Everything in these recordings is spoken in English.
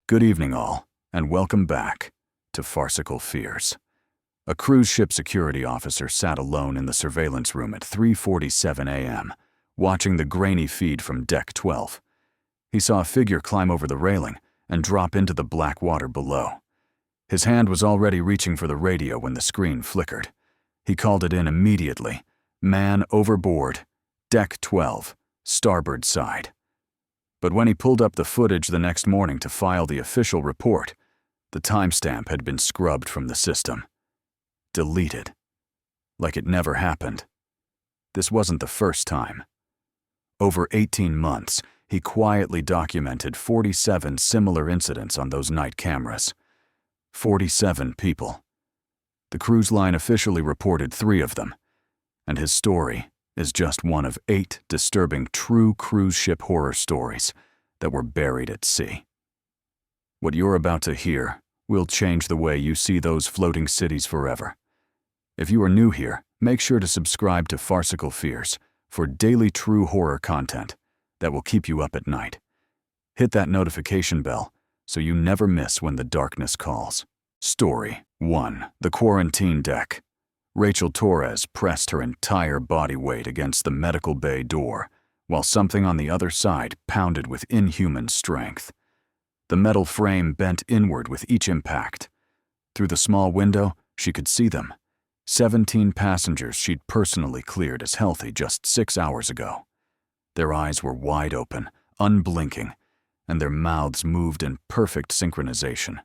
Good evening all, and welcome back to Farcical Fears. A cruise ship security officer sat alone in the surveillance room at 3:47 a.m., watching the grainy feed from Deck 12. He saw a figure climb over the railing and drop into the black water below. His hand was already reaching for the radio when the screen flickered. He called it in immediately. Man overboard, Deck 12, starboard side. But when he pulled up the footage the next morning to file the official report, the timestamp had been scrubbed from the system. Deleted. Like it never happened. This wasn't the first time. Over 18 months, he quietly documented 47 similar incidents on those night cameras. 47 people. The cruise line officially reported 3 of them, and his story is just one of 8 disturbing true cruise ship horror stories that were buried at sea. What you're about to hear will change the way you see those floating cities forever. If you are new here, make sure to subscribe to Farcical Fears for daily true horror content that will keep you up at night. Hit that notification bell so you never miss when the darkness calls. Story 1. The Quarantine Deck. Rachel Torres pressed her entire body weight against the medical bay door, while something on the other side pounded with inhuman strength. The metal frame bent inward with each impact. Through the small window, she could see them. 17 passengers she'd personally cleared as healthy just 6 hours ago. Their eyes were wide open, unblinking, and their mouths moved in perfect synchronization,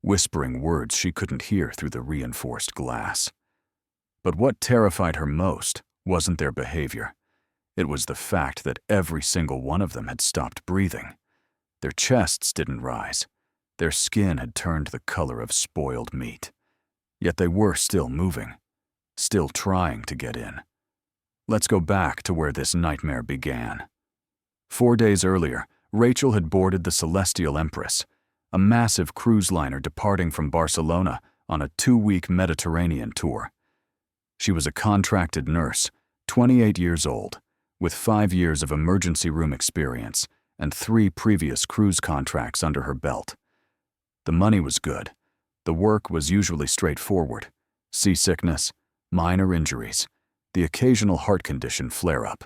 whispering words she couldn't hear through the reinforced glass. But what terrified her most wasn't their behavior. It was the fact that every single one of them had stopped breathing. Their chests didn't rise. Their skin had turned the color of spoiled meat. Yet they were still moving, still trying to get in. Let's go back to where this nightmare began. 4 days earlier, Rachel had boarded the Celestial Empress, a massive cruise liner departing from Barcelona on a 2-week Mediterranean tour. She was a contracted nurse, 28 years old, with 5 years of emergency room experience and 3 previous cruise contracts under her belt. The money was good. The work was usually straightforward. Seasickness, minor injuries, the occasional heart condition flare-up.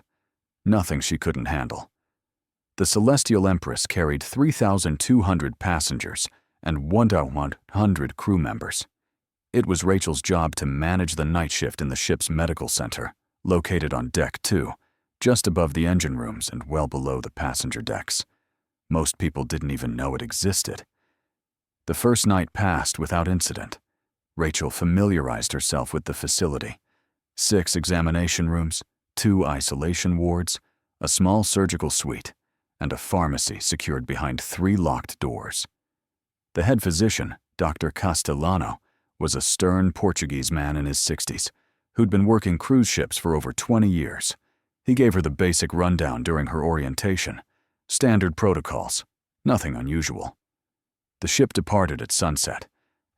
Nothing she couldn't handle. The Celestial Empress carried 3,200 passengers and 100 crew members. It was Rachel's job to manage the night shift in the ship's medical center, located on Deck 2, just above the engine rooms and well below the passenger decks. Most people didn't even know it existed. The first night passed without incident. Rachel familiarized herself with the facility. 6 examination rooms, 2 isolation wards, a small surgical suite, and a pharmacy secured behind 3 locked doors. The head physician, Dr. Castellano, was a stern Portuguese man in his 60s, who'd been working cruise ships for over 20 years. He gave her the basic rundown during her orientation. Standard protocols, nothing unusual. The ship departed at sunset,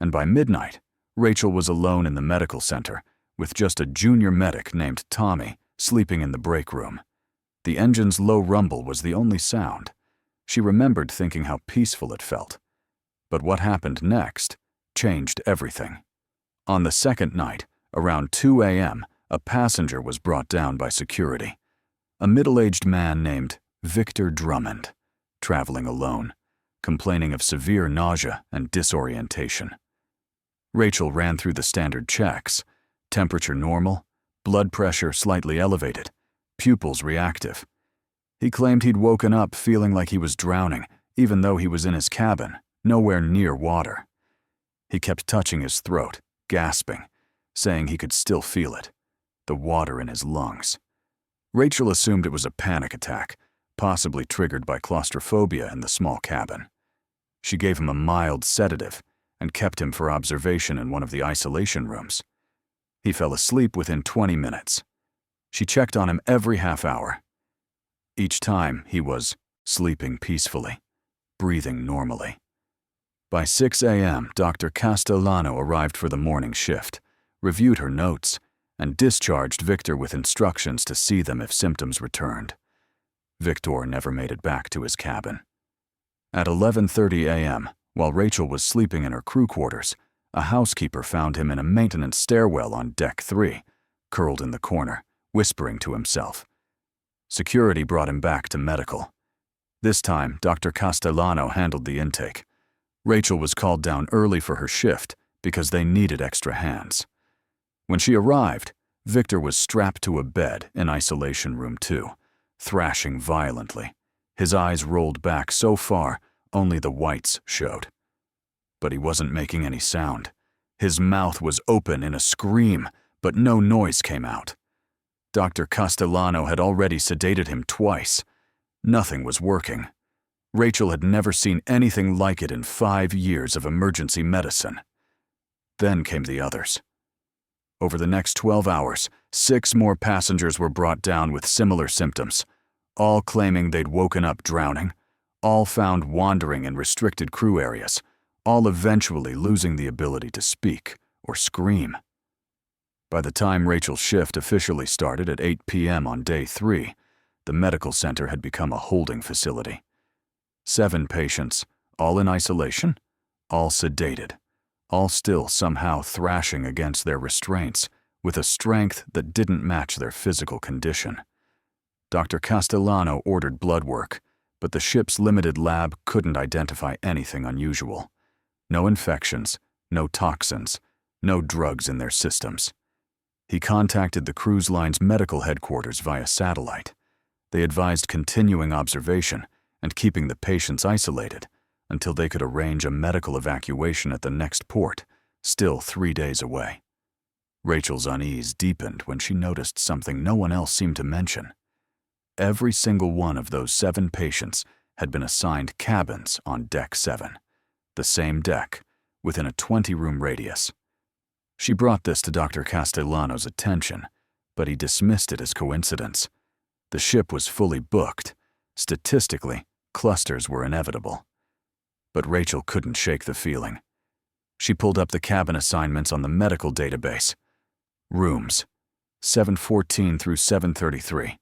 and by midnight, Rachel was alone in the medical center with just a junior medic named Tommy sleeping in the break room. The engine's low rumble was the only sound. She remembered thinking how peaceful it felt. But what happened next changed everything. On the second night, around 2 a.m., a passenger was brought down by security. A middle-aged man named Victor Drummond, traveling alone, complaining of severe nausea and disorientation. Rachel ran through the standard checks: temperature normal, blood pressure slightly elevated, pupils reactive. He claimed he'd woken up feeling like he was drowning, even though he was in his cabin, nowhere near water. He kept touching his throat, gasping, saying he could still feel it, the water in his lungs. Rachel assumed it was a panic attack, possibly triggered by claustrophobia in the small cabin. She gave him a mild sedative and kept him for observation in one of the isolation rooms. He fell asleep within 20 minutes. She checked on him every half hour. Each time he was sleeping peacefully, breathing normally. By 6 a.m., Dr. Castellano arrived for the morning shift, reviewed her notes, and discharged Victor with instructions to see them if symptoms returned. Victor never made it back to his cabin. At 11:30 a.m., While Rachel was sleeping in her crew quarters, a housekeeper found him in a maintenance stairwell on deck 3, curled in the corner, whispering to himself. Security brought him back to medical. This time, Dr. Castellano handled the intake. Rachel was called down early for her shift because they needed extra hands. When she arrived, Victor was strapped to a bed in isolation room 2, thrashing violently. His eyes rolled back so far, only the whites showed. But he wasn't making any sound. His mouth was open in a scream, but no noise came out. Dr. Castellano had already sedated him twice. Nothing was working. Rachel had never seen anything like it in 5 years of emergency medicine. Then came the others. Over the next 12 hours, 6 more passengers were brought down with similar symptoms, all claiming they'd woken up drowning, all found wandering in restricted crew areas, all eventually losing the ability to speak or scream. By the time Rachel's shift officially started at 8 p.m. on day 3, the medical center had become a holding facility. 7 patients, all in isolation, all sedated, all still somehow thrashing against their restraints with a strength that didn't match their physical condition. Dr. Castellano ordered blood work, but the ship's limited lab couldn't identify anything unusual. No infections, no toxins, no drugs in their systems. He contacted the cruise line's medical headquarters via satellite. They advised continuing observation and keeping the patients isolated until they could arrange a medical evacuation at the next port, still 3 days away. Rachel's unease deepened when she noticed something no one else seemed to mention. Every single one of those 7 patients had been assigned cabins on deck 7, the same deck, within a 20-room radius. She brought this to Dr. Castellano's attention, but he dismissed it as coincidence. The ship was fully booked. Statistically, clusters were inevitable. But Rachel couldn't shake the feeling. She pulled up the cabin assignments on the medical database. Rooms, 714 through 733,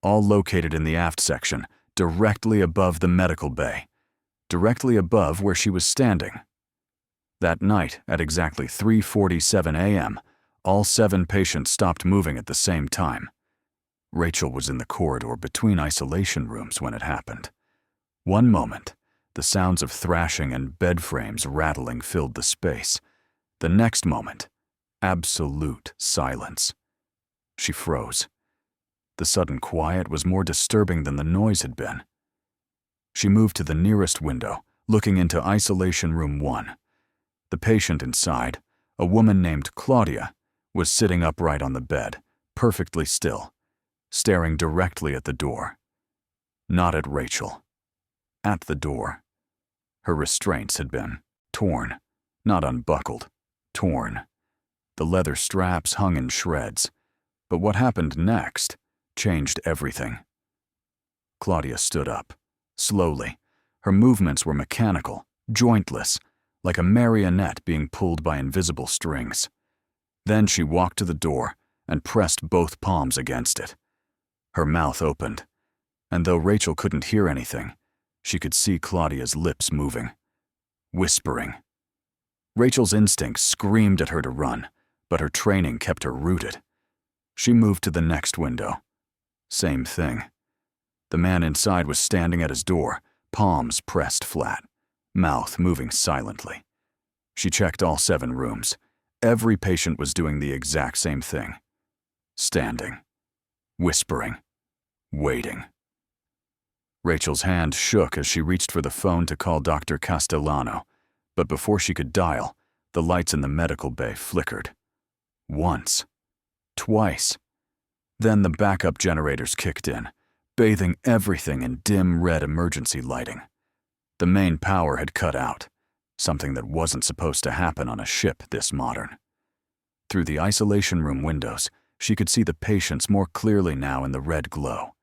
all located in the aft section, directly above the medical bay, directly above where she was standing. That night, at exactly 3:47 a.m., all 7 patients stopped moving at the same time. Rachel was in the corridor between isolation rooms when it happened. One moment, the sounds of thrashing and bed frames rattling filled the space. The next moment, absolute silence. She froze. The sudden quiet was more disturbing than the noise had been. She moved to the nearest window, looking into isolation room 1. The patient inside, a woman named Claudia, was sitting upright on the bed, perfectly still, staring directly at the door. Not at Rachel. At the door. Her restraints had been torn, not unbuckled, torn. The leather straps hung in shreds, but what happened next changed everything. Claudia stood up, slowly. Her movements were mechanical, jointless, like a marionette being pulled by invisible strings. Then she walked to the door and pressed both palms against it. Her mouth opened, and though Rachel couldn't hear anything, she could see Claudia's lips moving, whispering. Rachel's instincts screamed at her to run, but her training kept her rooted. She moved to the next window. Same thing. The man inside was standing at his door, palms pressed flat, mouth moving silently. She checked all 7 rooms. Every patient was doing the exact same thing. Standing, whispering, waiting. Rachel's hand shook as she reached for the phone to call Dr. Castellano, but before she could dial, the lights in the medical bay flickered. Once. Twice. Then the backup generators kicked in, bathing everything in dim red emergency lighting. The main power had cut out, something that wasn't supposed to happen on a ship this modern. Through the isolation room windows, she could see the patients more clearly now in the red glow.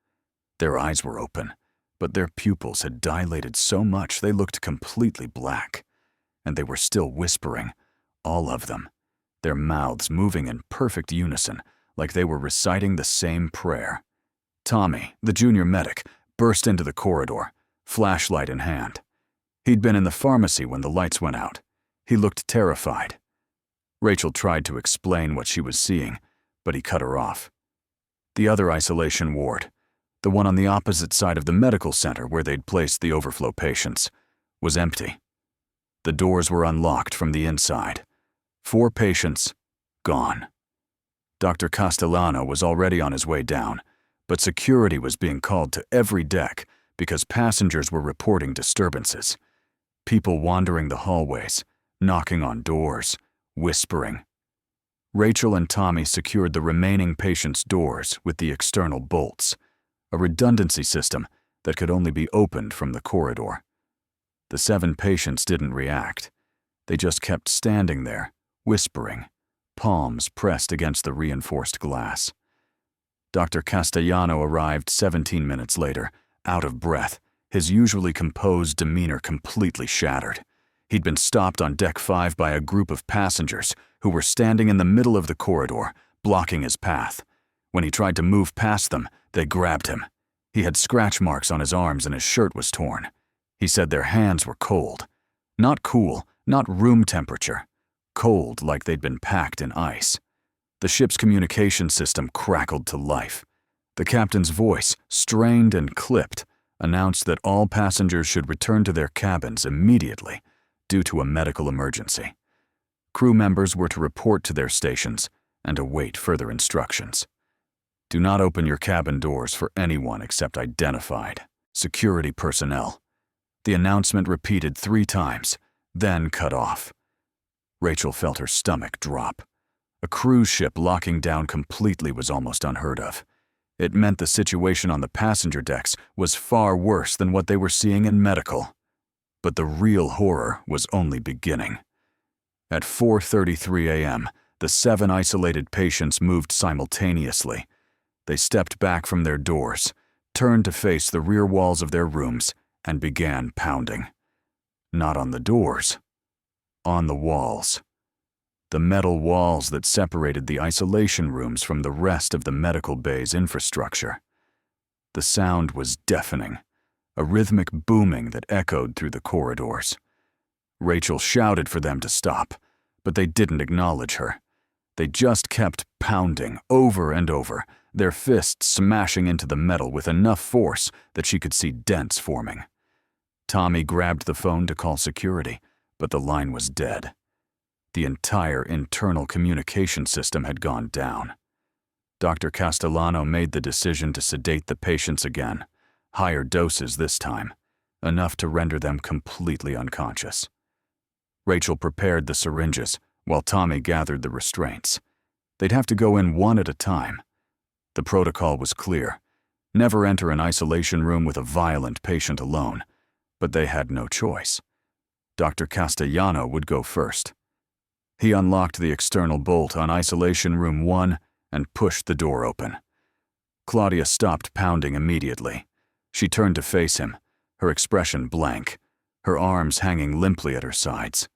Their eyes were open, but their pupils had dilated so much they looked completely black. And they were still whispering, all of them, their mouths moving in perfect unison, like they were reciting the same prayer. Tommy, the junior medic, burst into the corridor, flashlight in hand. He'd been in the pharmacy when the lights went out. He looked terrified. Rachel tried to explain what she was seeing, but he cut her off. The other isolation ward, the one on the opposite side of the medical center where they'd placed the overflow patients, was empty. The doors were unlocked from the inside. 4 patients, gone. Dr. Castellano was already on his way down, but security was being called to every deck because passengers were reporting disturbances. People wandering the hallways, knocking on doors, whispering. Rachel and Tommy secured the remaining patients' doors with the external bolts, a redundancy system that could only be opened from the corridor. The 7 patients didn't react. They just kept standing there, whispering, palms pressed against the reinforced glass. Dr. Castellano arrived 17 minutes later, out of breath, his usually composed demeanor completely shattered. He'd been stopped on deck 5 by a group of passengers who were standing in the middle of the corridor, blocking his path. When he tried to move past them, they grabbed him. He had scratch marks on his arms and his shirt was torn. He said their hands were cold. Not cool, not room temperature. Cold like they'd been packed in ice. The ship's communication system crackled to life. The captain's voice, strained and clipped, announced that all passengers should return to their cabins immediately due to a medical emergency. Crew members were to report to their stations and await further instructions. Do not open your cabin doors for anyone except identified security personnel. The announcement repeated 3 times, then cut off. Rachel felt her stomach drop. A cruise ship locking down completely was almost unheard of. It meant the situation on the passenger decks was far worse than what they were seeing in medical. But the real horror was only beginning. At 4:33 a.m., the 7 isolated patients moved simultaneously. They stepped back from their doors, turned to face the rear walls of their rooms, and began pounding. Not on the doors, on the walls. The metal walls that separated the isolation rooms from the rest of the medical bay's infrastructure. The sound was deafening, a rhythmic booming that echoed through the corridors. Rachel shouted for them to stop, but they didn't acknowledge her. They just kept pounding over and over, their fists smashing into the metal with enough force that she could see dents forming. Tommy grabbed the phone to call security, but the line was dead. The entire internal communication system had gone down. Dr. Castellano made the decision to sedate the patients again, higher doses this time, enough to render them completely unconscious. Rachel prepared the syringes while Tommy gathered the restraints. They'd have to go in one at a time. The protocol was clear. Never enter an isolation room with a violent patient alone, but they had no choice. Dr. Castellano would go first. He unlocked the external bolt on isolation room 1 and pushed the door open. Claudia stopped pounding immediately. She turned to face him, her expression blank, her arms hanging limply at her sides.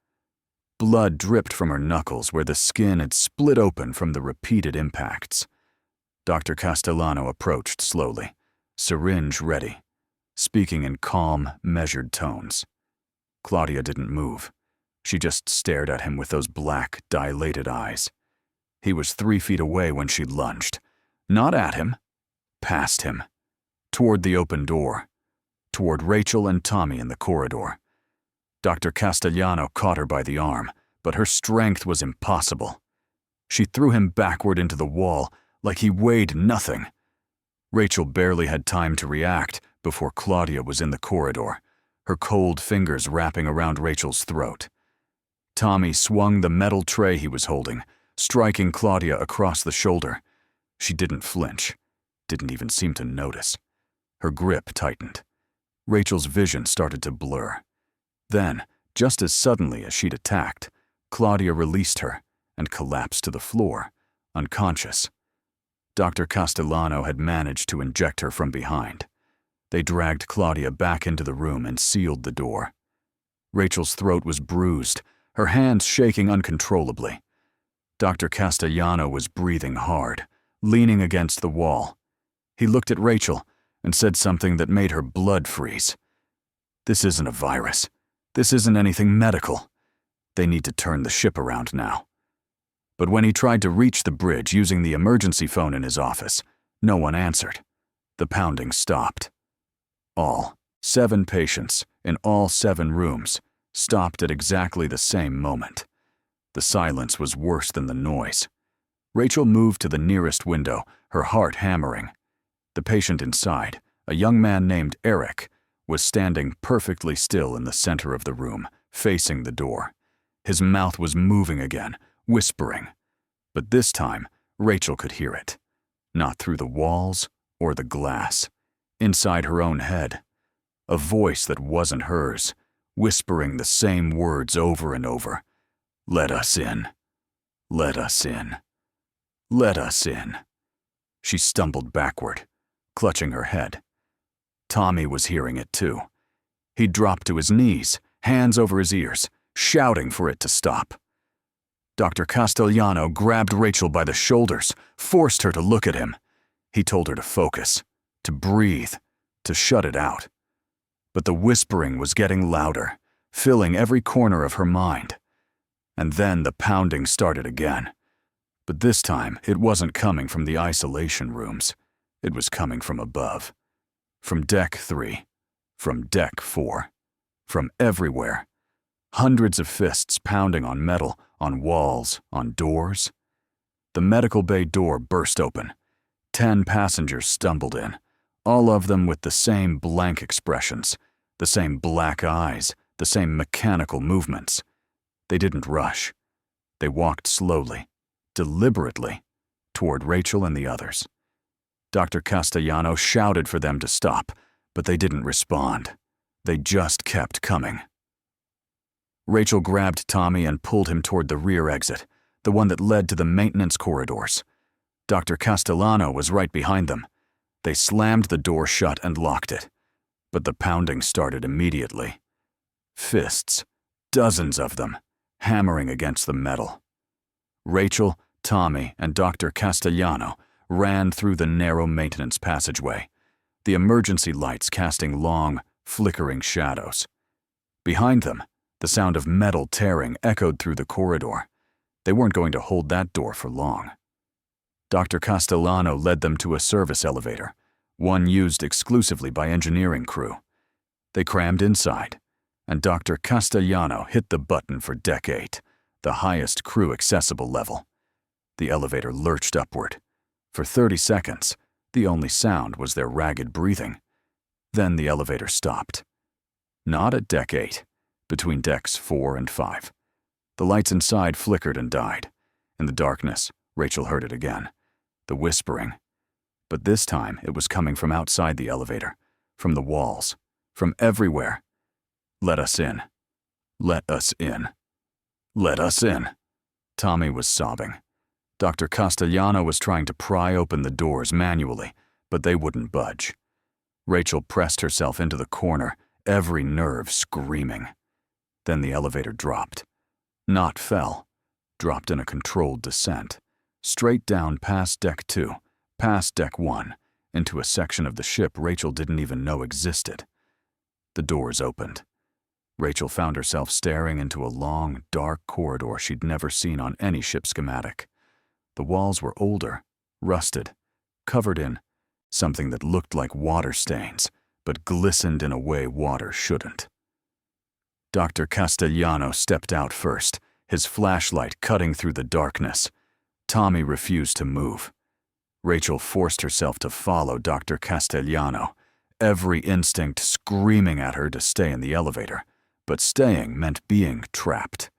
Blood dripped from her knuckles where the skin had split open from the repeated impacts. Dr. Castellano approached slowly, syringe ready, speaking in calm, measured tones. Claudia didn't move. She just stared at him with those black, dilated eyes. He was 3 feet away when she lunged. Not at him, past him, toward the open door, toward Rachel and Tommy in the corridor. Dr. Castellano caught her by the arm, but her strength was impossible. She threw him backward into the wall like he weighed nothing. Rachel barely had time to react before Claudia was in the corridor, her cold fingers wrapping around Rachel's throat. Tommy swung the metal tray he was holding, striking Claudia across the shoulder. She didn't flinch, didn't even seem to notice. Her grip tightened. Rachel's vision started to blur. Then, just as suddenly as she'd attacked, Claudia released her and collapsed to the floor, unconscious. Dr. Castellano had managed to inject her from behind. They dragged Claudia back into the room and sealed the door. Rachel's throat was bruised, her hands shaking uncontrollably. Dr. Castellano was breathing hard, leaning against the wall. He looked at Rachel and said something that made her blood freeze. "This isn't a virus. This isn't anything medical. They need to turn the ship around now. But when he tried to reach the bridge using the emergency phone in his office, no one answered. The pounding stopped. All 7 patients in all 7 rooms stopped at exactly the same moment. The silence was worse than the noise. Rachel moved to the nearest window, her heart hammering. The patient inside, a young man named Eric, was standing perfectly still in the center of the room, facing the door. His mouth was moving again, whispering. But this time, Rachel could hear it. Not through the walls or the glass. Inside her own head. A voice that wasn't hers, whispering the same words over and over. "Let us in. Let us in. Let us in." She stumbled backward, clutching her head. Tommy was hearing it too. He dropped to his knees, hands over his ears, shouting for it to stop. Dr. Castellano grabbed Rachel by the shoulders, forced her to look at him. He told her to focus, to breathe, to shut it out. But the whispering was getting louder, filling every corner of her mind. And then the pounding started again. But this time, it wasn't coming from the isolation rooms. It was coming from above. From deck 3. From deck 4. From everywhere. Hundreds of fists pounding on metal, on walls, on doors. The medical bay door burst open. 10 passengers stumbled in, all of them with the same blank expressions, the same black eyes, the same mechanical movements. They didn't rush. They walked slowly, deliberately, toward Rachel and the others. Dr. Castellano shouted for them to stop, but they didn't respond. They just kept coming. Rachel grabbed Tommy and pulled him toward the rear exit, the one that led to the maintenance corridors. Dr. Castellano was right behind them. They slammed the door shut and locked it. But the pounding started immediately. Fists, dozens of them, hammering against the metal. Rachel, Tommy, and Dr. Castellano ran through the narrow maintenance passageway, the emergency lights casting long, flickering shadows. Behind them, the sound of metal tearing echoed through the corridor. They weren't going to hold that door for long. Dr. Castellano led them to a service elevator, one used exclusively by engineering crew. They crammed inside, and Dr. Castellano hit the button for Deck 8, the highest crew-accessible level. The elevator lurched upward. For 30 seconds, the only sound was their ragged breathing. Then the elevator stopped. Not at Deck 8, between Decks 4 and 5. The lights inside flickered and died. In the darkness, Rachel heard it again. The whispering. But this time, it was coming from outside the elevator, from the walls, from everywhere. "Let us in. Let us in. Let us in." Tommy was sobbing. Dr. Castellano was trying to pry open the doors manually, but they wouldn't budge. Rachel pressed herself into the corner, every nerve screaming. Then the elevator dropped. Not fell. Dropped in a controlled descent. Straight down past Deck 2, past Deck 1, into a section of the ship Rachel didn't even know existed. The doors opened. Rachel found herself staring into a long, dark corridor she'd never seen on any ship schematic. The walls were older, rusted, covered in something that looked like water stains, but glistened in a way water shouldn't. Dr. Castellano stepped out first, his flashlight cutting through the darkness. Tommy refused to move. Rachel forced herself to follow Dr. Castellano, every instinct screaming at her to stay in the elevator, but staying meant being trapped.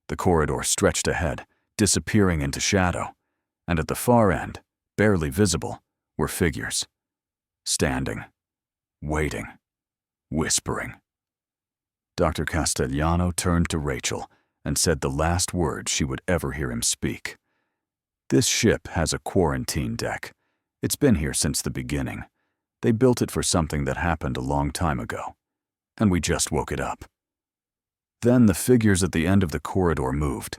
The corridor stretched ahead, disappearing into shadow, and at the far end, barely visible, were figures. Standing, waiting, whispering. Dr. Castellano turned to Rachel and said the last words she would ever hear him speak. "This ship has a quarantine deck. It's been here since the beginning. They built it for something that happened a long time ago, and we just woke it up." Then the figures at the end of the corridor moved.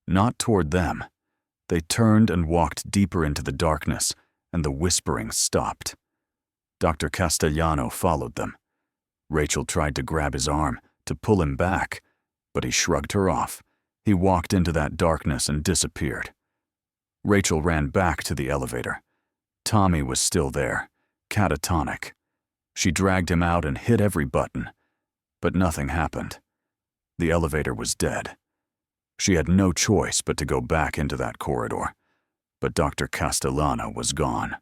Not toward them. They turned and walked deeper into the darkness, and the whispering stopped. Dr. Castellano followed them. Rachel tried to grab his arm, to pull him back, but he shrugged her off. He walked into that darkness and disappeared. Rachel ran back to the elevator. Tommy was still there, catatonic. She dragged him out and hit every button, but nothing happened. The elevator was dead. She had no choice but to go back into that corridor, but Dr. Castellano was gone.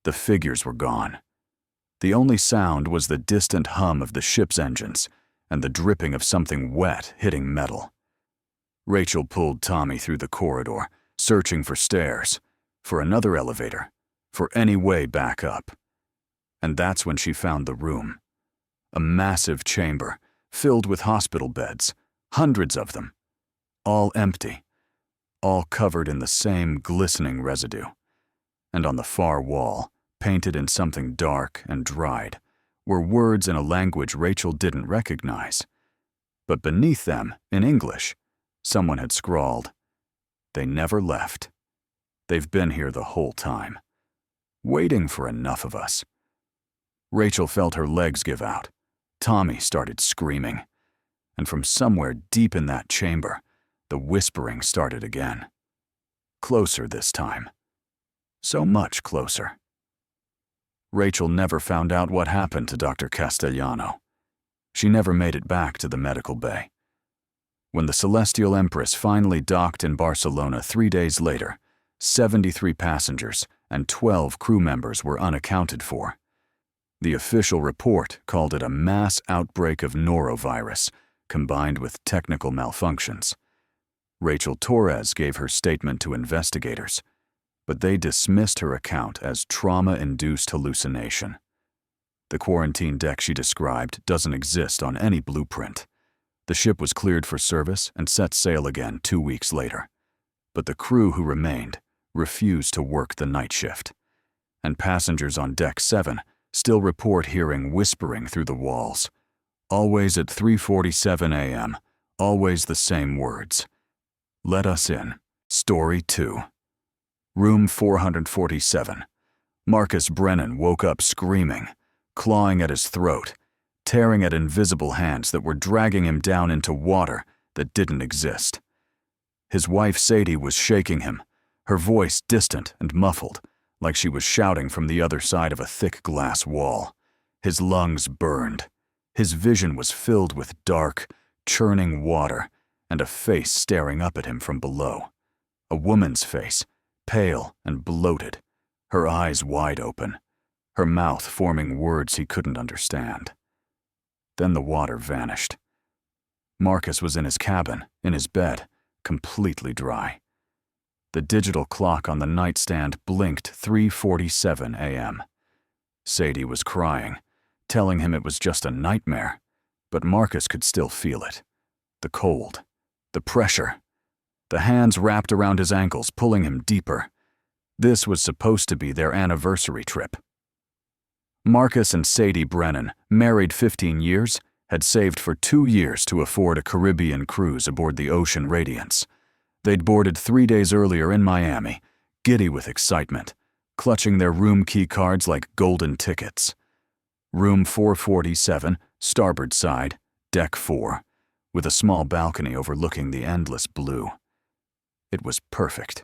The figures were gone. The only sound was the distant hum of the ship's engines and the dripping of something wet hitting metal. Rachel pulled Tommy through the corridor, searching for stairs, for another elevator, for any way back up. And that's when she found the room. A massive chamber, filled with hospital beds, hundreds of them, all empty, all covered in the same glistening residue. And on the far wall, painted in something dark and dried, were words in a language Rachel didn't recognize. But beneath them, in English, someone had scrawled, "They never left. They've been here the whole time, waiting for enough of us." Rachel felt her legs give out. Tommy started screaming. And from somewhere deep in that chamber, the whispering started again. Closer this time. So much closer. Rachel never found out what happened to Dr. Castellano. She never made it back to the medical bay. When the Celestial Empress finally docked in Barcelona 3 days later, 73 passengers and 12 crew members were unaccounted for. The official report called it a mass outbreak of norovirus, combined with technical malfunctions. Rachel Torres gave her statement to investigators, but they dismissed her account as trauma-induced hallucination. The quarantine deck she described doesn't exist on any blueprint. The ship was cleared for service and set sail again 2 weeks later. But the crew who remained refused to work the night shift. And passengers on Deck 7 still report hearing whispering through the walls. Always at 3:47 a.m., always the same words. Let us in. Story 2. Room 447. Marcus Brennan woke up screaming, clawing at his throat, tearing at invisible hands that were dragging him down into water that didn't exist. His wife Sadie was shaking him, her voice distant and muffled, like she was shouting from the other side of a thick glass wall. His lungs burned. His vision was filled with dark, churning water and a face staring up at him from below. A woman's face, pale and bloated, her eyes wide open, her mouth forming words he couldn't understand. Then the water vanished. Marcus was in his cabin, in his bed, completely dry. The digital clock on the nightstand blinked 3:47 a.m. Sadie was crying, telling him it was just a nightmare, but Marcus could still feel it. The cold, the pressure, the hands wrapped around his ankles, pulling him deeper. This was supposed to be their anniversary trip. Marcus and Sadie Brennan, married 15 years, had saved for 2 years to afford a Caribbean cruise aboard the Ocean Radiance. They'd boarded 3 days earlier in Miami, giddy with excitement, clutching their room key cards like golden tickets. Room 447, starboard side, deck 4, with a small balcony overlooking the endless blue. It was perfect.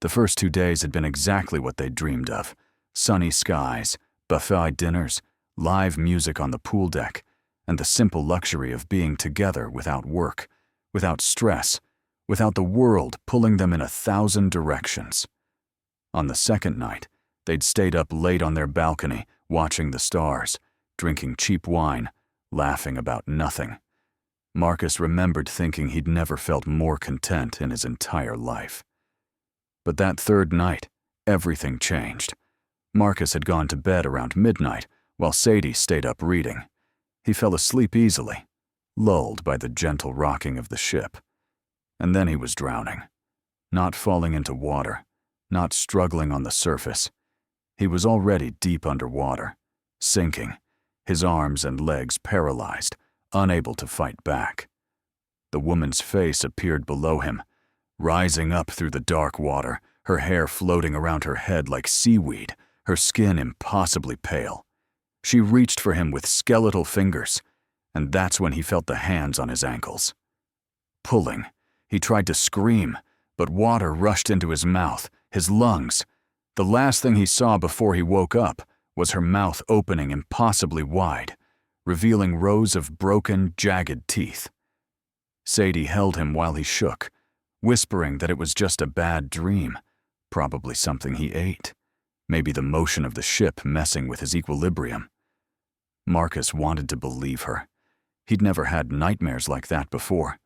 The first 2 days had been exactly what they'd dreamed of: sunny skies, buffet dinners, live music on the pool deck, and the simple luxury of being together without work, without stress, without the world pulling them in 1,000 directions. On the second night, they'd stayed up late on their balcony, watching the stars, drinking cheap wine, laughing about nothing. Marcus remembered thinking he'd never felt more content in his entire life. But that third night, everything changed. Marcus had gone to bed around midnight, while Sadie stayed up reading. He fell asleep easily, lulled by the gentle rocking of the ship. And then he was drowning, not falling into water, not struggling on the surface. He was already deep underwater, sinking, his arms and legs paralyzed, unable to fight back. The woman's face appeared below him, rising up through the dark water, her hair floating around her head like seaweed, her skin impossibly pale. She reached for him with skeletal fingers, and that's when he felt the hands on his ankles. Pulling, he tried to scream, but water rushed into his mouth, his lungs. The last thing he saw before he woke up was her mouth opening impossibly wide, revealing rows of broken, jagged teeth. Sadie held him while he shook, whispering that it was just a bad dream, probably something he ate, maybe the motion of the ship messing with his equilibrium. Marcus wanted to believe her. He'd never had nightmares like that before.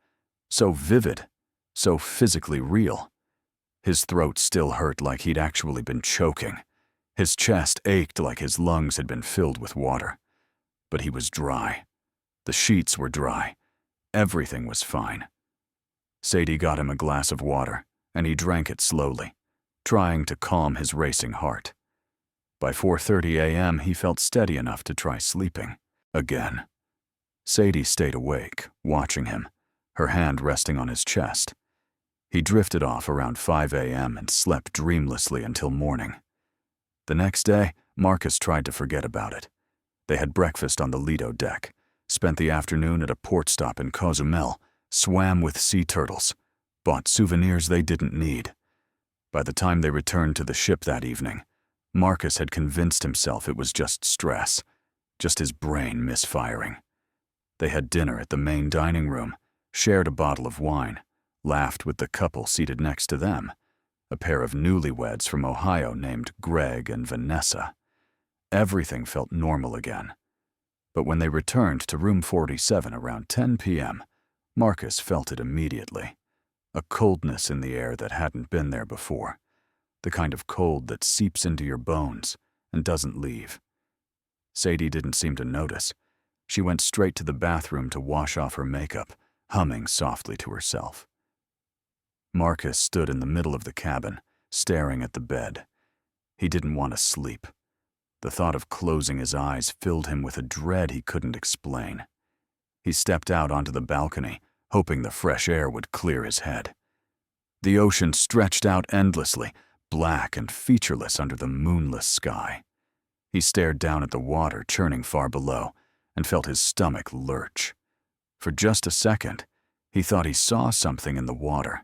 So vivid, so physically real. His throat still hurt like he'd actually been choking. His chest ached like his lungs had been filled with water. But he was dry. The sheets were dry. Everything was fine. Sadie got him a glass of water, and he drank it slowly, trying to calm his racing heart. By 4:30 a.m., he felt steady enough to try sleeping again. Sadie stayed awake, watching him, her hand resting on his chest. He drifted off around 5 a.m. and slept dreamlessly until morning. The next day, Marcus tried to forget about it. They had breakfast on the Lido deck, spent the afternoon at a port stop in Cozumel, swam with sea turtles, bought souvenirs they didn't need. By the time they returned to the ship that evening, Marcus had convinced himself it was just stress, just his brain misfiring. They had dinner at the main dining room, shared a bottle of wine, laughed with the couple seated next to them, a pair of newlyweds from Ohio named Greg and Vanessa. Everything felt normal again. But when they returned to room 47 around 10 p.m., Marcus felt it immediately. A coldness in the air that hadn't been there before. The kind of cold that seeps into your bones and doesn't leave. Sadie didn't seem to notice. She went straight to the bathroom to wash off her makeup, humming softly to herself. Marcus stood in the middle of the cabin, staring at the bed. He didn't want to sleep. The thought of closing his eyes filled him with a dread he couldn't explain. He stepped out onto the balcony, hoping the fresh air would clear his head. The ocean stretched out endlessly, black and featureless under the moonless sky. He stared down at the water churning far below and felt his stomach lurch. For just a second, he thought he saw something in the water.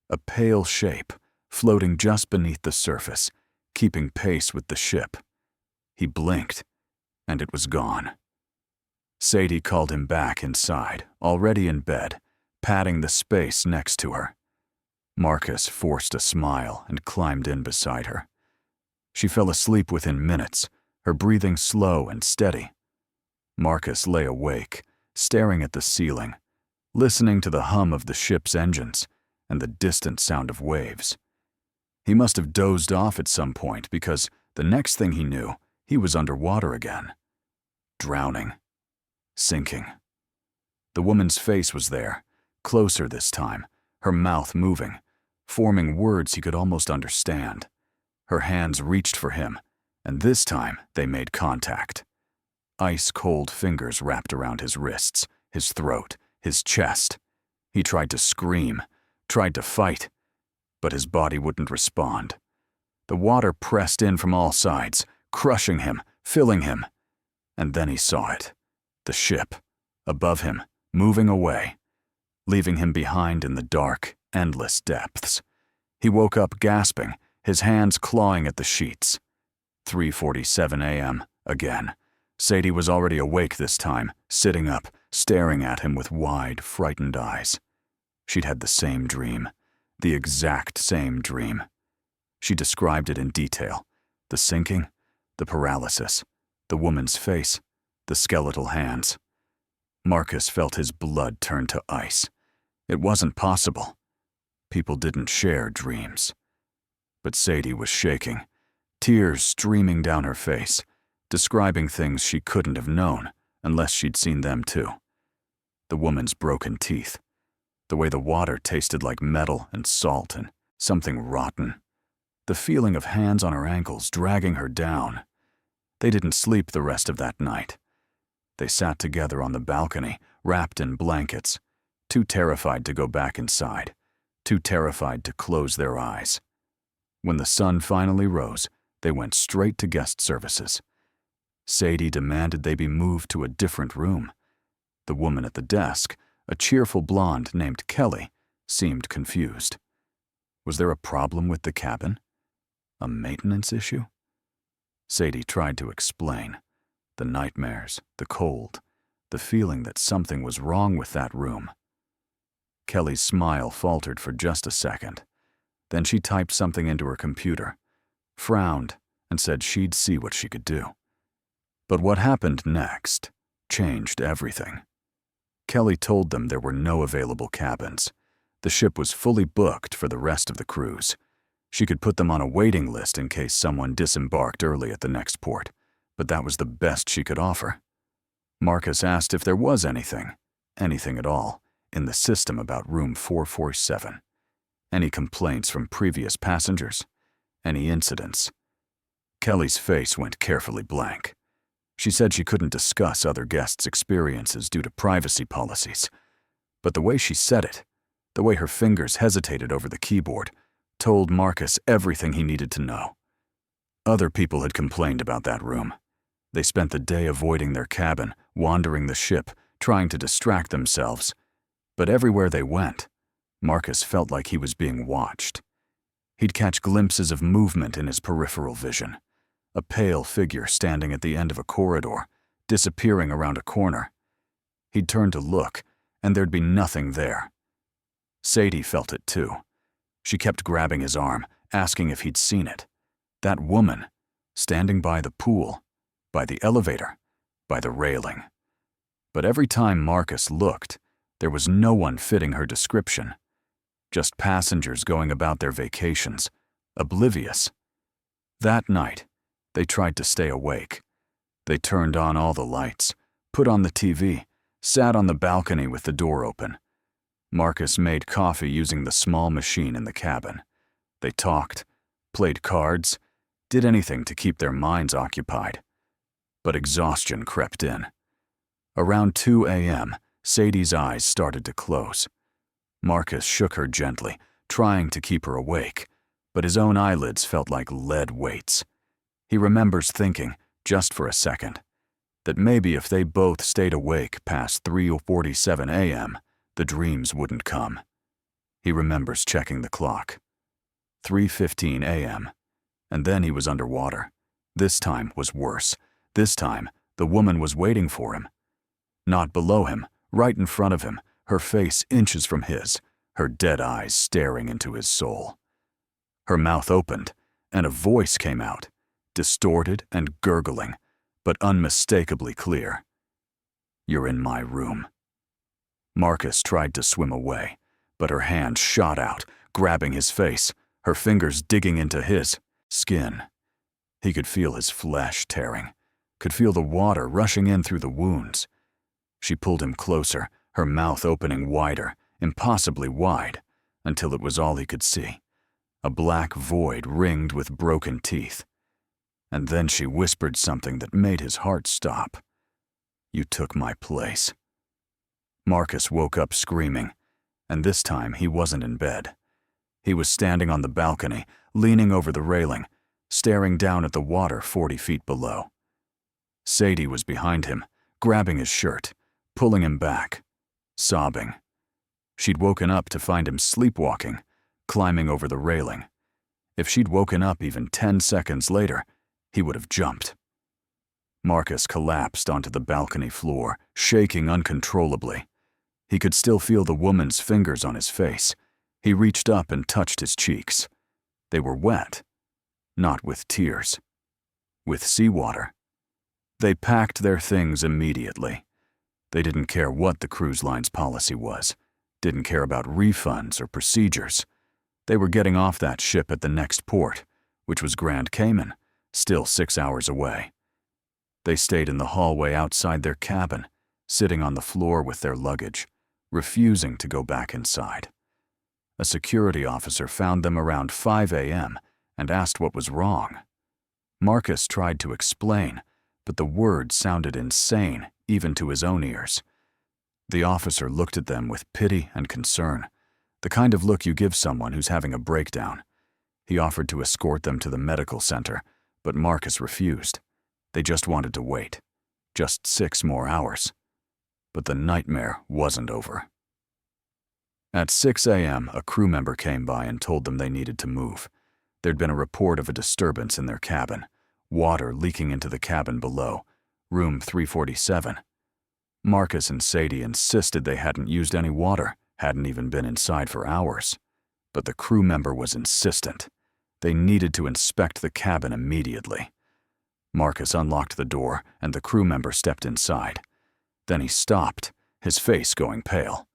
A pale shape, floating just beneath the surface, keeping pace with the ship. He blinked, and it was gone. Sadie called him back inside, already in bed, patting the space next to her. Marcus forced a smile and climbed in beside her. She fell asleep within minutes, her breathing slow and steady. Marcus lay awake, staring at the ceiling, listening to the hum of the ship's engines and the distant sound of waves. He must have dozed off at some point because the next thing he knew, he was underwater again. Drowning. Sinking. The woman's face was there, closer this time, her mouth moving, forming words he could almost understand. Her hands reached for him, and this time they made contact. Ice-cold fingers wrapped around his wrists, his throat, his chest. He tried to scream, tried to fight, but his body wouldn't respond. The water pressed in from all sides, crushing him, filling him. And then he saw it. The ship, above him, moving away, leaving him behind in the dark, endless depths. He woke up gasping, his hands clawing at the sheets. 3:47 a.m. again. Sadie was already awake this time, sitting up, staring at him with wide, frightened eyes. She'd had the same dream, the exact same dream. She described it in detail. The sinking, the paralysis, the woman's face, the skeletal hands. Marcus felt his blood turn to ice. It wasn't possible. People didn't share dreams. But Sadie was shaking, tears streaming down her face, describing things she couldn't have known unless she'd seen them too. The woman's broken teeth, the way the water tasted like metal and salt and something rotten, the feeling of hands on her ankles dragging her down. They didn't sleep the rest of that night. They sat together on the balcony, wrapped in blankets, too terrified to go back inside, too terrified to close their eyes. When the sun finally rose, they went straight to guest services. Sadie demanded they be moved to a different room. The woman at the desk, a cheerful blonde named Kelly, seemed confused. Was there a problem with the cabin? A maintenance issue? Sadie tried to explain. The nightmares, the cold, the feeling that something was wrong with that room. Kelly's smile faltered for just a second. Then she typed something into her computer, frowned, and said she'd see what she could do. But what happened next changed everything. Kelly told them there were no available cabins. The ship was fully booked for the rest of the cruise. She could put them on a waiting list in case someone disembarked early at the next port, but that was the best she could offer. Marcus asked if there was anything at all, in the system about room 447. Any complaints from previous passengers? Any incidents? Kelly's face went carefully blank. She said she couldn't discuss other guests' experiences due to privacy policies. But the way she said it, the way her fingers hesitated over the keyboard, told Marcus everything he needed to know. Other people had complained about that room. They spent the day avoiding their cabin, wandering the ship, trying to distract themselves. But everywhere they went, Marcus felt like he was being watched. He'd catch glimpses of movement in his peripheral vision. A pale figure standing at the end of a corridor, disappearing around a corner. He'd turn to look, and there'd be nothing there. Sadie felt it too. She kept grabbing his arm, asking if he'd seen it. That woman, standing by the pool, by the elevator, by the railing. But every time Marcus looked, there was no one fitting her description. Just passengers going about their vacations, oblivious. That night, they tried to stay awake. They turned on all the lights, put on the TV, sat on the balcony with the door open. Marcus made coffee using the small machine in the cabin. They talked, played cards, did anything to keep their minds occupied. But exhaustion crept in. Around 2 a.m., Sadie's eyes started to close. Marcus shook her gently, trying to keep her awake, but his own eyelids felt like lead weights. He remembers thinking, just for a second, that maybe if they both stayed awake past 3:47 a.m., the dreams wouldn't come. He remembers checking the clock. 3:15 a.m., and then he was underwater. This time was worse. This time, the woman was waiting for him. Not below him, right in front of him, her face inches from his, her dead eyes staring into his soul. Her mouth opened, and a voice came out, distorted and gurgling, but unmistakably clear. "You're in my room." Marcus tried to swim away, but her hand shot out, grabbing his face, her fingers digging into his skin. He could feel his flesh tearing, could feel the water rushing in through the wounds. She pulled him closer, her mouth opening wider, impossibly wide, until it was all he could see. A black void ringed with broken teeth. And then she whispered something that made his heart stop. "You took my place." Marcus woke up screaming, and this time he wasn't in bed. He was standing on the balcony, leaning over the railing, staring down at the water 40 feet below. Sadie was behind him, grabbing his shirt, pulling him back, sobbing. She'd woken up to find him sleepwalking, climbing over the railing. If she'd woken up even 10 seconds later, he would have jumped. Marcus collapsed onto the balcony floor, shaking uncontrollably. He could still feel the woman's fingers on his face. He reached up and touched his cheeks. They were wet, not with tears, with seawater. They packed their things immediately. They didn't care what the cruise line's policy was, didn't care about refunds or procedures. They were getting off that ship at the next port, which was Grand Cayman, still 6 hours away. They stayed in the hallway outside their cabin, sitting on the floor with their luggage, refusing to go back inside. A security officer found them around 5 a.m. and asked what was wrong. Marcus tried to explain, but the words sounded insane, even to his own ears. The officer looked at them with pity and concern, the kind of look you give someone who's having a breakdown. He offered to escort them to the medical center, but Marcus refused. They just wanted to wait. Just 6 more hours. But the nightmare wasn't over. At 6 a.m., a crew member came by and told them they needed to move. There'd been a report of a disturbance in their cabin, water leaking into the cabin below, room 347. Marcus and Sadie insisted they hadn't used any water, hadn't even been inside for hours. But the crew member was insistent. They needed to inspect the cabin immediately. Marcus unlocked the door, and the crew member stepped inside. Then he stopped, his face going pale.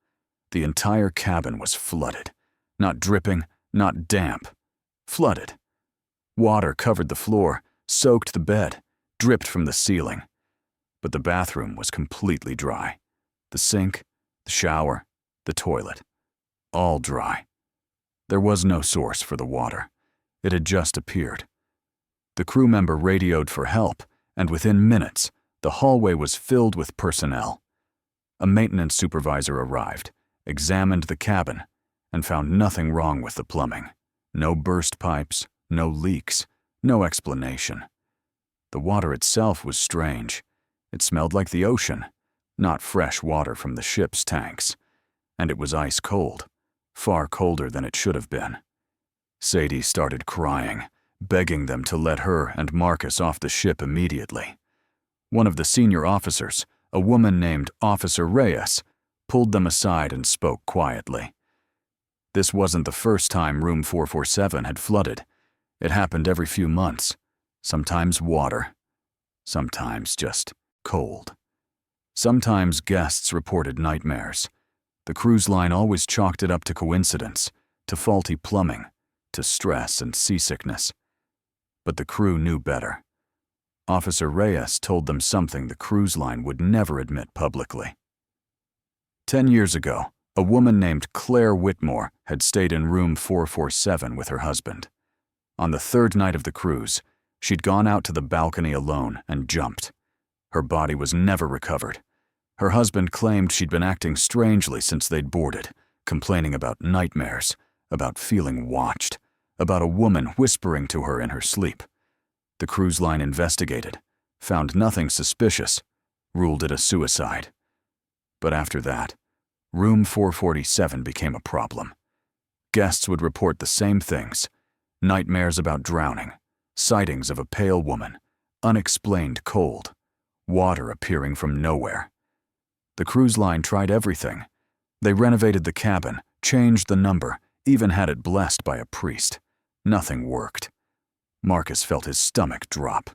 The entire cabin was flooded. Not dripping, not damp. Flooded. Water covered the floor, soaked the bed, dripped from the ceiling. But the bathroom was completely dry. The sink, the shower, the toilet. All dry. There was no source for the water. It had just appeared. The crew member radioed for help, and within minutes, the hallway was filled with personnel. A maintenance supervisor arrived, examined the cabin, and found nothing wrong with the plumbing. No burst pipes, no leaks, no explanation. The water itself was strange. It smelled like the ocean, not fresh water from the ship's tanks. And it was ice cold, far colder than it should have been. Sadie started crying, begging them to let her and Marcus off the ship immediately. One of the senior officers, a woman named Officer Reyes, pulled them aside and spoke quietly. This wasn't the first time room 447 had flooded. It happened every few months. Sometimes water. Sometimes just cold. Sometimes guests reported nightmares. The cruise line always chalked it up to coincidence, to faulty plumbing, to stress and seasickness. But the crew knew better. Officer Reyes told them something the cruise line would never admit publicly. 10 years ago, a woman named Claire Whitmore had stayed in room 447 with her husband. On the third night of the cruise, she'd gone out to the balcony alone and jumped. Her body was never recovered. Her husband claimed she'd been acting strangely since they'd boarded, complaining about nightmares, about feeling watched, about a woman whispering to her in her sleep. The cruise line investigated, found nothing suspicious, ruled it a suicide. But after that, room 447 became a problem. Guests would report the same things: nightmares about drowning, sightings of a pale woman, unexplained cold, water appearing from nowhere. The cruise line tried everything. They renovated the cabin, changed the number, even had it blessed by a priest. Nothing worked. Marcus felt his stomach drop.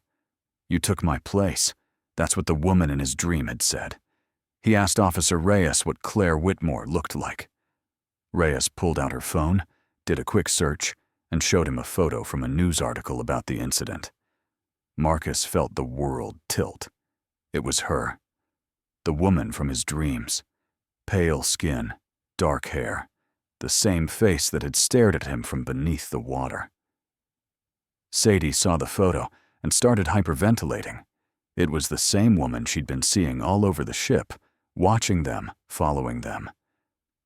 "You took my place." That's what the woman in his dream had said. He asked Officer Reyes what Claire Whitmore looked like. Reyes pulled out her phone, did a quick search, and showed him a photo from a news article about the incident. Marcus felt the world tilt. It was her. The woman from his dreams. Pale skin, dark hair, the same face that had stared at him from beneath the water. Sadie saw the photo and started hyperventilating. It was the same woman she'd been seeing all over the ship, watching them, following them.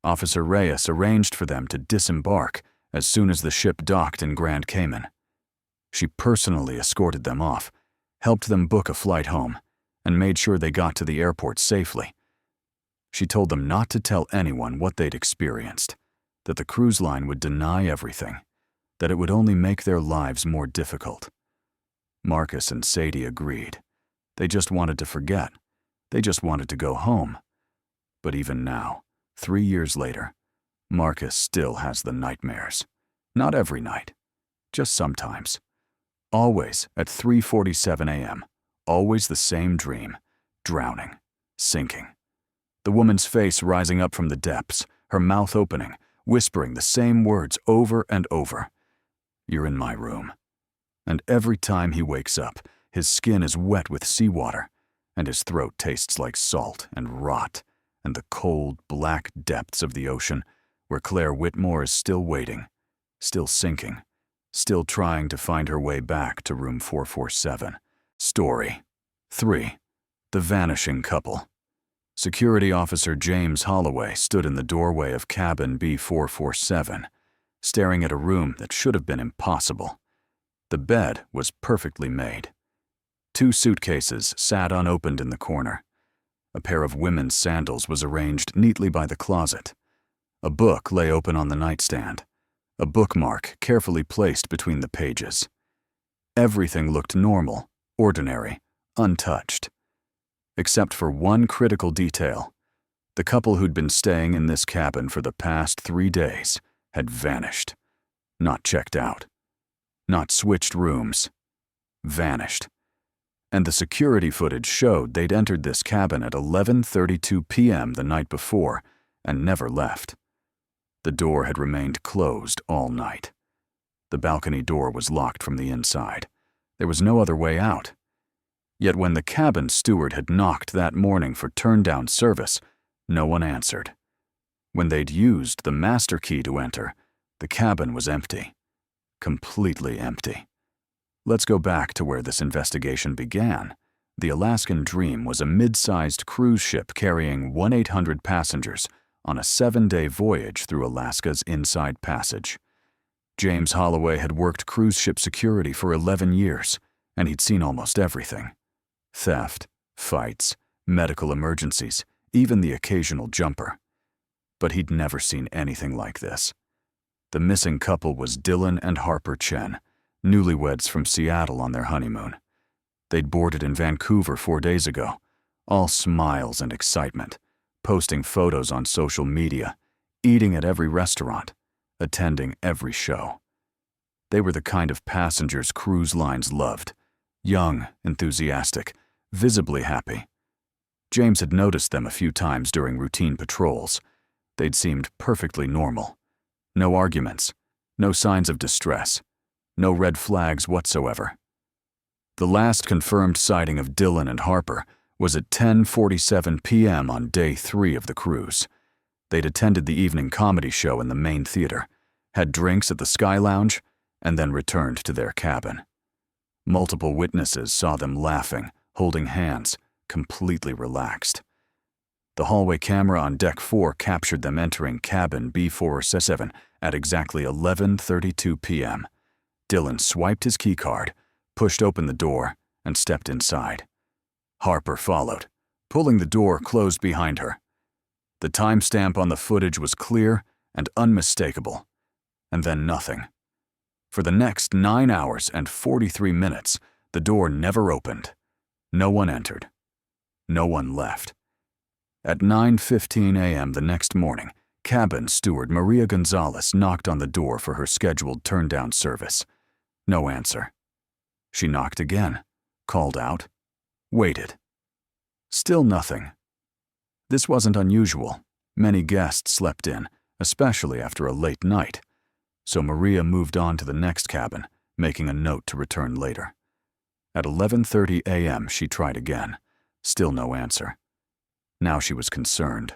Officer Reyes arranged for them to disembark as soon as the ship docked in Grand Cayman. She personally escorted them off, helped them book a flight home, and made sure they got to the airport safely. She told them not to tell anyone what they'd experienced, that the cruise line would deny everything, that it would only make their lives more difficult. Marcus and Sadie agreed. They just wanted to forget. They just wanted to go home. But even now, 3 years later, Marcus still has the nightmares. Not every night, just sometimes. Always at 3:47 a.m., always the same dream: drowning, sinking. The woman's face rising up from the depths, her mouth opening, whispering the same words over and over. "You're in my room." And every time he wakes up, his skin is wet with seawater, and his throat tastes like salt and rot and the cold, black depths of the ocean where Claire Whitmore is still waiting, still sinking, still trying to find her way back to room 447. Story 3. The Vanishing Couple. Security Officer James Holloway stood in the doorway of cabin B447, staring at a room that should have been impossible. The bed was perfectly made. 2 suitcases sat unopened in the corner. A pair of women's sandals was arranged neatly by the closet. A book lay open on the nightstand, a bookmark carefully placed between the pages. Everything looked normal, ordinary, untouched. Except for one critical detail. The couple who'd been staying in this cabin for the past 3 days had vanished. Not checked out. Not switched rooms. Vanished. And the security footage showed they'd entered this cabin at 11:32 p.m. the night before and never left. The door had remained closed all night. The balcony door was locked from the inside. There was no other way out. Yet when the cabin steward had knocked that morning for turn-down service, no one answered. When they'd used the master key to enter, the cabin was empty. Completely empty. Let's go back to where this investigation began. The Alaskan Dream was a mid-sized cruise ship carrying 1-800 passengers on a 7-day voyage through Alaska's Inside Passage. James Holloway had worked cruise ship security for 11 years, and he'd seen almost everything. Theft, fights, medical emergencies, even the occasional jumper. But he'd never seen anything like this. The missing couple was Dylan and Harper Chen, newlyweds from Seattle on their honeymoon. They'd boarded in Vancouver 4 days ago, all smiles and excitement, posting photos on social media, eating at every restaurant, attending every show. They were the kind of passengers cruise lines loved, young, enthusiastic, visibly happy. James had noticed them a few times during routine patrols. They'd seemed perfectly normal. No arguments, no signs of distress, no red flags whatsoever. The last confirmed sighting of Dylan and Harper was at 10:47 p.m. on day 3 of the cruise. They'd attended the evening comedy show in the main theater, had drinks at the Sky Lounge, and then returned to their cabin. Multiple witnesses saw them laughing, holding hands, completely relaxed. The hallway camera on Deck 4 captured them entering cabin B467 at exactly 11:32 p.m. Dylan swiped his keycard, pushed open the door, and stepped inside. Harper followed, pulling the door closed behind her. The timestamp on the footage was clear and unmistakable, and then nothing. For the next 9 hours and 43 minutes, the door never opened. No one entered. No one left. At 9:15 a.m. the next morning, cabin steward Maria Gonzalez knocked on the door for her scheduled turn-down service. No answer. She knocked again, called out, waited. Still nothing. This wasn't unusual. Many guests slept in, especially after a late night. So Maria moved on to the next cabin, making a note to return later. At 11:30 a.m. she tried again. Still no answer. Now she was concerned.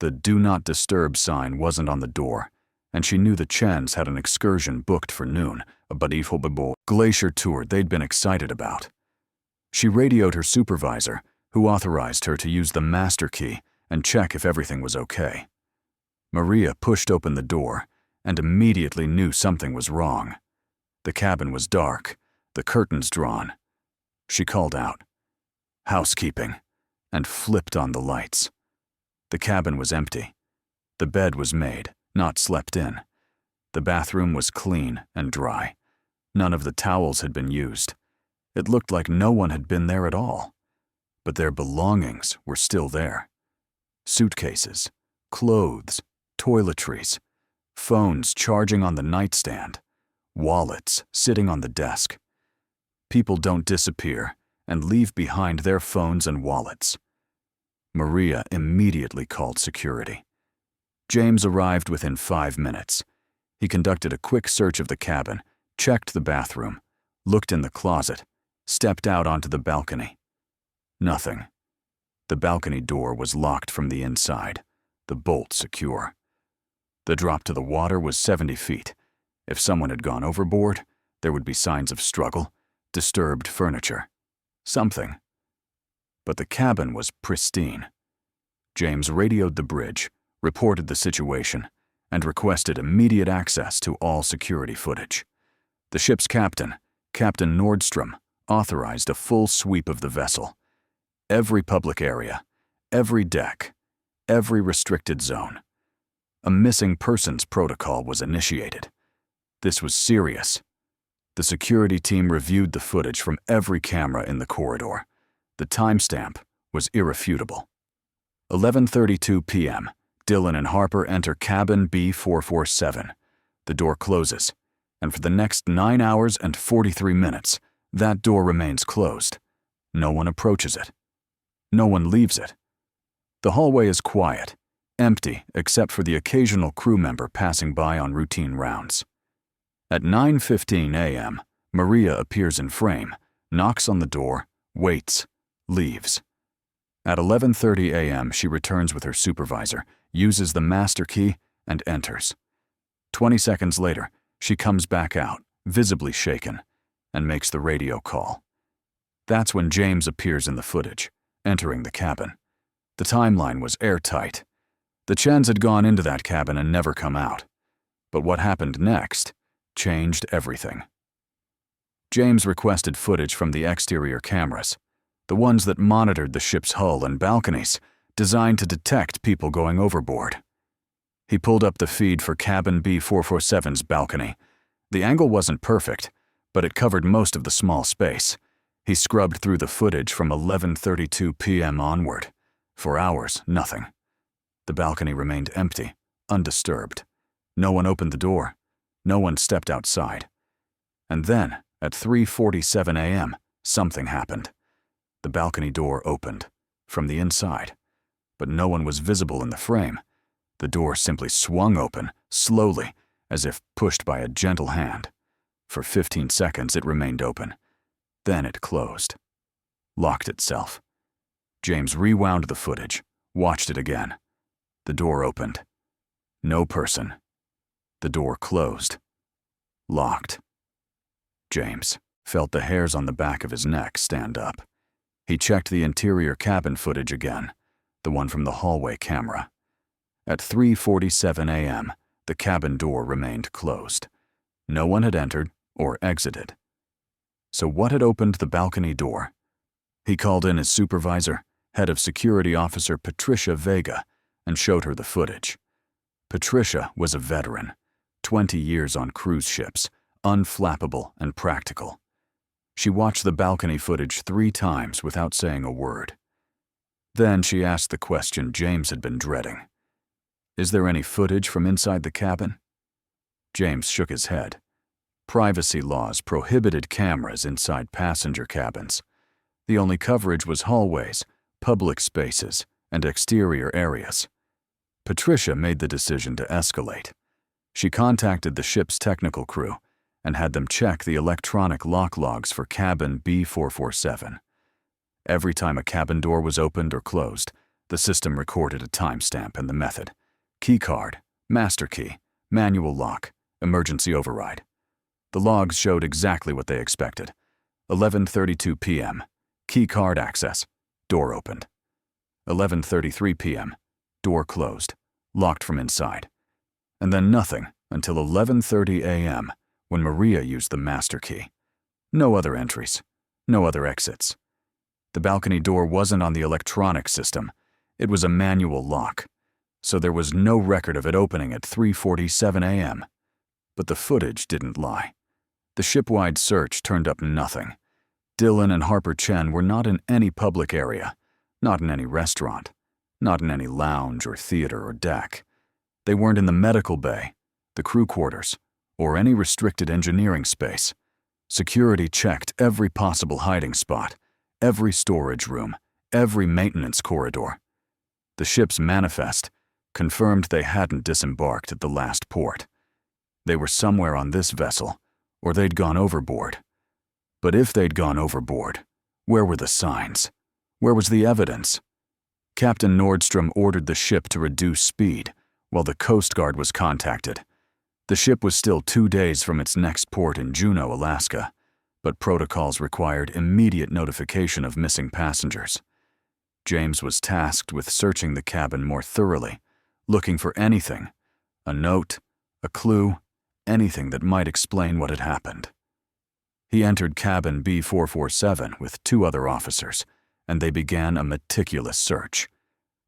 The Do Not Disturb sign wasn't on the door, and she knew the Chens had an excursion booked for noon, a Overboard glacier tour they'd been excited about. She radioed her supervisor, who authorized her to use the master key and check if everything was okay. Maria pushed open the door and immediately knew something was wrong. The cabin was dark, the curtains drawn. She called out, "Housekeeping," and flipped on the lights. The cabin was empty. The bed was made, not slept in. The bathroom was clean and dry. None of the towels had been used. It looked like no one had been there at all. But their belongings were still there. Suitcases, clothes, toiletries, phones charging on the nightstand, wallets sitting on the desk. People don't disappear and leave behind their phones and wallets. Maria immediately called security. James arrived within 5 minutes. He conducted a quick search of the cabin, checked the bathroom, looked in the closet, stepped out onto the balcony. Nothing. The balcony door was locked from the inside, the bolt secure. The drop to the water was 70 feet. If someone had gone overboard, there would be signs of struggle, disturbed furniture, something. But the cabin was pristine. James radioed the bridge, reported the situation, and requested immediate access to all security footage. The ship's captain, Captain Nordstrom, authorized a full sweep of the vessel. Every public area, every deck, every restricted zone. A missing persons protocol was initiated. This was serious. The security team reviewed the footage from every camera in the corridor. The timestamp was irrefutable. 11:32 p.m. Dylan and Harper enter cabin B447. The door closes, and for the next 9 hours and 43 minutes, that door remains closed. No one approaches it. No one leaves it. The hallway is quiet, empty except for the occasional crew member passing by on routine rounds. At 9:15 a.m., Maria appears in frame, knocks on the door, waits, leaves. At 11:30 a.m., she returns with her supervisor, uses the master key, and enters. 20 seconds later, she comes back out, visibly shaken, and makes the radio call. That's when James appears in the footage, entering the cabin. The timeline was airtight. The Chens had gone into that cabin and never come out. But what happened next changed everything. James requested footage from the exterior cameras, the ones that monitored the ship's hull and balconies, designed to detect people going overboard. He pulled up the feed for cabin B447's balcony. The angle wasn't perfect, but it covered most of the small space. He scrubbed through the footage from 11:32 p.m. onward. For hours, nothing. The balcony remained empty, undisturbed. No one opened the door. No one stepped outside. And then, at 3:47 a.m., something happened. The balcony door opened, from the inside. But no one was visible in the frame. The door simply swung open, slowly, as if pushed by a gentle hand. For 15 seconds it remained open. Then it closed. Locked itself. James rewound the footage, watched it again. The door opened. No person. The door closed. Locked. James felt the hairs on the back of his neck stand up. He checked the interior cabin footage again, the one from the hallway camera. At 3:47 a.m., the cabin door remained closed. No one had entered or exited. So what had opened the balcony door? He called in his supervisor, head of security officer Patricia Vega, and showed her the footage. Patricia was a veteran, 20 years on cruise ships, unflappable and practical. She watched the balcony footage 3 times without saying a word. Then she asked the question James had been dreading. Is there any footage from inside the cabin? James shook his head. Privacy laws prohibited cameras inside passenger cabins. The only coverage was hallways, public spaces, and exterior areas. Patricia made the decision to escalate. She contacted the ship's technical crew and had them check the electronic lock logs for cabin B447. Every time a cabin door was opened or closed, the system recorded a timestamp and the method. Key card, master key, manual lock, emergency override. The logs showed exactly what they expected. 11:32 p.m., key card access, door opened. 11:33 p.m., door closed, locked from inside. And then nothing until 11:30 a.m., when Maria used the master key. No other entries, no other exits. The balcony door wasn't on the electronic system. It was a manual lock, so there was no record of it opening at 3:47 a.m. But the footage didn't lie. The ship-wide search turned up nothing. Dylan and Harper Chen were not in any public area, not in any restaurant, not in any lounge or theater or deck. They weren't in the medical bay, the crew quarters, or any restricted engineering space. Security checked every possible hiding spot, every storage room, every maintenance corridor. The ship's manifest confirmed they hadn't disembarked at the last port. They were somewhere on this vessel, or they'd gone overboard. But if they'd gone overboard, where were the signs? Where was the evidence? Captain Nordstrom ordered the ship to reduce speed, while the Coast Guard was contacted. The ship was still 2 days from its next port in Juneau, Alaska, but protocols required immediate notification of missing passengers. James was tasked with searching the cabin more thoroughly, looking for anything, a note, a clue, anything that might explain what had happened. He entered cabin B447 with 2 other officers, and they began a meticulous search.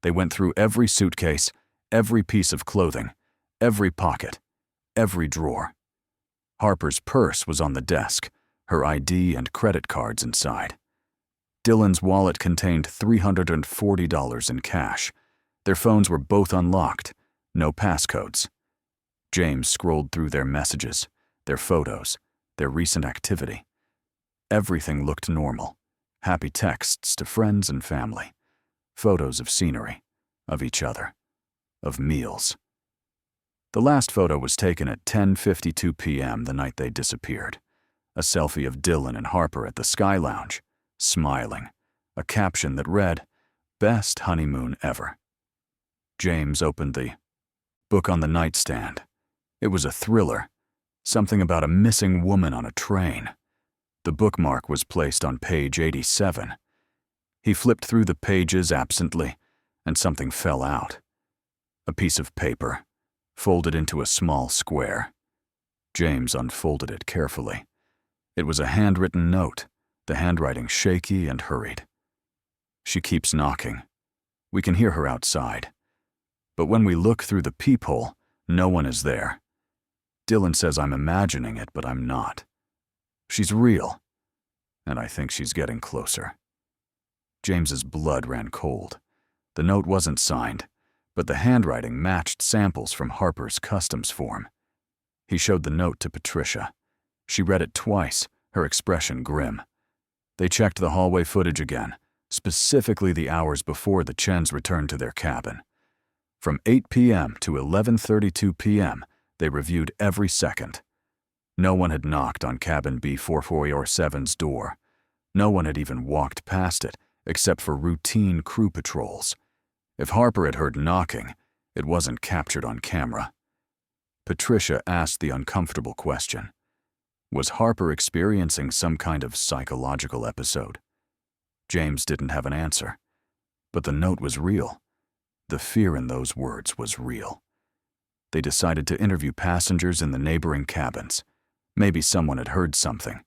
They went through every suitcase, every piece of clothing, every pocket, every drawer. Harper's purse was on the desk, her ID and credit cards inside. Dylan's wallet contained $340 in cash. Their phones were both unlocked, no passcodes. James scrolled through their messages, their photos, their recent activity. Everything looked normal. Happy texts to friends and family. Photos of scenery, of each other, of meals. The last photo was taken at 10:52 p.m. the night they disappeared. A selfie of Dylan and Harper at the Sky Lounge, smiling. A caption that read, "Best honeymoon ever." James opened the book on the nightstand. It was a thriller, something about a missing woman on a train. The bookmark was placed on page 87. He flipped through the pages absently, and something fell out. A piece of paper, folded into a small square. James unfolded it carefully. It was a handwritten note, the handwriting shaky and hurried. "She keeps knocking. We can hear her outside. But when we look through the peephole, no one is there. Dylan says I'm imagining it, but I'm not. She's real, and I think she's getting closer." James's blood ran cold. The note wasn't signed, but the handwriting matched samples from Harper's customs form. He showed the note to Patricia. She read it twice, her expression grim. They checked the hallway footage again, specifically the hours before the Chens returned to their cabin. From 8 p.m. to 11:32 p.m., they reviewed every second. No one had knocked on cabin B447's door. No one had even walked past it, except for routine crew patrols. If Harper had heard knocking, it wasn't captured on camera. Patricia asked the uncomfortable question. Was Harper experiencing some kind of psychological episode? James didn't have an answer. But the note was real. The fear in those words was real. They decided to interview passengers in the neighboring cabins. Maybe someone had heard something.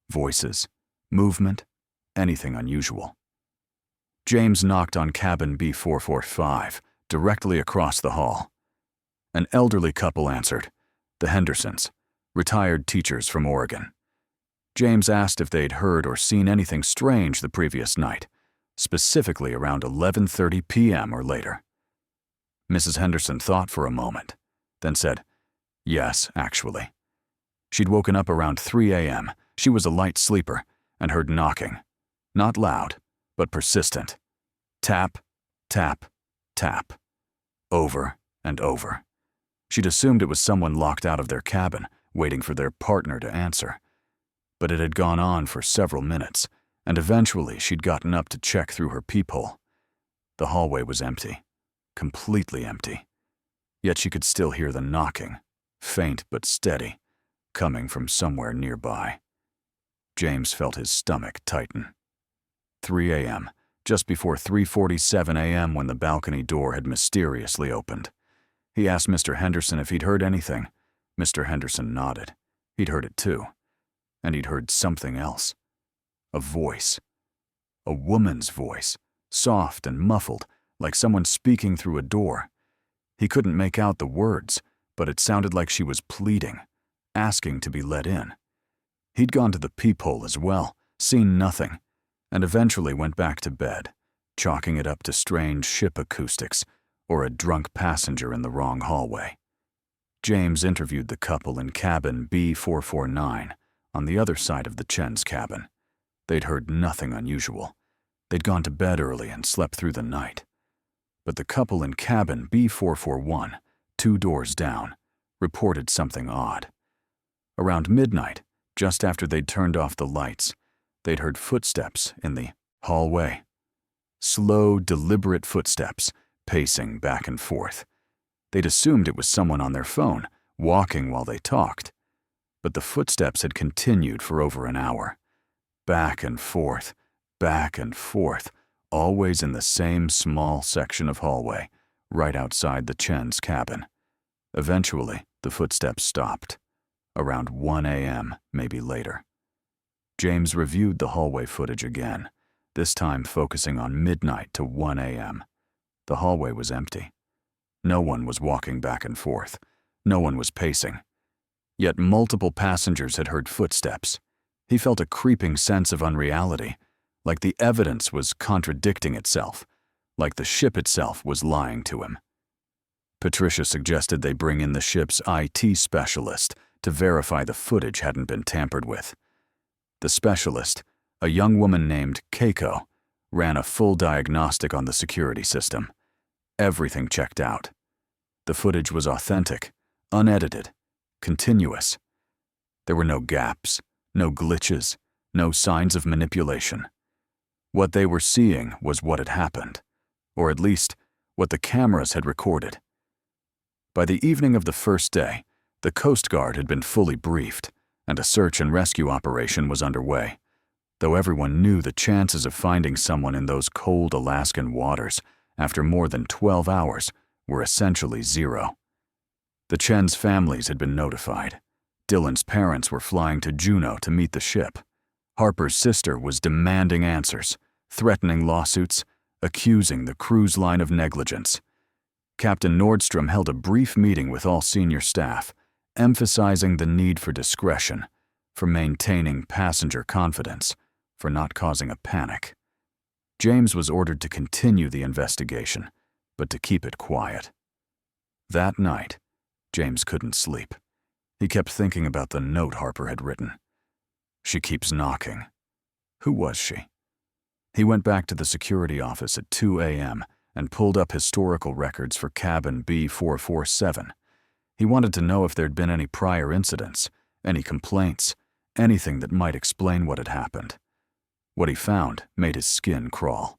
Voices, movement, anything unusual. James knocked on cabin B445, directly across the hall. An elderly couple answered, the Hendersons, retired teachers from Oregon. James asked if they'd heard or seen anything strange the previous night, specifically around 11:30 p.m. or later. Mrs. Henderson thought for a moment, then said, "Yes, actually." She'd woken up around 3 a.m. She was a light sleeper and heard knocking. Not loud, but persistent. Tap, tap, tap. Over and over. She'd assumed it was someone locked out of their cabin, waiting for their partner to answer. But it had gone on for several minutes, and eventually she'd gotten up to check through her peephole. The hallway was empty. Completely empty. Yet she could still hear the knocking, faint but steady, coming from somewhere nearby. James felt his stomach tighten. 3 a.m., just before 3:47 a.m. when the balcony door had mysteriously opened. He asked Mr. Henderson if he'd heard anything. Mr. Henderson nodded. He'd heard it too. And he'd heard something else. A voice. A woman's voice, soft and muffled, like someone speaking through a door. He couldn't make out the words, but it sounded like she was pleading, asking to be let in. He'd gone to the peephole as well, seen nothing, and eventually went back to bed, chalking it up to strange ship acoustics or a drunk passenger in the wrong hallway. James interviewed the couple in cabin B449 on the other side of the Chen's cabin. They'd heard nothing unusual. They'd gone to bed early and slept through the night. But the couple in cabin B441, 2 doors down, reported something odd. Around midnight, just after they'd turned off the lights, they'd heard footsteps in the hallway. Slow, deliberate footsteps, pacing back and forth. They'd assumed it was someone on their phone, walking while they talked. But the footsteps had continued for over an hour. Back and forth, always in the same small section of hallway, right outside the Chen's cabin. Eventually, the footsteps stopped. Around 1 a.m., maybe later. James reviewed the hallway footage again, this time focusing on midnight to 1 a.m. The hallway was empty. No one was walking back and forth. No one was pacing. Yet multiple passengers had heard footsteps. He felt a creeping sense of unreality, like the evidence was contradicting itself, like the ship itself was lying to him. Patricia suggested they bring in the ship's IT specialist to verify the footage hadn't been tampered with. The specialist, a young woman named Keiko, ran a full diagnostic on the security system. Everything checked out. The footage was authentic, unedited, continuous. There were no gaps, no glitches, no signs of manipulation. What they were seeing was what had happened, or at least what the cameras had recorded. By the evening of the first day, the Coast Guard had been fully briefed, and a search and rescue operation was underway, though everyone knew the chances of finding someone in those cold Alaskan waters after more than 12 hours were essentially zero. The Chen's families had been notified. Dylan's parents were flying to Juneau to meet the ship. Harper's sister was demanding answers, threatening lawsuits, accusing the cruise line of negligence. Captain Nordstrom held a brief meeting with all senior staff, emphasizing the need for discretion, for maintaining passenger confidence, for not causing a panic. James was ordered to continue the investigation, but to keep it quiet. That night, James couldn't sleep. He kept thinking about the note Harper had written. She keeps knocking. Who was she? He went back to the security office at 2 a.m. and pulled up historical records for cabin B447. He wanted to know if there'd been any prior incidents, any complaints, anything that might explain what had happened. What he found made his skin crawl.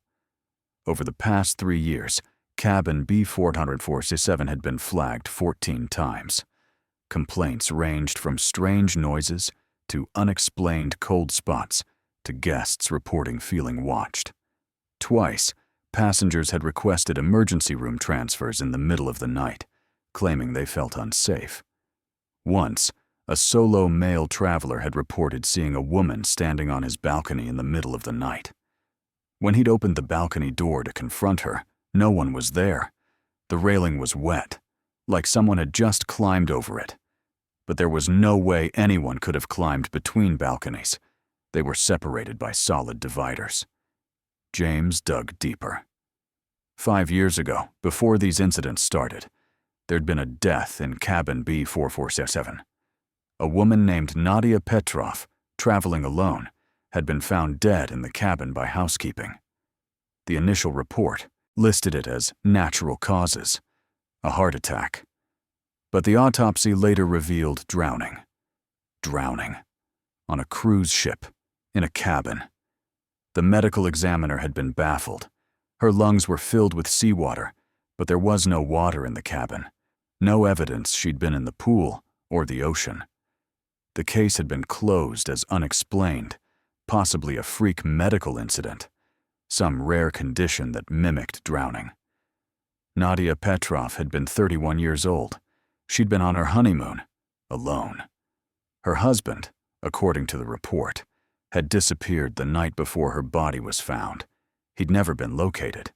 Over the past 3 years, cabin B447 had been flagged 14 times. Complaints ranged from strange noises to unexplained cold spots to guests reporting feeling watched. Twice, passengers had requested emergency room transfers in the middle of the night, claiming they felt unsafe. Once, a solo male traveler had reported seeing a woman standing on his balcony in the middle of the night. When he'd opened the balcony door to confront her, no one was there. The railing was wet, like someone had just climbed over it. But there was no way anyone could have climbed between balconies. They were separated by solid dividers. James dug deeper. 5 years ago, before these incidents started, there'd been a death in cabin B447. A woman named Nadia Petrov, traveling alone, had been found dead in the cabin by housekeeping. The initial report listed it as natural causes, a heart attack. But the autopsy later revealed drowning. Drowning. On a cruise ship, in a cabin. The medical examiner had been baffled. Her lungs were filled with seawater, but there was no water in the cabin. No evidence she'd been in the pool or the ocean. The case had been closed as unexplained, possibly a freak medical incident, some rare condition that mimicked drowning. Nadia Petrov had been 31 years old. She'd been on her honeymoon, alone. Her husband, according to the report, had disappeared the night before her body was found. He'd never been located.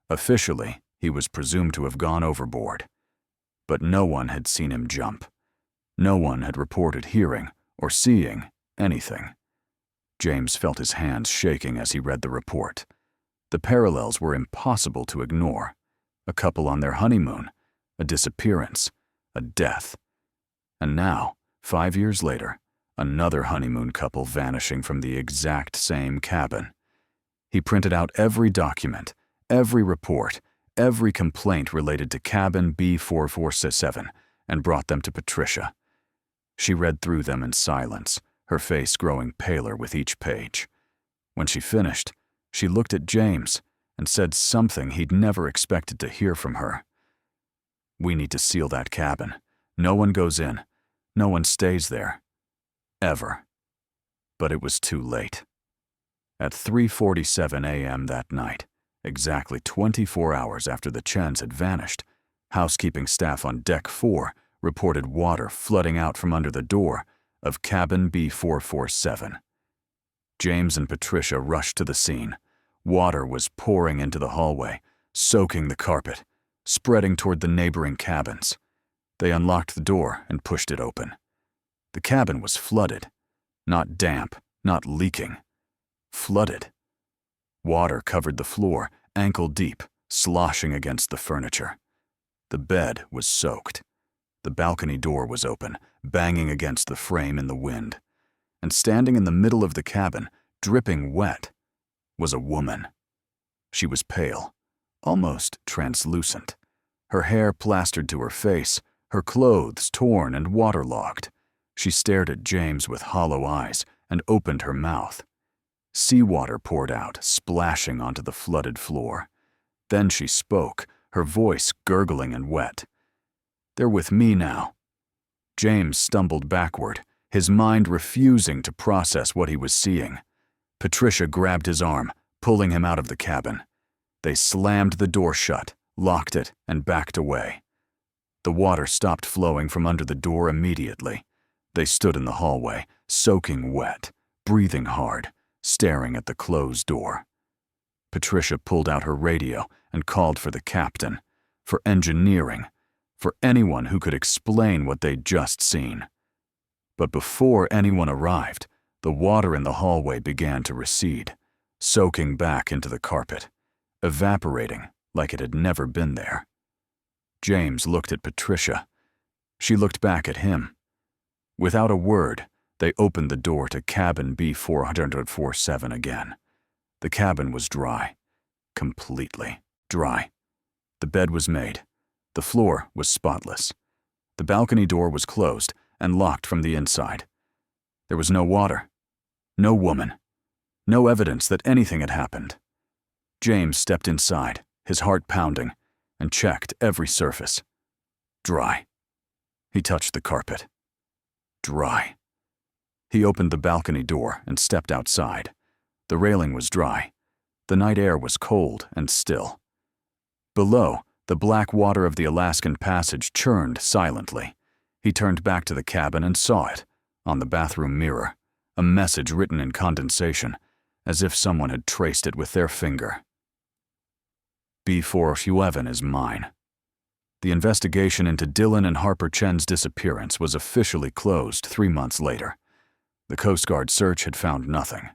Officially, he was presumed to have gone overboard. But no one had seen him jump. No one had reported hearing or seeing anything. James felt his hands shaking as he read the report. The parallels were impossible to ignore. A couple on their honeymoon, a disappearance, a death. And now, 5 years later, another honeymoon couple vanishing from the exact same cabin. He printed out every document, every report, every complaint related to cabin B447 and brought them to Patricia. She read through them in silence, her face growing paler with each page. When she finished, she looked at James and said something he'd never expected to hear from her. "We need to seal that cabin. No one goes in. No one stays there. Ever." But it was too late. At 3:47 a.m. that night, exactly 24 hours after the Chens had vanished, housekeeping staff on Deck 4 reported water flooding out from under the door of cabin B447. James and Patricia rushed to the scene. Water was pouring into the hallway, soaking the carpet, spreading toward the neighboring cabins. They unlocked the door and pushed it open. The cabin was flooded. Not damp, not leaking. Flooded. Water covered the floor, ankle deep, sloshing against the furniture. The bed was soaked. The balcony door was open, banging against the frame in the wind. And standing in the middle of the cabin, dripping wet, was a woman. She was pale, almost translucent. Her hair plastered to her face, her clothes torn and waterlogged. She stared at James with hollow eyes and opened her mouth. Seawater poured out, splashing onto the flooded floor. Then she spoke, her voice gurgling and wet. "They're with me now." James stumbled backward, his mind refusing to process what he was seeing. Patricia grabbed his arm, pulling him out of the cabin. They slammed the door shut, locked it, and backed away. The water stopped flowing from under the door immediately. They stood in the hallway, soaking wet, breathing hard, staring at the closed door. Patricia pulled out her radio and called for the captain, for engineering, for anyone who could explain what they'd just seen. But before anyone arrived, the water in the hallway began to recede, soaking back into the carpet, evaporating like it had never been there. James looked at Patricia. She looked back at him. Without a word, they opened the door to cabin B447 again. The cabin was dry, completely dry. The bed was made. The floor was spotless. The balcony door was closed and locked from the inside. There was no water, no woman, no evidence that anything had happened. James stepped inside, his heart pounding, and checked every surface. Dry. He touched the carpet. Dry. He opened the balcony door and stepped outside. The railing was dry. The night air was cold and still. Below, the black water of the Alaskan Passage churned silently. He turned back to the cabin and saw it, on the bathroom mirror, a message written in condensation, as if someone had traced it with their finger. B411 is mine. The investigation into Dylan and Harper Chen's disappearance was officially closed 3 months later. The Coast Guard search had found nothing.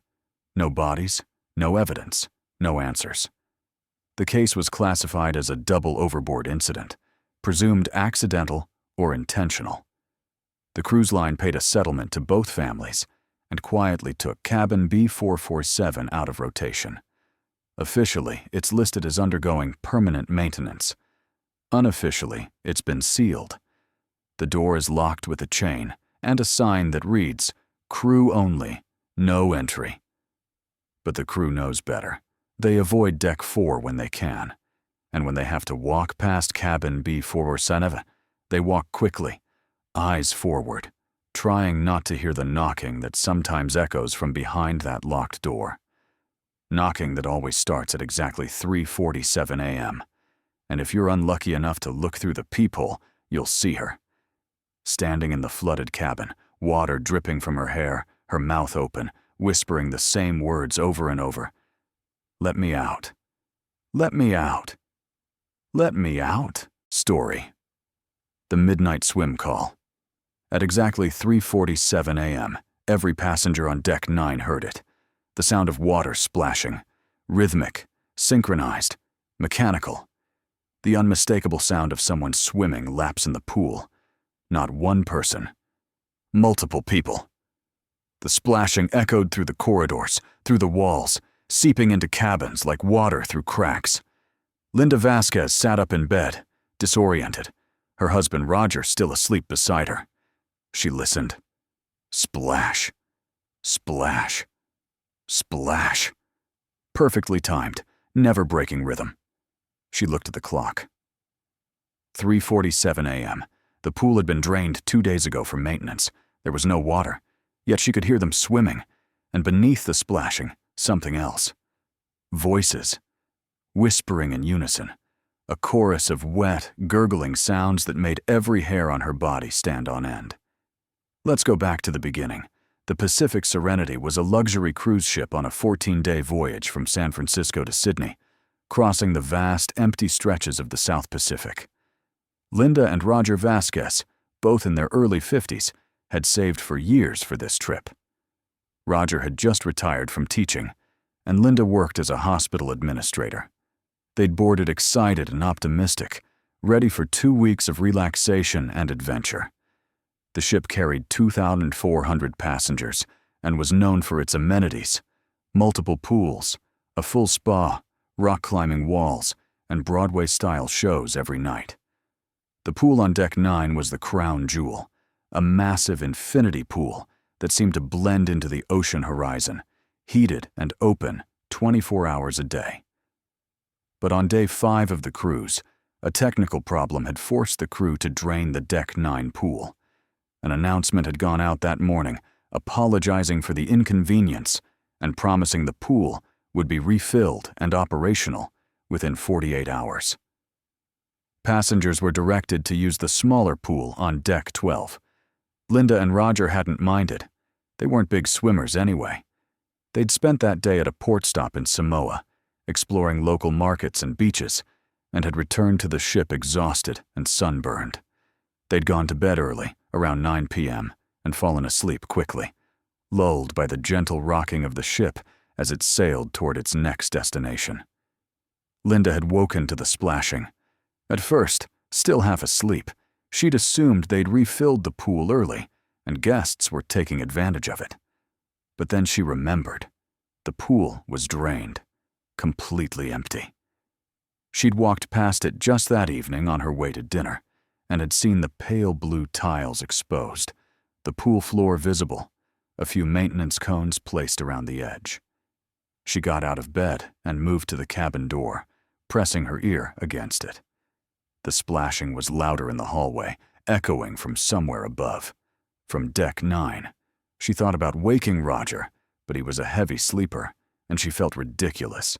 No bodies, no evidence, no answers. The case was classified as a double overboard incident, presumed accidental or intentional. The cruise line paid a settlement to both families and quietly took cabin B447 out of rotation. Officially, it's listed as undergoing permanent maintenance. Unofficially, it's been sealed. The door is locked with a chain and a sign that reads, "Crew only, no entry." But the crew knows better. They avoid Deck 4 when they can. And when they have to walk past cabin B447, they walk quickly, eyes forward, trying not to hear the knocking that sometimes echoes from behind that locked door. Knocking that always starts at exactly 3:47 a.m. And if you're unlucky enough to look through the peephole, you'll see her. Standing in the flooded cabin, water dripping from her hair, her mouth open, whispering the same words over and over. "Let me out. Let me out. Let me out." Story. The midnight swim call. At exactly 3:47 a.m., every passenger on Deck 9 heard it. The sound of water splashing, rhythmic, synchronized, mechanical. The unmistakable sound of someone swimming laps in the pool. Not one person. Multiple people. The splashing echoed through the corridors, through the walls, seeping into cabins like water through cracks. Linda Vasquez sat up in bed, disoriented, her husband Roger still asleep beside her. She listened. Splash. Splash. Splash. Perfectly timed, never breaking rhythm. She looked at the clock. 3:47 a.m. The pool had been drained 2 days ago for maintenance. There was no water, yet she could hear them swimming, and beneath the splashing, something else. Voices. Whispering in unison. A chorus of wet, gurgling sounds that made every hair on her body stand on end. Let's go back to the beginning. The Pacific Serenity was a luxury cruise ship on a 14-day voyage from San Francisco to Sydney. crossing the vast, empty stretches of the South Pacific. Linda and Roger Vasquez, both in their early 50s, had saved for years for this trip. Roger had just retired from teaching, and Linda worked as a hospital administrator. They'd boarded excited and optimistic, ready for 2 weeks of relaxation and adventure. The ship carried 2,400 passengers and was known for its amenities: multiple pools, a full spa, rock-climbing walls, and Broadway-style shows every night. The pool on Deck 9 was the crown jewel, a massive infinity pool that seemed to blend into the ocean horizon, heated and open 24 hours a day. But on day 5 of the cruise, a technical problem had forced the crew to drain the Deck 9 pool. An announcement had gone out that morning, apologizing for the inconvenience and promising the pool would be refilled and operational within 48 hours. Passengers were directed to use the smaller pool on Deck 12. Linda and Roger hadn't minded. They weren't big swimmers anyway. They'd spent that day at a port stop in Samoa, exploring local markets and beaches, and had returned to the ship exhausted and sunburned. They'd gone to bed early, around 9 p.m., and fallen asleep quickly, lulled by the gentle rocking of the ship as it sailed toward its next destination. Linda had woken to the splashing. At first, still half asleep, she'd assumed they'd refilled the pool early, and guests were taking advantage of it. But then she remembered. The pool was drained, completely empty. She'd walked past it just that evening on her way to dinner, and had seen the pale blue tiles exposed, the pool floor visible, a few maintenance cones placed around the edge. She got out of bed and moved to the cabin door, pressing her ear against it. The splashing was louder in the hallway, echoing from somewhere above. From Deck 9. She thought about waking Roger, but he was a heavy sleeper, and she felt ridiculous.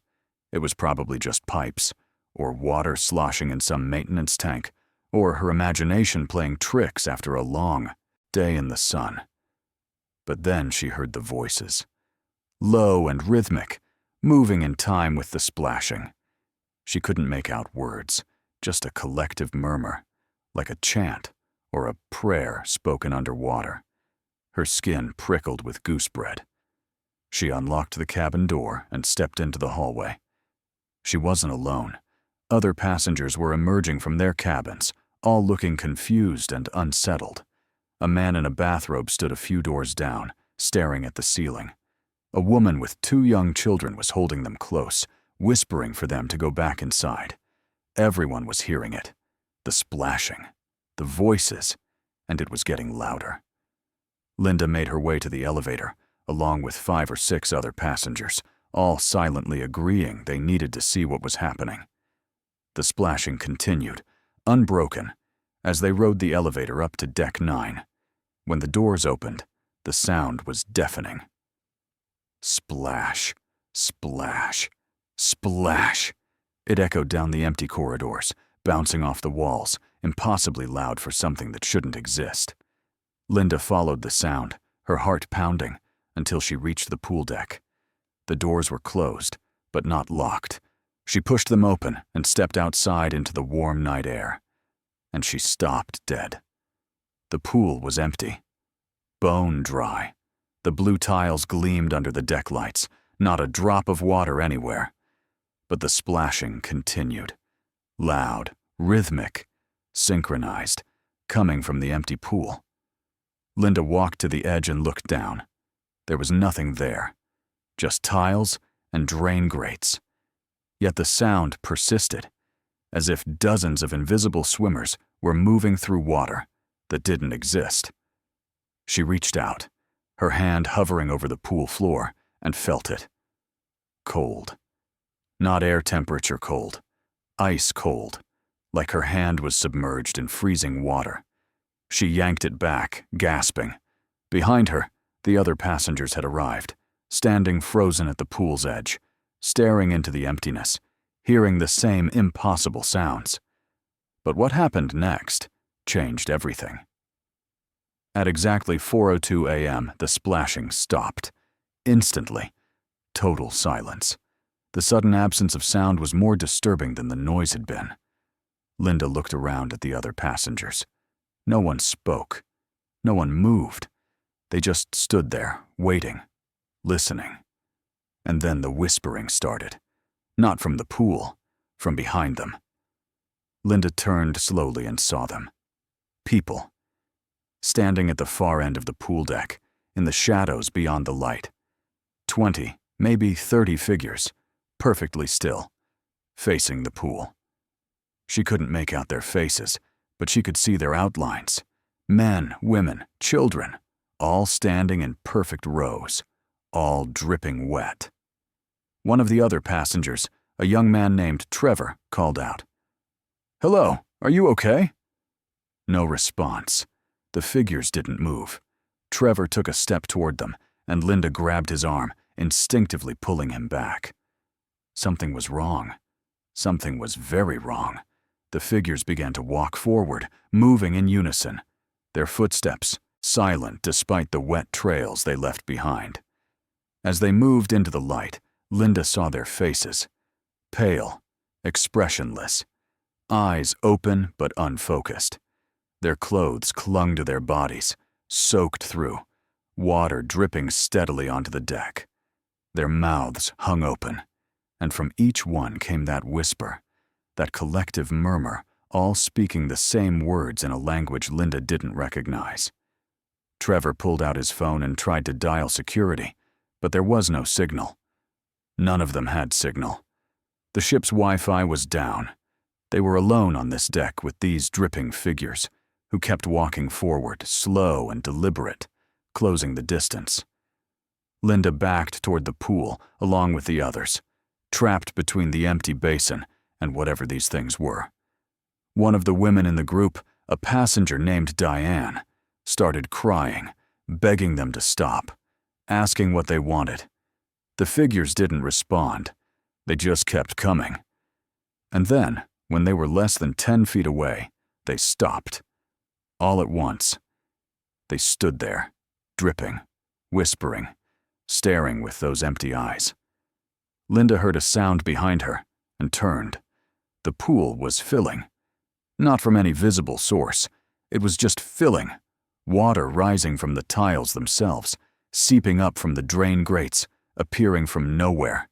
It was probably just pipes, or water sloshing in some maintenance tank, or her imagination playing tricks after a long day in the sun. But then she heard the voices, low and rhythmic, moving in time with the splashing. She couldn't make out words, just a collective murmur, like a chant or a prayer spoken underwater. Her skin prickled with goosebread. She unlocked the cabin door and stepped into the hallway. She wasn't alone. Other passengers were emerging from their cabins, all looking confused and unsettled. A man in a bathrobe stood a few doors down, staring at the ceiling. A woman with 2 young children was holding them close, whispering for them to go back inside. Everyone was hearing it. The splashing, the voices, and it was getting louder. Linda made her way to the elevator, along with 5 or 6 other passengers, all silently agreeing they needed to see what was happening. The splashing continued, unbroken, as they rode the elevator up to Deck 9. When the doors opened, the sound was deafening. Splash, splash, splash. It echoed down the empty corridors, bouncing off the walls, impossibly loud for something that shouldn't exist. Linda followed the sound, her heart pounding, until she reached the pool deck. The doors were closed, but not locked. She pushed them open and stepped outside into the warm night air. And she stopped dead. The pool was empty, bone dry. The blue tiles gleamed under the deck lights, not a drop of water anywhere. But the splashing continued, loud, rhythmic, synchronized, coming from the empty pool. Linda walked to the edge and looked down. There was nothing there, just tiles and drain grates. Yet the sound persisted, as if dozens of invisible swimmers were moving through water that didn't exist. She reached out, her hand hovering over the pool floor, and felt it. Cold. Not air temperature cold, ice cold, like her hand was submerged in freezing water. She yanked it back, gasping. Behind her, the other passengers had arrived, standing frozen at the pool's edge, staring into the emptiness, hearing the same impossible sounds. But what happened next changed everything. At exactly 4:02 a.m., the splashing stopped. Instantly. Total silence. The sudden absence of sound was more disturbing than the noise had been. Linda looked around at the other passengers. No one spoke. No one moved. They just stood there, waiting, listening. And then the whispering started. Not from the pool, from behind them. Linda turned slowly and saw them. People. Standing at the far end of the pool deck, in the shadows beyond the light. 20, maybe 30 figures, perfectly still, facing the pool. She couldn't make out their faces, but she could see their outlines. Men, women, children, all standing in perfect rows, all dripping wet. One of the other passengers, a young man named Trevor, called out, "Hello, are you okay?" No response. The figures didn't move. Trevor took a step toward them, and Linda grabbed his arm, instinctively pulling him back. Something was wrong. Something was very wrong. The figures began to walk forward, moving in unison. Their footsteps, silent despite the wet trails they left behind. As they moved into the light, Linda saw their faces. Pale, expressionless. Eyes open but unfocused. Their clothes clung to their bodies, soaked through, water dripping steadily onto the deck. Their mouths hung open, and from each one came that whisper, that collective murmur, all speaking the same words in a language Linda didn't recognize. Trevor pulled out his phone and tried to dial security, but there was no signal. None of them had signal. The ship's Wi-Fi was down. They were alone on this deck with these dripping figures, who kept walking forward, slow and deliberate, closing the distance. Linda backed toward the pool, along with the others, trapped between the empty basin and whatever these things were. One of the women in the group, a passenger named Diane, started crying, begging them to stop, asking what they wanted. The figures didn't respond. They just kept coming. And then, when they were less than 10 feet away, they stopped. All at once. They stood there, dripping, whispering, staring with those empty eyes. Linda heard a sound behind her and turned. The pool was filling. Not from any visible source. It was just filling. Water rising from the tiles themselves, seeping up from the drain grates, appearing from nowhere.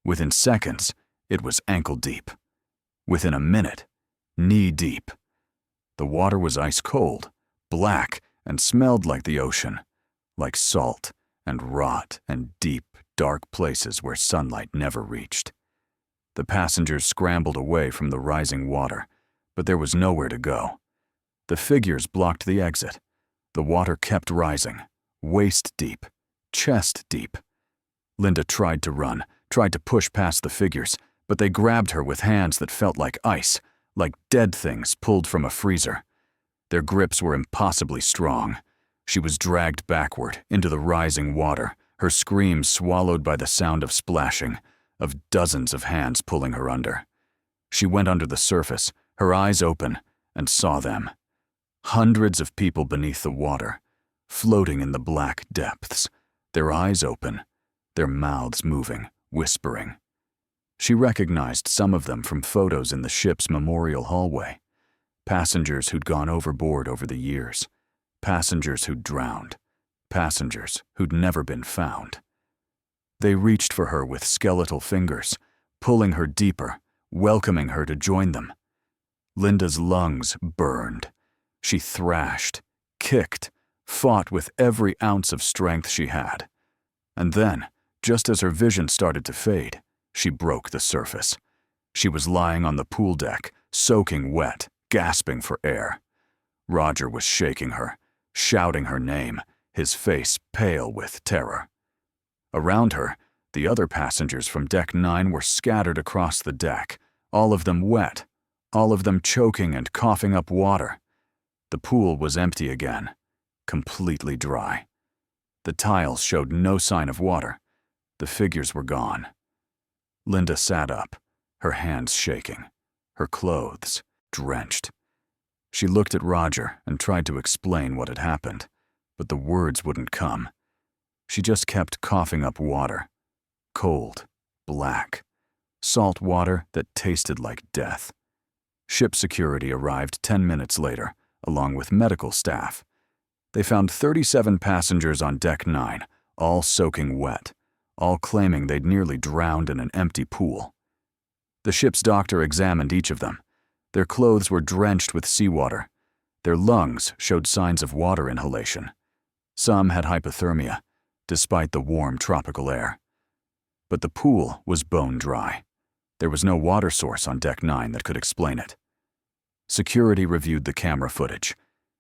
Within seconds, it was ankle deep. Within a minute, knee deep. The water was ice cold, black, and smelled like the ocean, like salt and rot and deep, dark places where sunlight never reached. The passengers scrambled away from the rising water, but there was nowhere to go. The figures blocked the exit. The water kept rising, waist deep, chest deep. Linda tried to run, tried to push past the figures, but they grabbed her with hands that felt like ice, like dead things pulled from a freezer. Their grips were impossibly strong. She was dragged backward into the rising water, her screams swallowed by the sound of splashing, of dozens of hands pulling her under. She went under the surface, her eyes open, and saw them. Hundreds of people beneath the water, floating in the black depths, their eyes open, their mouths moving, whispering. She recognized some of them from photos in the ship's memorial hallway. Passengers who'd gone overboard over the years. Passengers who'd drowned. Passengers who'd never been found. They reached for her with skeletal fingers, pulling her deeper, welcoming her to join them. Linda's lungs burned. She thrashed, kicked, fought with every ounce of strength she had. And then, just as her vision started to fade, she broke the surface. She was lying on the pool deck, soaking wet, gasping for air. Roger was shaking her, shouting her name, his face pale with terror. Around her, the other passengers from Deck 9 were scattered across the deck, all of them wet, all of them choking and coughing up water. The pool was empty again, completely dry. The tiles showed no sign of water. The figures were gone. Linda sat up, her hands shaking, her clothes drenched. She looked at Roger and tried to explain what had happened, but the words wouldn't come. She just kept coughing up water, cold, black. Salt water that tasted like death. Ship security arrived 10 minutes later, along with medical staff. They found 37 passengers on Deck 9, all soaking wet, all claiming they'd nearly drowned in an empty pool. The ship's doctor examined each of them. Their clothes were drenched with seawater. Their lungs showed signs of water inhalation. Some had hypothermia, despite the warm tropical air. But the pool was bone dry. There was no water source on Deck 9 that could explain it. Security reviewed the camera footage.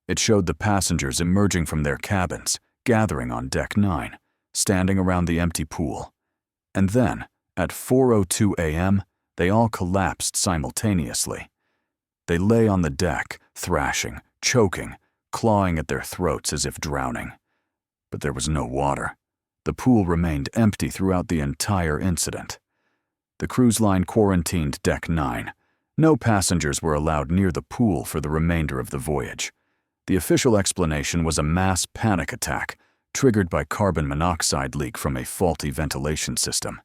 It showed the passengers emerging from their cabins, gathering on Deck 9, standing around the empty pool. And then, at 4:02 a.m., they all collapsed simultaneously. They lay on the deck, thrashing, choking, clawing at their throats as if drowning. But there was no water. The pool remained empty throughout the entire incident. The cruise line quarantined Deck 9. No passengers were allowed near the pool for the remainder of the voyage. The official explanation was a mass panic attack triggered by carbon monoxide leak from a faulty ventilation system.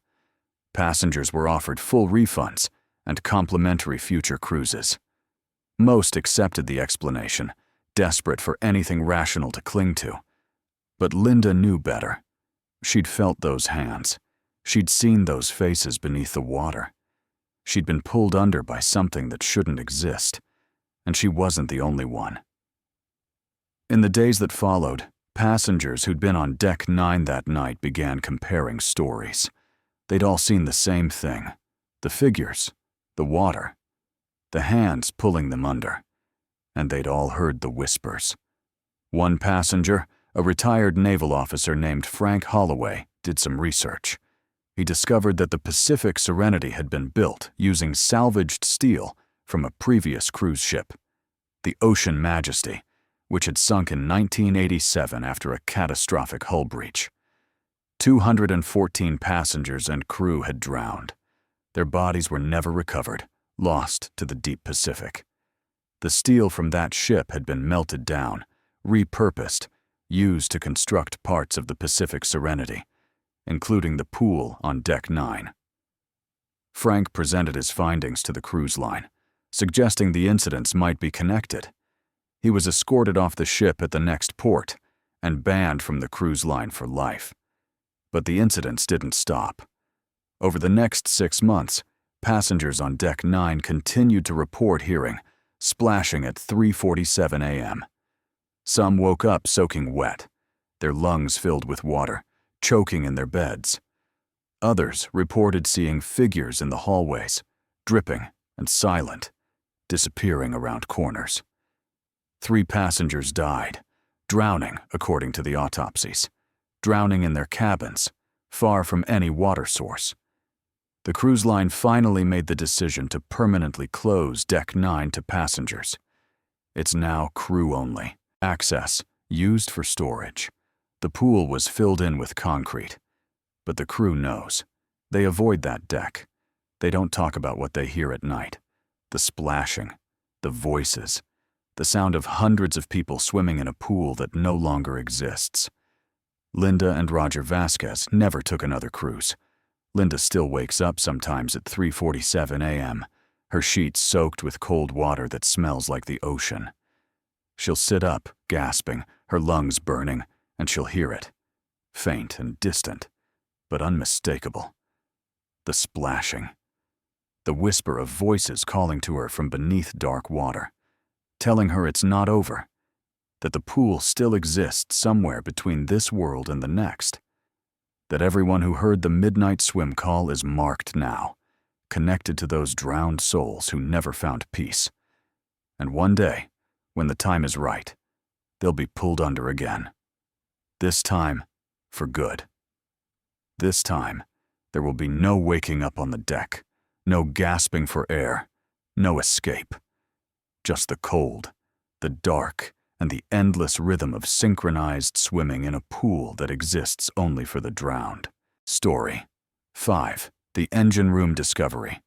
Passengers were offered full refunds and complimentary future cruises. Most accepted the explanation, desperate for anything rational to cling to. But Linda knew better. She'd felt those hands. She'd seen those faces beneath the water. She'd been pulled under by something that shouldn't exist, and she wasn't the only one. In the days that followed, passengers who'd been on Deck 9 that night began comparing stories. They'd all seen the same thing: the figures, the water, the hands pulling them under, and they'd all heard the whispers. One passenger, a retired naval officer named Frank Holloway, did some research. He discovered that the Pacific Serenity had been built using salvaged steel from a previous cruise ship, the Ocean Majesty, which had sunk in 1987 after a catastrophic hull breach. 214 passengers and crew had drowned. Their bodies were never recovered, lost to the deep Pacific. The steel from that ship had been melted down, repurposed, used to construct parts of the Pacific Serenity, including the pool on Deck 9. Frank presented his findings to the cruise line, suggesting the incidents might be connected. He was escorted off the ship at the next port and banned from the cruise line for life. But the incidents didn't stop. Over the next 6 months, passengers on Deck 9 continued to report hearing splashing at 3:47 a.m. Some woke up soaking wet, their lungs filled with water, choking in their beds. Others reported seeing figures in the hallways, dripping and silent, disappearing around corners. 3 passengers died, drowning according to the autopsies, drowning in their cabins, far from any water source. The cruise line finally made the decision to permanently close Deck 9 to passengers. It's now crew only, access used for storage. The pool was filled in with concrete, but the crew knows. They avoid that deck. They don't talk about what they hear at night. The splashing, the voices, the sound of hundreds of people swimming in a pool that no longer exists. Linda and Roger Vasquez never took another cruise. Linda still wakes up sometimes at 3:47 a.m., her sheets soaked with cold water that smells like the ocean. She'll sit up, gasping, her lungs burning, and she'll hear it. Faint and distant, but unmistakable. The splashing. The whisper of voices calling to her from beneath dark water, telling her it's not over, that the pool still exists somewhere between this world and the next, that everyone who heard the midnight swim call is marked now, connected to those drowned souls who never found peace. And one day, when the time is right, they'll be pulled under again. This time, for good. This time, there will be no waking up on the deck, no gasping for air, no escape. Just the cold, the dark, and the endless rhythm of synchronized swimming in a pool that exists only for the drowned. Story 5. The engine room discovery.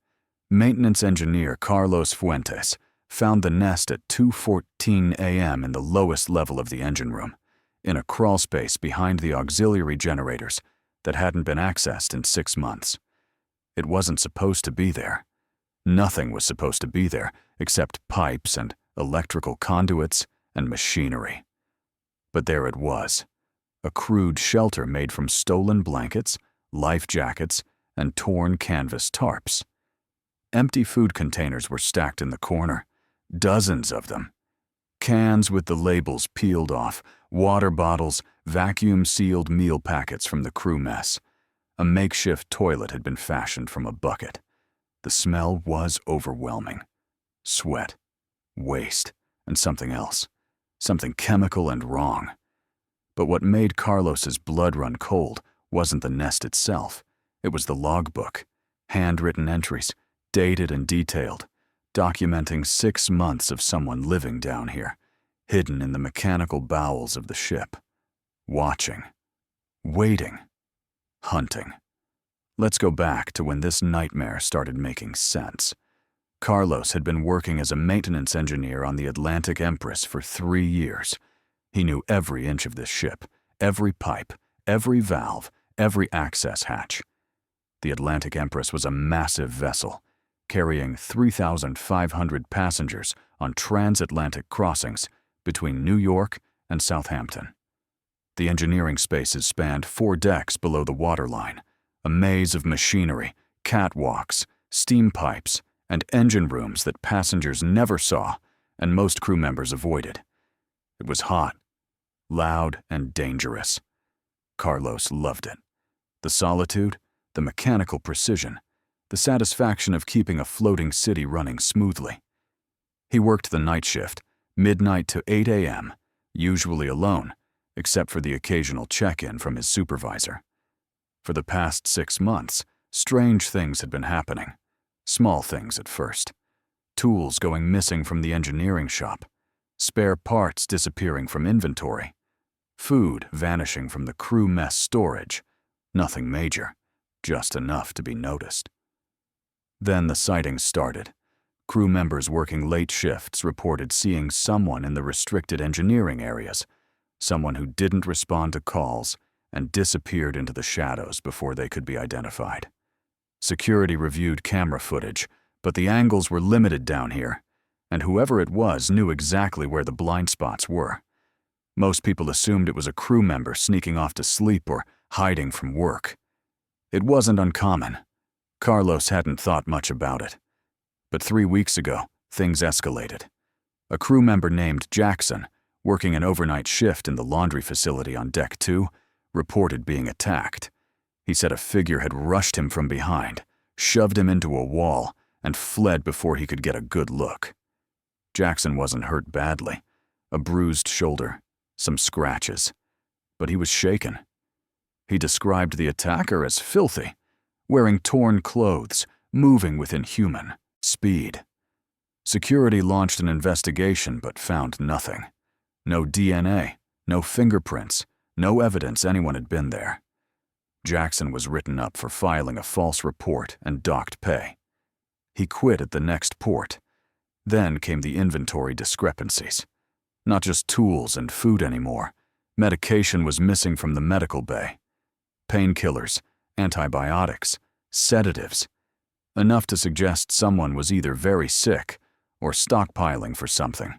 Maintenance engineer Carlos Fuentes found the nest at 2:14 a.m. in the lowest level of the engine room, in a crawl space behind the auxiliary generators that hadn't been accessed in 6 months. It wasn't supposed to be there. Nothing was supposed to be there except pipes and electrical conduits and machinery. But there it was, a crude shelter made from stolen blankets, life jackets, and torn canvas tarps. Empty food containers were stacked in the corner, dozens of them. Cans with the labels peeled off, water bottles, vacuum-sealed meal packets from the crew mess. A makeshift toilet had been fashioned from a bucket. The smell was overwhelming. Sweat, waste, and something else. Something chemical and wrong. But what made Carlos's blood run cold wasn't the nest itself. It was the logbook, handwritten entries, dated and detailed, documenting 6 months of someone living down here, hidden in the mechanical bowels of the ship. Watching. Waiting. Hunting. Let's go back to when this nightmare started making sense. Carlos had been working as a maintenance engineer on the Atlantic Empress for 3 years. He knew every inch of this ship, every pipe, every valve, every access hatch. The Atlantic Empress was a massive vessel, carrying 3,500 passengers on transatlantic crossings between New York and Southampton. The engineering spaces spanned 4 decks below the waterline, a maze of machinery, catwalks, steam pipes, and engine rooms that passengers never saw and most crew members avoided. It was hot, loud, and dangerous. Carlos loved it. The solitude, the mechanical precision, the satisfaction of keeping a floating city running smoothly. He worked the night shift, midnight to 8 a.m., usually alone, except for the occasional check-in from his supervisor. For the past 6 months, strange things had been happening. Small things at first. Tools going missing from the engineering shop, spare parts disappearing from inventory, food vanishing from the crew mess storage. Nothing major, just enough to be noticed. Then the sightings started. Crew members working late shifts reported seeing someone in the restricted engineering areas, someone who didn't respond to calls and disappeared into the shadows before they could be identified. Security reviewed camera footage, but the angles were limited down here, and whoever it was knew exactly where the blind spots were. Most people assumed it was a crew member sneaking off to sleep or hiding from work. It wasn't uncommon. Carlos hadn't thought much about it. But 3 weeks ago, things escalated. A crew member named Jackson, working an overnight shift in the laundry facility on Deck 2, reported being attacked. He said a figure had rushed him from behind, shoved him into a wall, and fled before he could get a good look. Jackson wasn't hurt badly. A bruised shoulder, some scratches. But he was shaken. He described the attacker as filthy, wearing torn clothes, moving with inhuman speed. Security launched an investigation but found nothing. No DNA, no fingerprints, no evidence anyone had been there. Jackson was written up for filing a false report and docked pay. He quit at the next port. Then came the inventory discrepancies. Not just tools and food anymore. Medication was missing from the medical bay. Painkillers, antibiotics, sedatives. Enough to suggest someone was either very sick or stockpiling for something.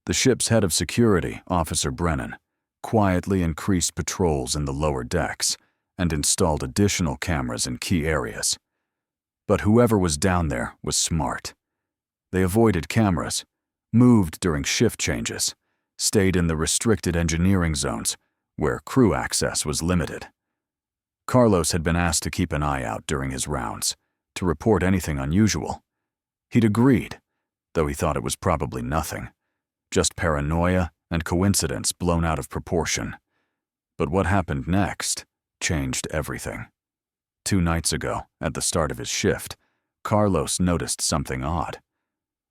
The ship's head of security, Officer Brennan, quietly increased patrols in the lower decks and installed additional cameras in key areas. But whoever was down there was smart. They avoided cameras, moved during shift changes, stayed in the restricted engineering zones where crew access was limited. Carlos had been asked to keep an eye out during his rounds, to report anything unusual. He'd agreed, though he thought it was probably nothing, just paranoia and coincidence blown out of proportion. But what happened next changed everything. 2 nights ago, at the start of his shift, Carlos noticed something odd.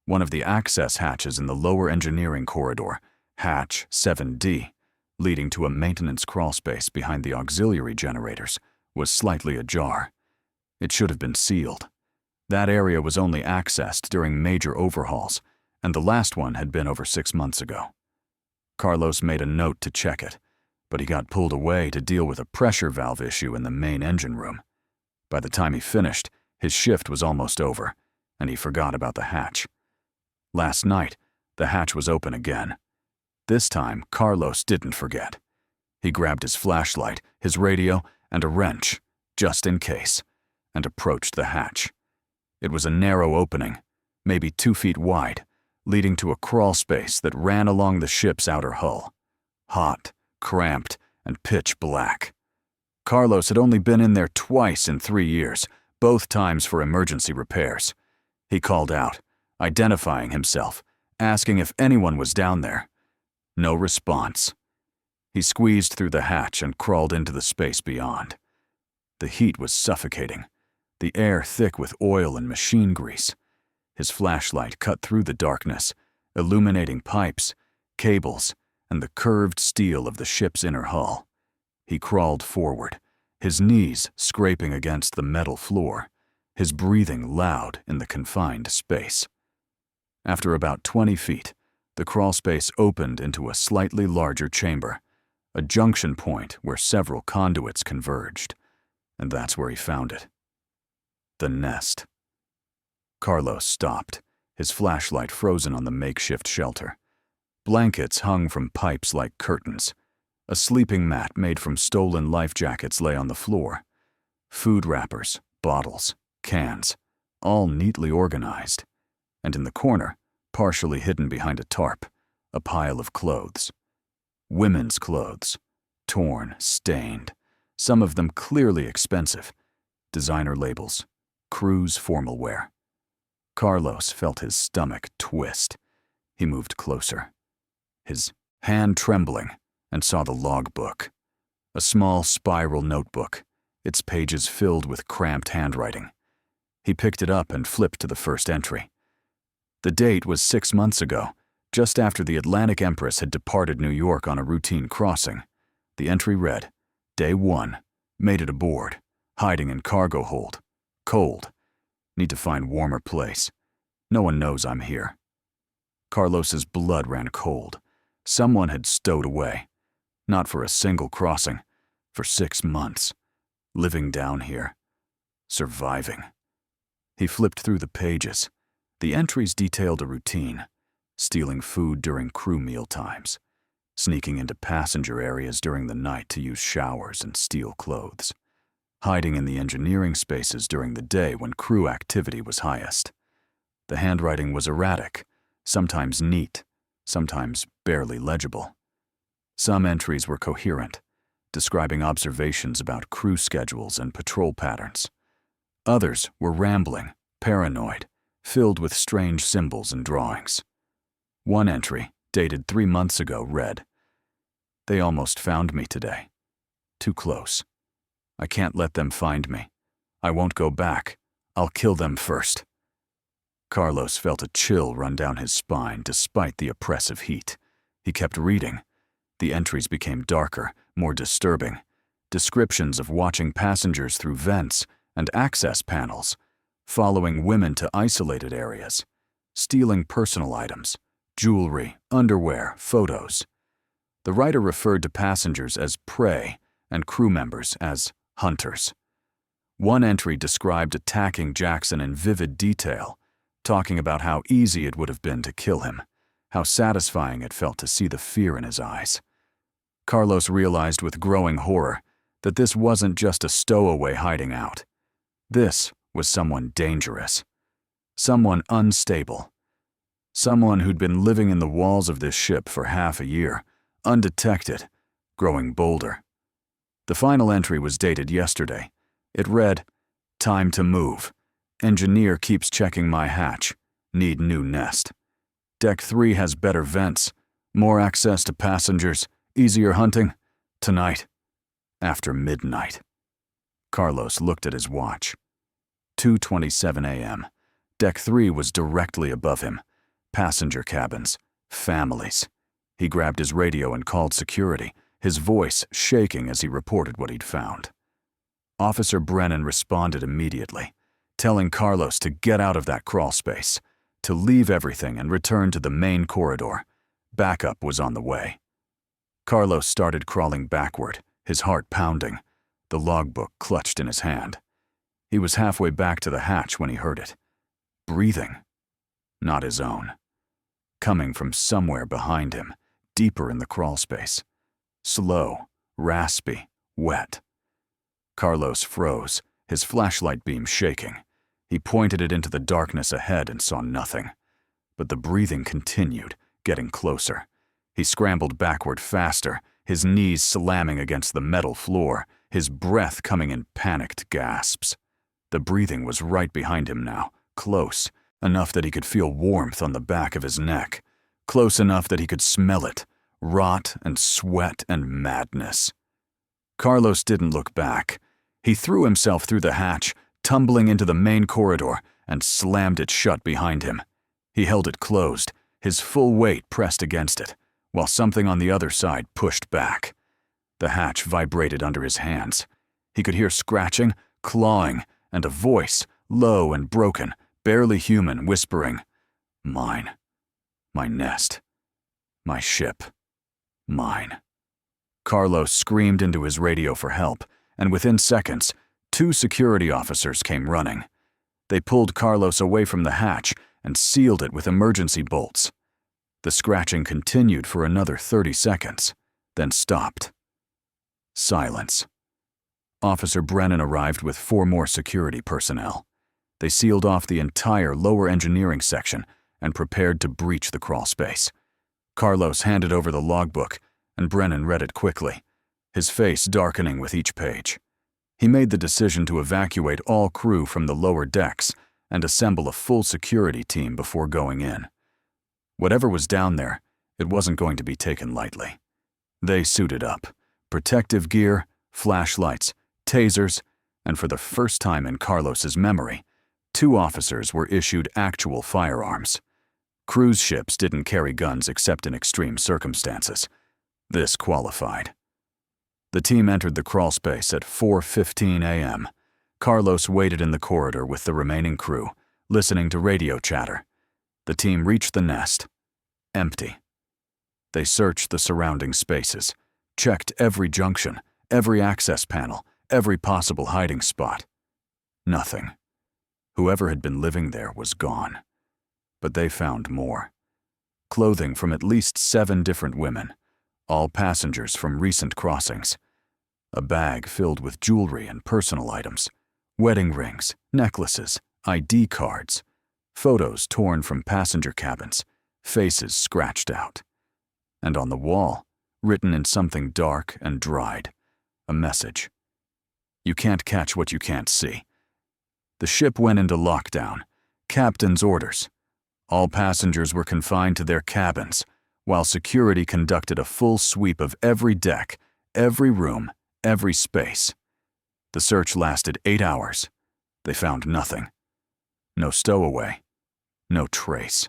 One of the access hatches in the lower engineering corridor, hatch 7D, leading to a maintenance crawlspace behind the auxiliary generators, was slightly ajar. It should have been sealed. That area was only accessed during major overhauls, and the last one had been over 6 months ago. Carlos made a note to check it, but he got pulled away to deal with a pressure valve issue in the main engine room. By the time he finished, his shift was almost over, and he forgot about the hatch. Last night, the hatch was open again. This time, Carlos didn't forget. He grabbed his flashlight, his radio, and a wrench, just in case, and approached the hatch. It was a narrow opening, maybe 2 feet wide, leading to a crawl space that ran along the ship's outer hull. Hot, cramped, and pitch black. Carlos had only been in there twice in 3 years, both times for emergency repairs. He called out, identifying himself, asking if anyone was down there. No response. He squeezed through the hatch and crawled into the space beyond. The heat was suffocating, the air thick with oil and machine grease. His flashlight cut through the darkness, illuminating pipes, cables, and the curved steel of the ship's inner hull. He crawled forward, his knees scraping against the metal floor, his breathing loud in the confined space. After about 20 feet, the crawl space opened into a slightly larger chamber, a junction point where several conduits converged, and that's where he found it. The nest. Carlos stopped, his flashlight frozen on the makeshift shelter. Blankets hung from pipes like curtains. A sleeping mat made from stolen life jackets lay on the floor. Food wrappers, bottles, cans, all neatly organized. And in the corner, partially hidden behind a tarp, a pile of clothes. Women's clothes, torn, stained, some of them clearly expensive. Designer labels, crew's formal wear. Carlos felt his stomach twist. He moved closer, his hand trembling, and saw the logbook. A small spiral notebook, its pages filled with cramped handwriting. He picked it up and flipped to the first entry. The date was 6 months ago, just after the Atlantic Empress had departed New York on a routine crossing. The entry read, Day 1, made it aboard, hiding in cargo hold. Cold. Need to find warmer place. No one knows I'm here. Carlos's blood ran cold. Someone had stowed away. Not for a single crossing. For 6 months. Living down here. Surviving. He flipped through the pages. The entries detailed a routine. Stealing food during crew meal times. Sneaking into passenger areas during the night to use showers and steal clothes. Hiding in the engineering spaces during the day when crew activity was highest. The handwriting was erratic, sometimes neat, sometimes barely legible. Some entries were coherent, describing observations about crew schedules and patrol patterns. Others were rambling, paranoid, filled with strange symbols and drawings. One entry, dated 3 months ago, read, They almost found me today. Too close. I can't let them find me. I won't go back. I'll kill them first. Carlos felt a chill run down his spine despite the oppressive heat. He kept reading. The entries became darker, more disturbing. Descriptions of watching passengers through vents and access panels, following women to isolated areas, stealing personal items, jewelry, underwear, photos. The writer referred to passengers as prey and crew members as hunters. One entry described attacking Jackson in vivid detail, talking about how easy it would have been to kill him, how satisfying it felt to see the fear in his eyes. Carlos realized with growing horror that this wasn't just a stowaway hiding out. This was someone dangerous, someone unstable, someone who'd been living in the walls of this ship for half a year, undetected, growing bolder. The final entry was dated yesterday. It read, Time to move. Engineer keeps checking my hatch. Need new nest. Deck 3 has better vents, more access to passengers, easier hunting. Tonight, after midnight. Carlos looked at his watch. 2:27 a.m. Deck 3 was directly above him. Passenger cabins, families. He grabbed his radio and called security, his voice shaking as he reported what he'd found. Officer Brennan responded immediately, telling Carlos to get out of that crawl space, to leave everything and return to the main corridor. Backup was on the way. Carlos started crawling backward, his heart pounding, the logbook clutched in his hand. He was halfway back to the hatch when he heard it. Breathing. Not his own. Coming from somewhere behind him, deeper in the crawlspace. Slow, raspy, wet. Carlos froze, his flashlight beam shaking. He pointed it into the darkness ahead and saw nothing. But the breathing continued, getting closer. He scrambled backward faster, his knees slamming against the metal floor, his breath coming in panicked gasps. The breathing was right behind him now, close, enough that he could feel warmth on the back of his neck, close enough that he could smell it, rot and sweat and madness. Carlos didn't look back. He threw himself through the hatch, tumbling into the main corridor, and slammed it shut behind him. He held it closed, his full weight pressed against it, while something on the other side pushed back. The hatch vibrated under his hands. He could hear scratching, clawing, and a voice, low and broken, barely human, whispering, "Mine. My nest. My ship. Mine." Carlos screamed into his radio for help, and within seconds, 2 security officers came running. They pulled Carlos away from the hatch and sealed it with emergency bolts. The scratching continued for another 30 seconds, then stopped. Silence. Officer Brennan arrived with 4 more security personnel. They sealed off the entire lower engineering section and prepared to breach the crawlspace. Carlos handed over the logbook, and Brennan read it quickly, his face darkening with each page. He made the decision to evacuate all crew from the lower decks and assemble a full security team before going in. Whatever was down there, it wasn't going to be taken lightly. They suited up, protective gear, flashlights, tasers, and for the first time in Carlos's memory, 2 officers were issued actual firearms. Cruise ships didn't carry guns except in extreme circumstances. This qualified. The team entered the crawlspace at 4:15 a.m. Carlos waited in the corridor with the remaining crew, listening to radio chatter. The team reached the nest. Empty. They searched the surrounding spaces, checked every junction, every access panel, every possible hiding spot. Nothing. Whoever had been living there was gone. But they found more. Clothing from at least 7 different women, all passengers from recent crossings. A bag filled with jewelry and personal items, wedding rings, necklaces, ID cards, photos torn from passenger cabins, faces scratched out. And on the wall, written in something dark and dried, a message. You can't catch what you can't see. The ship went into lockdown. Captain's orders. All passengers were confined to their cabins, while security conducted a full sweep of every deck, every room, every space. The search lasted 8 hours. They found nothing. No stowaway. No trace.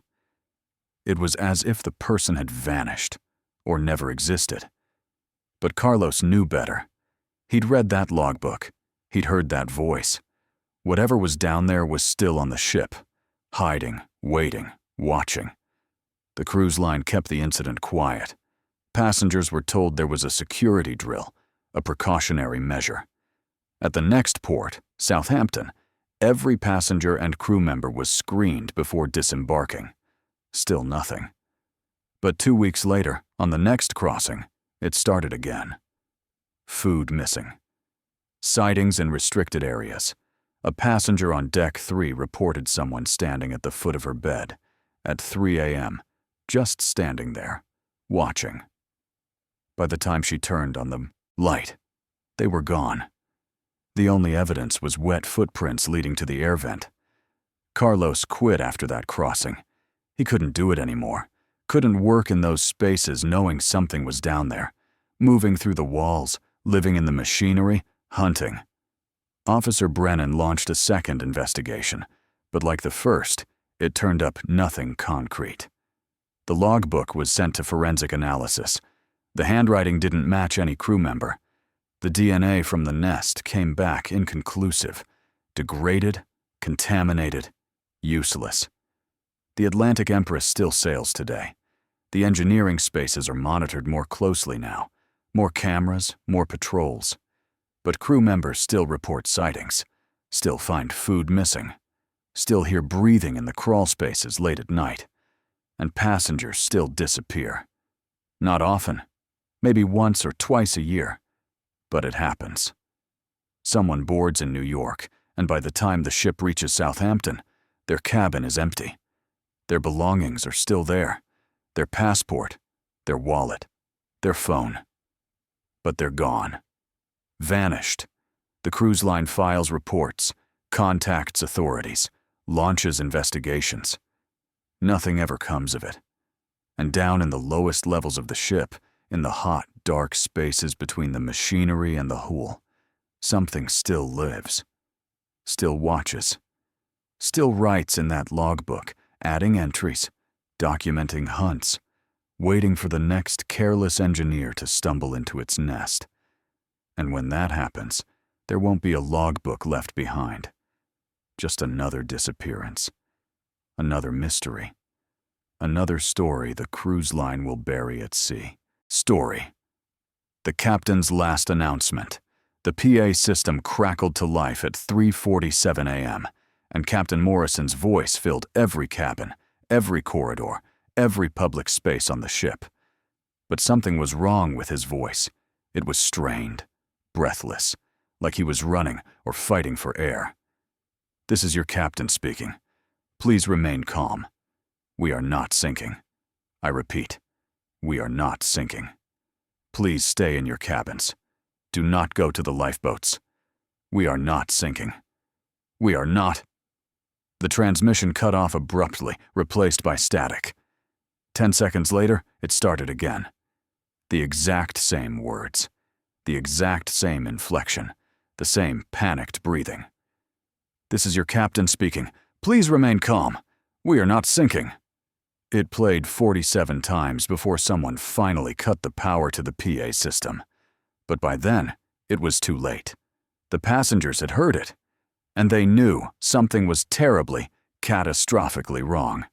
It was as if the person had vanished, or never existed. But Carlos knew better. He'd read that logbook. He'd heard that voice. Whatever was down there was still on the ship, hiding, waiting, watching. The cruise line kept the incident quiet. Passengers were told there was a security drill, a precautionary measure. At the next port, Southampton, every passenger and crew member was screened before disembarking. Still nothing. But 2 weeks later, on the next crossing, it started again. Food missing. Sightings in restricted areas. A passenger on deck 3 reported someone standing at the foot of her bed at 3 a.m., just standing there, watching. By the time she turned on the light, they were gone. The only evidence was wet footprints leading to the air vent. Carlos quit after that crossing. He couldn't do it anymore. Couldn't work in those spaces knowing something was down there, moving through the walls, living in the machinery, hunting. Officer Brennan launched a second investigation, but like the first, it turned up nothing concrete. The logbook was sent to forensic analysis. The handwriting didn't match any crew member. The DNA from the nest came back inconclusive, degraded, contaminated, useless. The Atlantic Empress still sails today. The engineering spaces are monitored more closely now. More cameras, more patrols. But crew members still report sightings. still find food missing, still hear breathing in the crawl spaces late at night, and passengers still disappear. Not often, maybe once or twice a year, but it happens. Someone boards in New York, and by the time the ship reaches Southampton, their cabin is empty. Their belongings are still there, their passport, their wallet, their phone. But they're gone. Vanished. The cruise line files reports, contacts authorities, launches investigations. Nothing ever comes of it. And down in the lowest levels of the ship, in the hot, dark spaces between the machinery and the hull, something still lives, still watches, still writes in that logbook, adding entries, documenting hunts, waiting for the next careless engineer to stumble into its nest. And when that happens, there won't be a logbook left behind. Just another disappearance, another mystery, another story the cruise line will bury at sea. Story. The captain's last announcement. The PA system crackled to life at 3:47 a.m., and Captain Morrison's voice filled every cabin, every corridor, every public space on the ship. But something was wrong with his voice. It was strained, breathless, like he was running or fighting for air. "This is your captain speaking. Please remain calm. We are not sinking. I repeat, we are not sinking. Please stay in your cabins. Do not go to the lifeboats. We are not sinking. We are not." The transmission cut off abruptly, replaced by static. 10 seconds later, it started again. The exact same words, the exact same inflection, the same panicked breathing. "This is your captain speaking. Please remain calm. We are not sinking." It played 47 times before someone finally cut the power to the PA system. But by then, it was too late. The passengers had heard it, and they knew something was terribly, catastrophically wrong.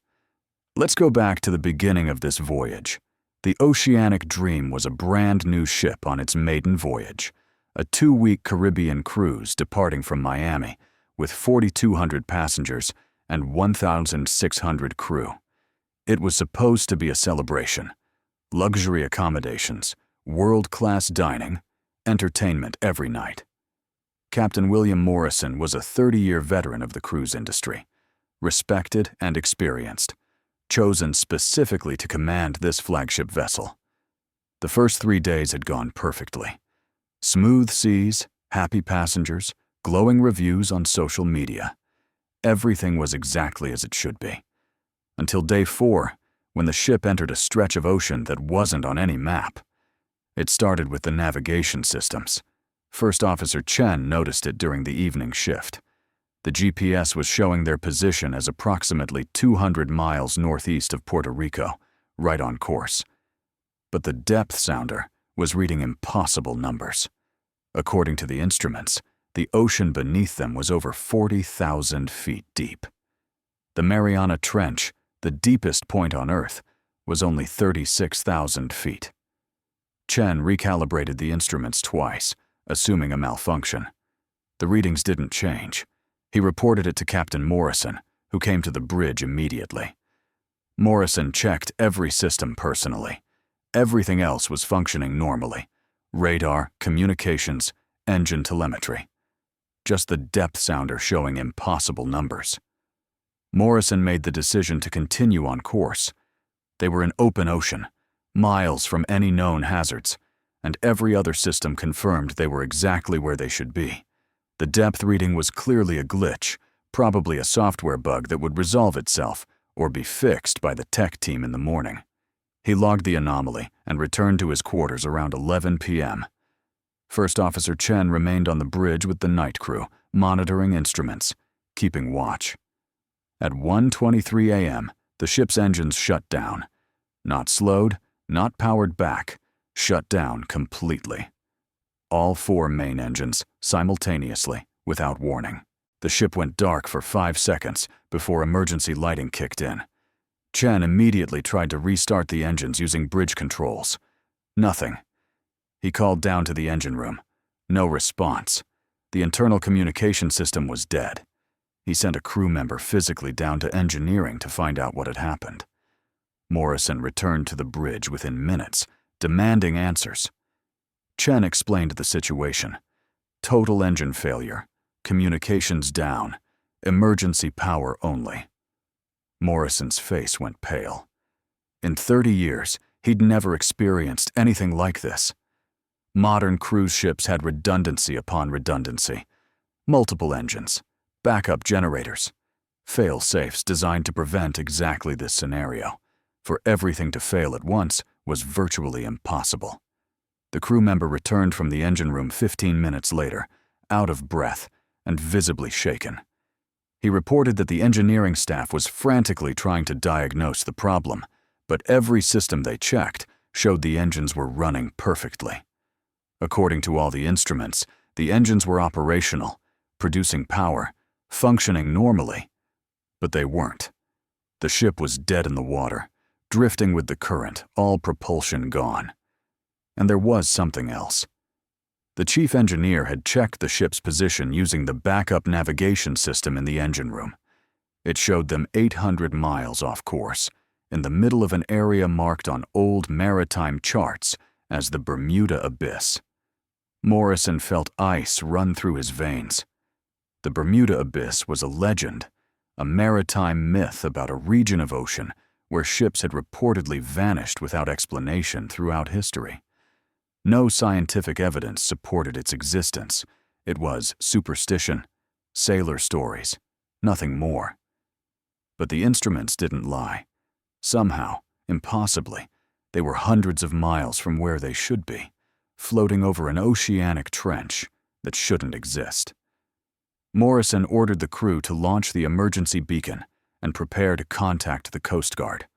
Let's go back to the beginning of this voyage. The Oceanic Dream was a brand new ship on its maiden voyage, a 2-week Caribbean cruise departing from Miami with 4,200 passengers and 1,600 crew. It was supposed to be a celebration. Luxury accommodations, world-class dining, entertainment every night. Captain William Morrison was a 30-year veteran of the cruise industry, respected and experienced, chosen specifically to command this flagship vessel. The first 3 days had gone perfectly. Smooth seas, happy passengers, glowing reviews on social media. Everything was exactly as it should be. Until day 4, when the ship entered a stretch of ocean that wasn't on any map. It started with the navigation systems. First Officer Chen noticed it during the evening shift. The GPS was showing their position as approximately 200 miles northeast of Puerto Rico, right on course. But the depth sounder was reading impossible numbers. According to the instruments, the ocean beneath them was over 40,000 feet deep. The Mariana Trench, the deepest point on Earth, was only 36,000 feet. Chen recalibrated the instruments twice, assuming a malfunction. The readings didn't change. He reported it to Captain Morrison, who came to the bridge immediately. Morrison checked every system personally. Everything else was functioning normally. Radar, communications, engine telemetry. Just the depth sounder showing impossible numbers. Morrison made the decision to continue on course. They were in open ocean, miles from any known hazards, and every other system confirmed they were exactly where they should be. The depth reading was clearly a glitch, probably a software bug that would resolve itself or be fixed by the tech team in the morning. He logged the anomaly and returned to his quarters around 11 p.m. First Officer Chen remained on the bridge with the night crew, monitoring instruments, keeping watch. At 1:23 a.m., the ship's engines shut down. Not slowed, not powered back, shut down completely. All 4 main engines, simultaneously, without warning. The ship went dark for 5 seconds before emergency lighting kicked in. Chen immediately tried to restart the engines using bridge controls. Nothing. He called down to the engine room. No response. The internal communication system was dead. He sent a crew member physically down to engineering to find out what had happened. Morrison returned to the bridge within minutes, demanding answers. Chen explained the situation. Total engine failure, communications down, emergency power only. Morrison's face went pale. In 30 years, he'd never experienced anything like this. Modern cruise ships had redundancy upon redundancy. Multiple engines, backup generators, fail-safes designed to prevent exactly this scenario. For everything to fail at once was virtually impossible. The crew member returned from the engine room 15 minutes later, out of breath and visibly shaken. He reported that the engineering staff was frantically trying to diagnose the problem, but every system they checked showed the engines were running perfectly. According to all the instruments, the engines were operational, producing power, functioning normally. But they weren't. The ship was dead in the water, drifting with the current, all propulsion gone. And there was something else. The chief engineer had checked the ship's position using the backup navigation system in the engine room. It showed them 800 miles off course, in the middle of an area marked on old maritime charts as the Bermuda Abyss. Morrison felt ice run through his veins. The Bermuda Abyss was a legend, a maritime myth about a region of ocean where ships had reportedly vanished without explanation throughout history. No scientific evidence supported its existence. It was superstition, sailor stories, nothing more. But the instruments didn't lie. Somehow, impossibly, they were hundreds of miles from where they should be, floating over an oceanic trench that shouldn't exist. Morrison ordered the crew to launch the emergency beacon and prepare to contact the Coast Guard.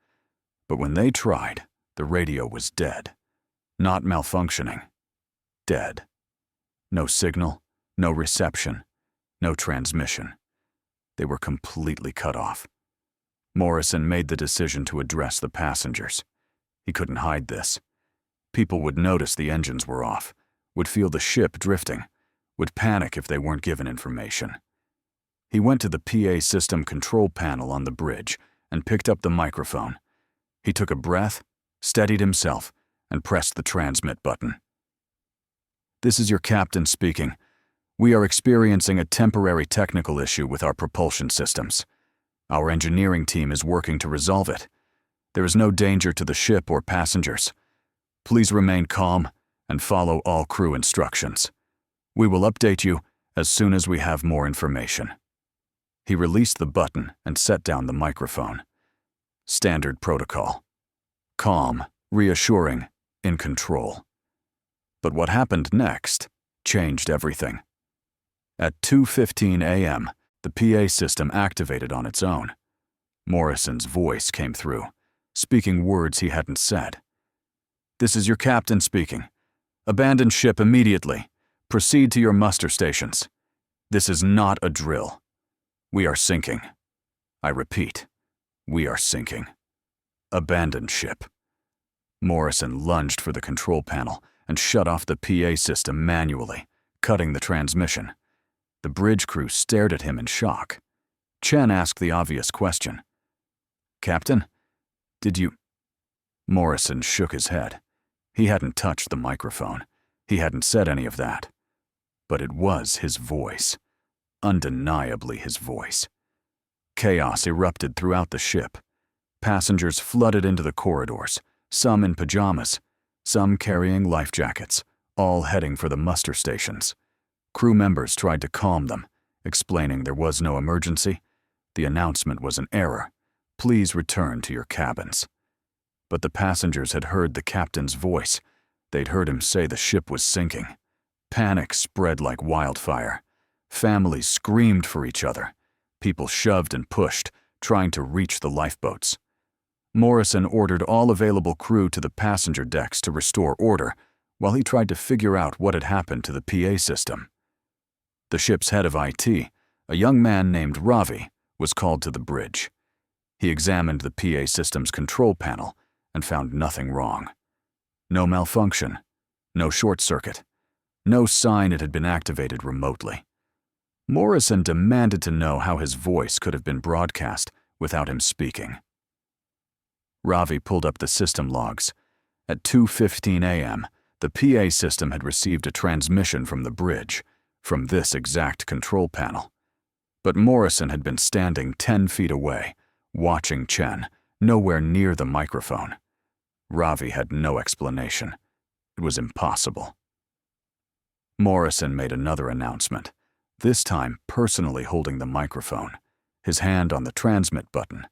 But when they tried, the radio was dead. Not malfunctioning. Dead. No signal, no reception, no transmission. They were completely cut off. Morrison made the decision to address the passengers. He couldn't hide this. People would notice the engines were off, would feel the ship drifting, would panic if they weren't given information. He went to the PA system control panel on the bridge and picked up the microphone. He took a breath, steadied himself, and pressed the transmit button. "This is your captain speaking. We are experiencing a temporary technical issue with our propulsion systems. Our engineering team is working to resolve it. There is no danger to the ship or passengers. Please remain calm and follow all crew instructions. We will update you as soon as we have more information." He released the button and set down the microphone. Standard protocol. Calm, reassuring, in control. But what happened next changed everything. At 2:15 a.m., the PA system activated on its own. Morrison's voice came through, speaking words he hadn't said. "This is your captain speaking. Abandon ship immediately. Proceed to your muster stations. This is not a drill. We are sinking. I repeat, we are sinking. Abandon ship." Morrison lunged for the control panel and shut off the PA system manually, cutting the transmission. The bridge crew stared at him in shock. Chen asked the obvious question. "Captain, did you—" Morrison shook his head. He hadn't touched the microphone. He hadn't said any of that. But it was his voice. Undeniably his voice. Chaos erupted throughout the ship. Passengers flooded into the corridors, some in pajamas, some carrying life jackets, all heading for the muster stations. Crew members tried to calm them, explaining there was no emergency. The announcement was an error. Please return to your cabins. But the passengers had heard the captain's voice. They'd heard him say the ship was sinking. Panic spread like wildfire. Families screamed for each other. People shoved and pushed, trying to reach the lifeboats. Morrison ordered all available crew to the passenger decks to restore order, while he tried to figure out what had happened to the PA system. The ship's head of IT, a young man named Ravi, was called to the bridge. He examined the PA system's control panel and found nothing wrong. No malfunction, no short circuit, No sign it had been activated remotely. Morrison demanded to know how his voice could have been broadcast without him speaking. Ravi pulled up the system logs. At 2:15 a.m., the PA system had received a transmission from the bridge, from this exact control panel. But Morrison had been standing 10 feet away, watching Chen, nowhere near the microphone. Ravi had no explanation. It was impossible. Morrison made another announcement, this time personally holding the microphone, his hand on the transmit button,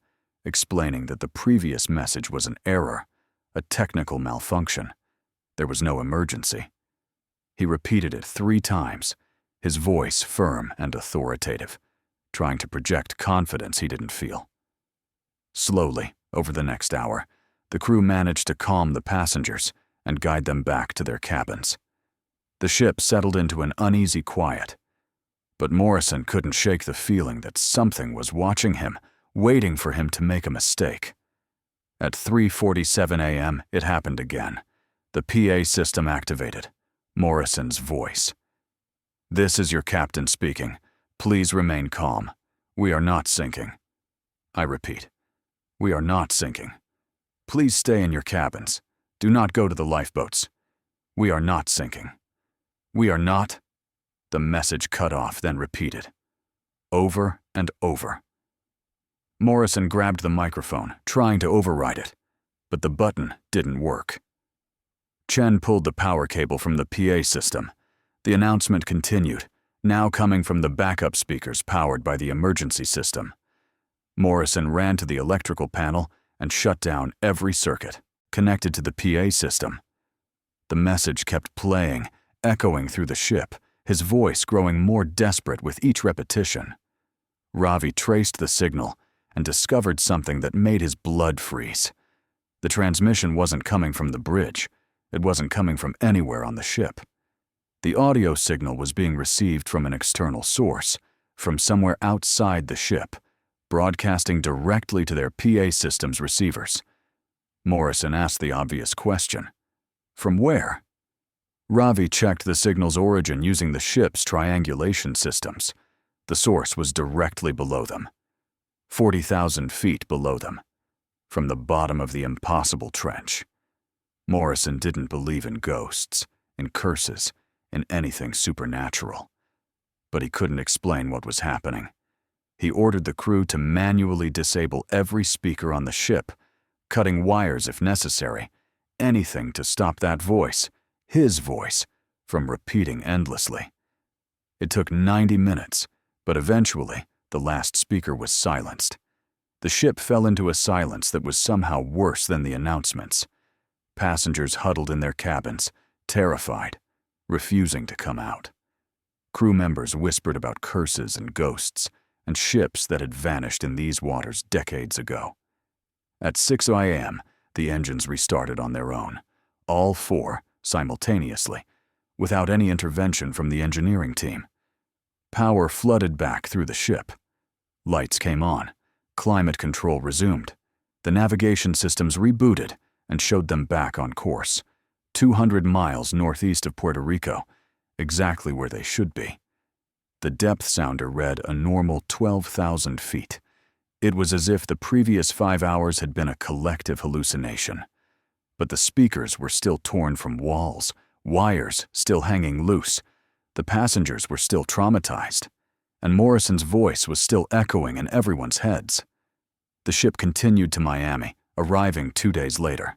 explaining that the previous message was an error, a technical malfunction. There was no emergency. He repeated it 3 times, his voice firm and authoritative, trying to project confidence he didn't feel. Slowly, over the next hour, the crew managed to calm the passengers and guide them back to their cabins. The ship settled into an uneasy quiet, but Morrison couldn't shake the feeling that something was watching him, waiting for him to make a mistake. At 3:47 a.m., it happened again. The PA system activated. Morrison's voice. "This is your captain speaking. Please remain calm. We are not sinking. I repeat, we are not sinking. Please stay in your cabins. Do not go to the lifeboats. We are not sinking. We are not." The message cut off, then repeated. Over and over. Morrison grabbed the microphone, trying to override it, but the button didn't work. Chen pulled the power cable from the PA system. The announcement continued, now coming from the backup speakers powered by the emergency system. Morrison ran to the electrical panel and shut down every circuit connected to the PA system. The message kept playing, echoing through the ship, his voice growing more desperate with each repetition. Ravi traced the signal and discovered something that made his blood freeze. The transmission wasn't coming from the bridge. It wasn't coming from anywhere on the ship. The audio signal was being received from an external source, from somewhere outside the ship, broadcasting directly to their PA system's receivers. Morrison asked the obvious question. From where? Ravi checked the signal's origin using the ship's triangulation systems. The source was directly below them, 40,000 feet below them, from the bottom of the impossible trench. Morrison didn't believe in ghosts, in curses, in anything supernatural. But he couldn't explain what was happening. He ordered the crew to manually disable every speaker on the ship, cutting wires if necessary, anything to stop that voice, his voice, from repeating endlessly. It took 90 minutes, but eventually the last speaker was silenced. The ship fell into a silence that was somehow worse than the announcements. Passengers huddled in their cabins, terrified, refusing to come out. Crew members whispered about curses and ghosts, and ships that had vanished in these waters decades ago. At 6 a.m., the engines restarted on their own, all 4 simultaneously, without any intervention from the engineering team. Power flooded back through the ship. Lights came on, climate control resumed, the navigation systems rebooted and showed them back on course, 200 miles northeast of Puerto Rico, exactly where they should be. The depth sounder read a normal 12,000 feet. It was as if the previous 5 hours had been a collective hallucination. But the speakers were still torn from walls, wires still hanging loose. The passengers were still traumatized, and Morrison's voice was still echoing in everyone's heads. The ship continued to Miami, arriving 2 days later.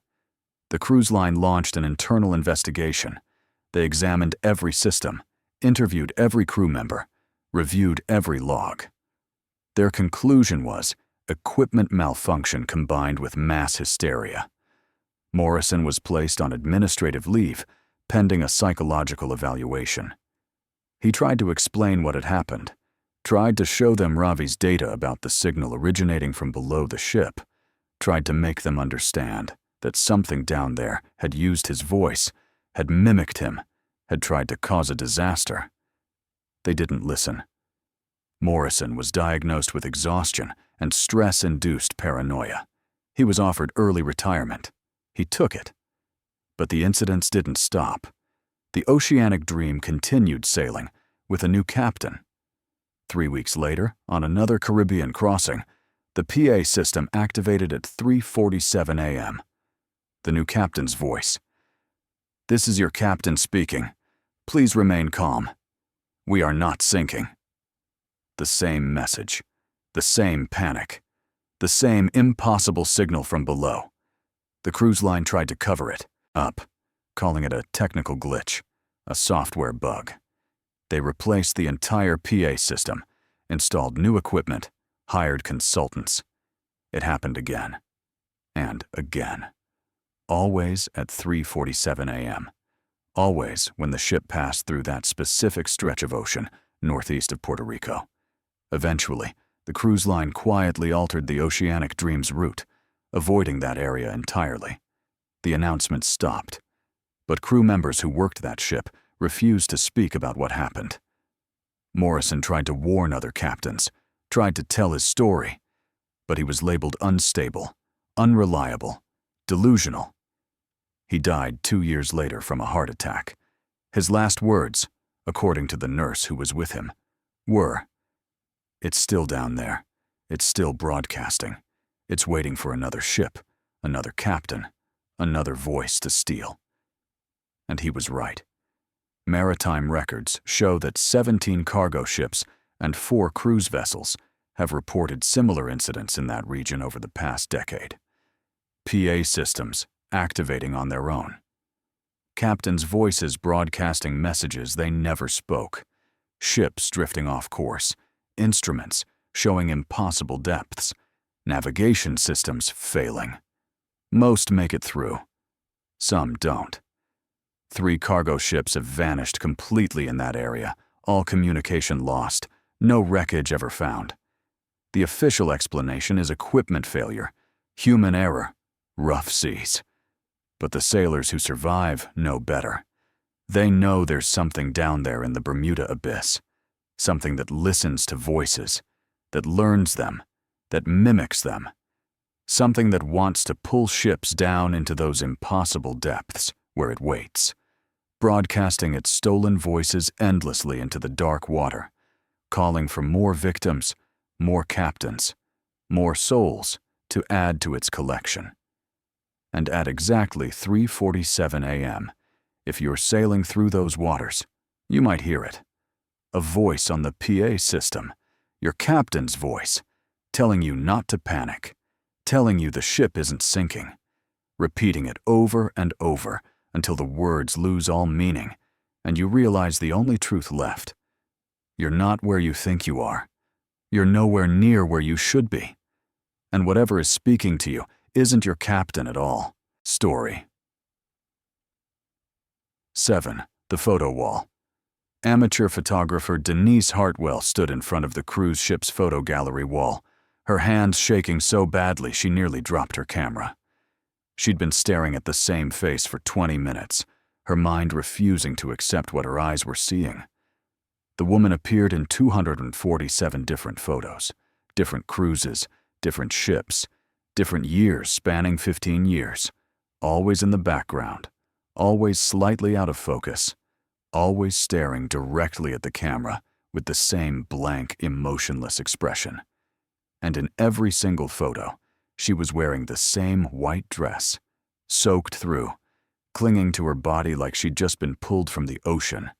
The cruise line launched an internal investigation. They examined every system, interviewed every crew member, reviewed every log. Their conclusion was equipment malfunction combined with mass hysteria. Morrison was placed on administrative leave, pending a psychological evaluation. He tried to explain what had happened, tried to show them Ravi's data about the signal originating from below the ship, tried to make them understand that something down there had used his voice, had mimicked him, had tried to cause a disaster. They didn't listen. Morrison was diagnosed with exhaustion and stress-induced paranoia. He was offered early retirement. He took it. But the incidents didn't stop. The oceanic dream continued sailing with a new captain. 3 weeks later, on another Caribbean crossing, the PA system activated at 3:47 a.m. The new captain's voice. "This is your captain speaking. Please remain calm. We are not sinking." The same message, the same panic, the same impossible signal from below. The cruise line tried to cover it up, calling it a technical glitch, a software bug. They replaced the entire PA system, installed new equipment, hired consultants. It happened again, and again. Always at 3:47 a.m. Always when the ship passed through that specific stretch of ocean northeast of Puerto Rico. Eventually, the cruise line quietly altered the oceanic dream's route, avoiding that area entirely. The announcement stopped, but crew members who worked that ship refused to speak about what happened. Morrison tried to warn other captains, tried to tell his story, but he was labeled unstable, unreliable, delusional. He died 2 years later from a heart attack. His last words, according to the nurse who was with him, were, "It's still down there. It's still broadcasting. It's waiting for another ship, another captain, another voice to steal." And he was right. Maritime records show that 17 cargo ships and 4 cruise vessels have reported similar incidents in that region over the past decade. PA systems activating on their own. Captains' voices broadcasting messages they never spoke. Ships drifting off course. Instruments showing impossible depths. Navigation systems failing. Most make it through. Some don't. 3 cargo ships have vanished completely in that area, all communication lost, no wreckage ever found. The official explanation is equipment failure, human error, rough seas. But the sailors who survive know better. They know there's something down there in the Bermuda abyss, something that listens to voices, that learns them, that mimics them, something that wants to pull ships down into those impossible depths where it waits, broadcasting its stolen voices endlessly into the dark water, calling for more victims, more captains, more souls to add to its collection. And at exactly 3:47 a.m., if you're sailing through those waters, you might hear it. A voice on the PA system, your captain's voice, telling you not to panic, telling you the ship isn't sinking, repeating it over and over until the words lose all meaning and you realize the only truth left. You're not where you think you are. You're nowhere near where you should be. And whatever is speaking to you isn't your captain at all. Story. 7. The photo wall. Amateur photographer Denise Hartwell stood in front of the cruise ship's photo gallery wall, her hands shaking so badly she nearly dropped her camera. She'd been staring at the same face for 20 minutes, her mind refusing to accept what her eyes were seeing. The woman appeared in 247 different photos, different cruises, different ships, different years spanning 15 years, always in the background, always slightly out of focus, always staring directly at the camera with the same blank, emotionless expression. And in every single photo, she was wearing the same white dress, soaked through, clinging to her body like she'd just been pulled from the ocean.